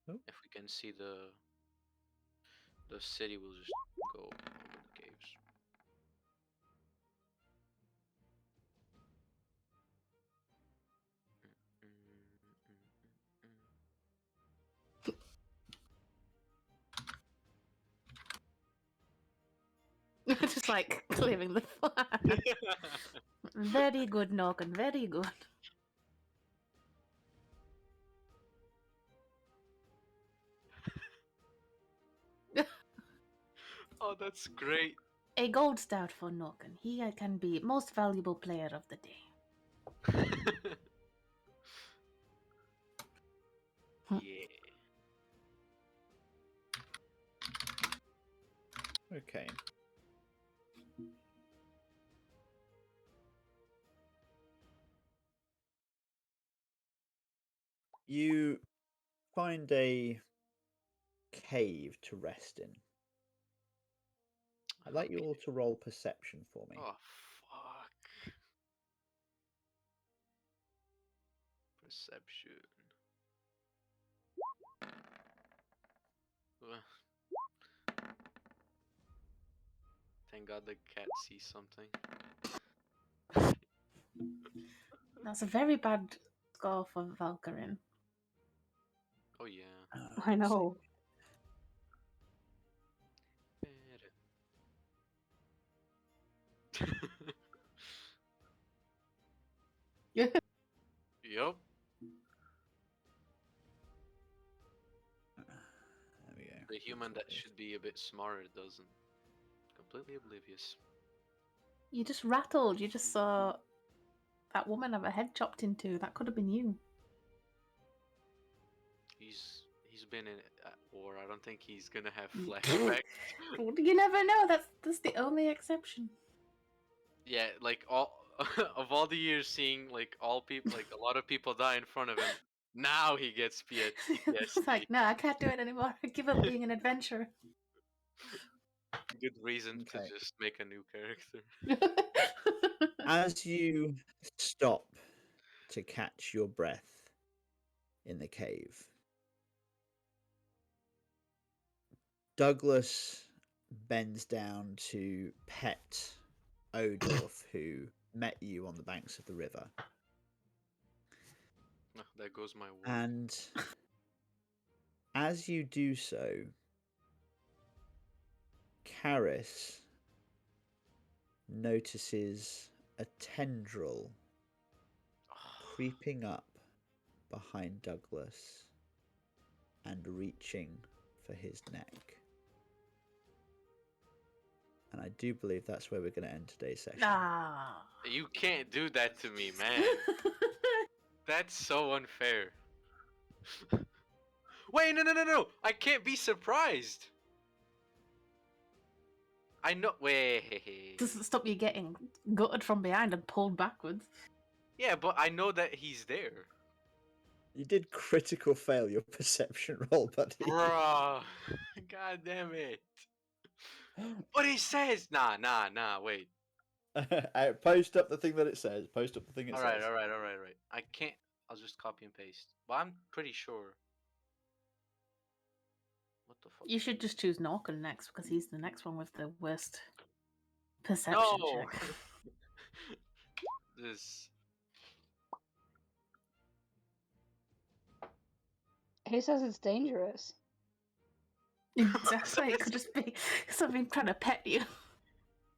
Oh. If we can see the city, we'll just go over the caves. Just like clearing the fire. Very good, Norken. Very good. Oh, that's great. A gold stout for Norken. He can be most valuable player of the day. Yeah. Okay. You find a cave to rest in. I'd like you all to roll perception for me. Oh fuck. Perception. Ugh. Thank God the cat sees something. That's a very bad score for Valkyrin. Oh yeah. I know. Yup. There we go. The human that should be a bit smarter doesn't. Completely oblivious. You just rattled. You just saw that woman have her head chopped into. That could have been you. He's been in at war. I don't think he's gonna have Ye- flashbacks. You never know. That's the only exception. Yeah, like all of all the years seeing like all people, like a lot of people die in front of him. Now he gets It's PTSD. like, no, I can't do it anymore. I give up being an adventurer. Good reason to Okay. just make a new character. As you stop to catch your breath in the cave, Douglas bends down to pet Odorf, who met you on the banks of the river. Oh, there goes my word. And as you do so, Karis notices a tendril creeping up behind Douglas and reaching for his neck. And I do believe that's where we're going to end today's session. Ah. You can't do that to me, man. That's so unfair. Wait, no. I can't be surprised. I know. Wait. Doesn't stop you getting gutted from behind and pulled backwards. Yeah, but I know that he's there. You did critical fail your perception roll, buddy. Bruh. God damn it. But he says. Nah, wait. Post up the thing that it says. Post up the thing it Alright. says. I can't. I'll just copy and paste. But I'm pretty sure. What the fuck? You should just choose Norken next because he's the next one with the worst perception No! check. This. Who says it's dangerous? Exactly. It could just be something trying to pet you.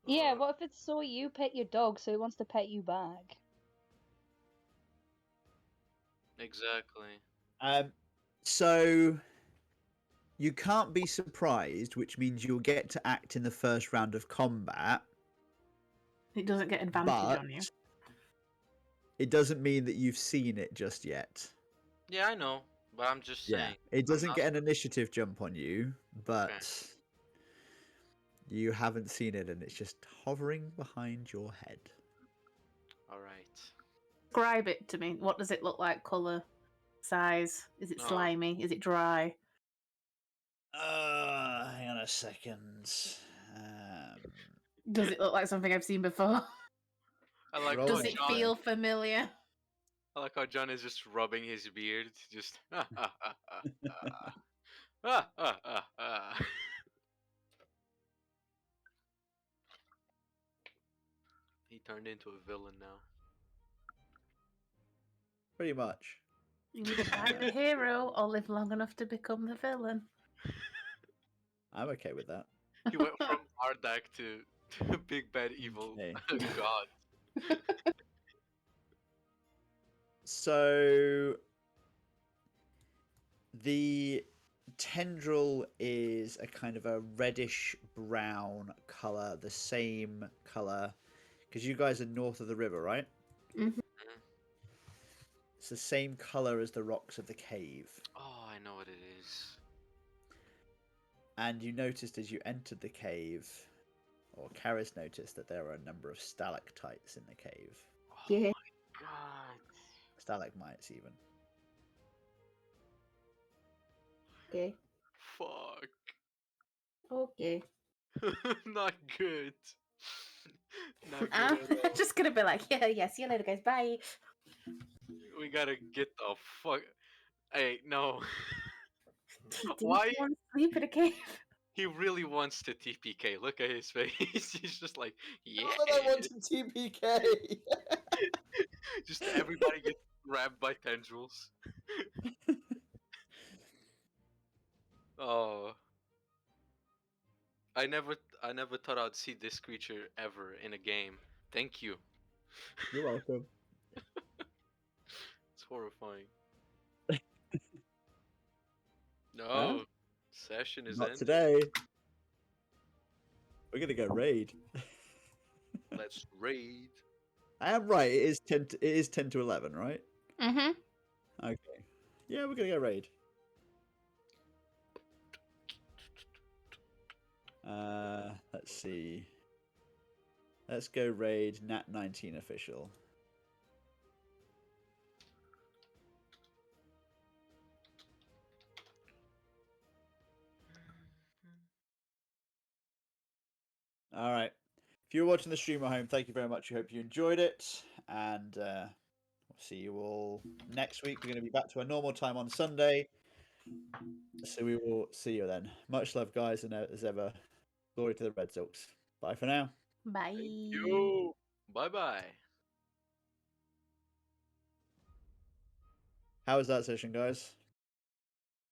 Yeah, what if it saw you pet your dog, so it wants to pet you back? Exactly. So you can't be surprised, which means you'll get to act in the first round of combat. It doesn't get advantage But on you. it doesn't mean that you've seen it just yet. Yeah, I know. But I'm just saying. It doesn't not- get an initiative jump on you, but you haven't seen it and it's just hovering behind your head. Alright. Describe it to me. What does it look like? Colour? Size? Is it Oh. slimy? Is it dry? Hang on a second. Does it look like something I've seen before? I like Roll how Does it John, feel familiar? I like how John is just rubbing his beard, just He turned into a villain now. Pretty much. You either die the hero or live long enough to become the villain. I'm okay with that. He went from Ardak to big bad evil Okay. god. So the tendril is a kind of a reddish brown color, the same color, because you guys are north of the river, right? Mhm. It's the same color as the rocks of the cave. Oh, I know what it is. And you noticed as you entered the cave, or Karis noticed, that there are a number of stalactites in the cave. Oh Yeah. my god. Stalagmites, even. Okay. Fuck. Okay. Not good. Not I'm good at all. just gonna be like, yeah, see you later, guys. Bye. We gotta get the fuck. Hey, no. Didn't Why? you want to sleep in a cave? He really wants to TPK. Look at his face. He's just like, yeah. Not that I want to TPK! Just everybody gets grabbed by tendrils. Oh. I never thought I'd see this creature ever in a game. Thank you. You're welcome. It's horrifying. No. Huh? Session is Not ending. today. We're gonna go raid. Let's raid. I am right. It is 10. It is 10 to 11, right? Mm-hmm. Okay. Yeah, we're gonna go raid. Let's see. Let's go raid Nat 19 official. All right. If you're watching the stream at home, thank you very much. I hope you enjoyed it, and we'll see you all next week. We're going to be back to our normal time on Sunday, so we will see you then. Much love, guys, and as ever, glory to the Red Sox. Bye for now. Bye. Yo. Bye bye. How was that session, guys?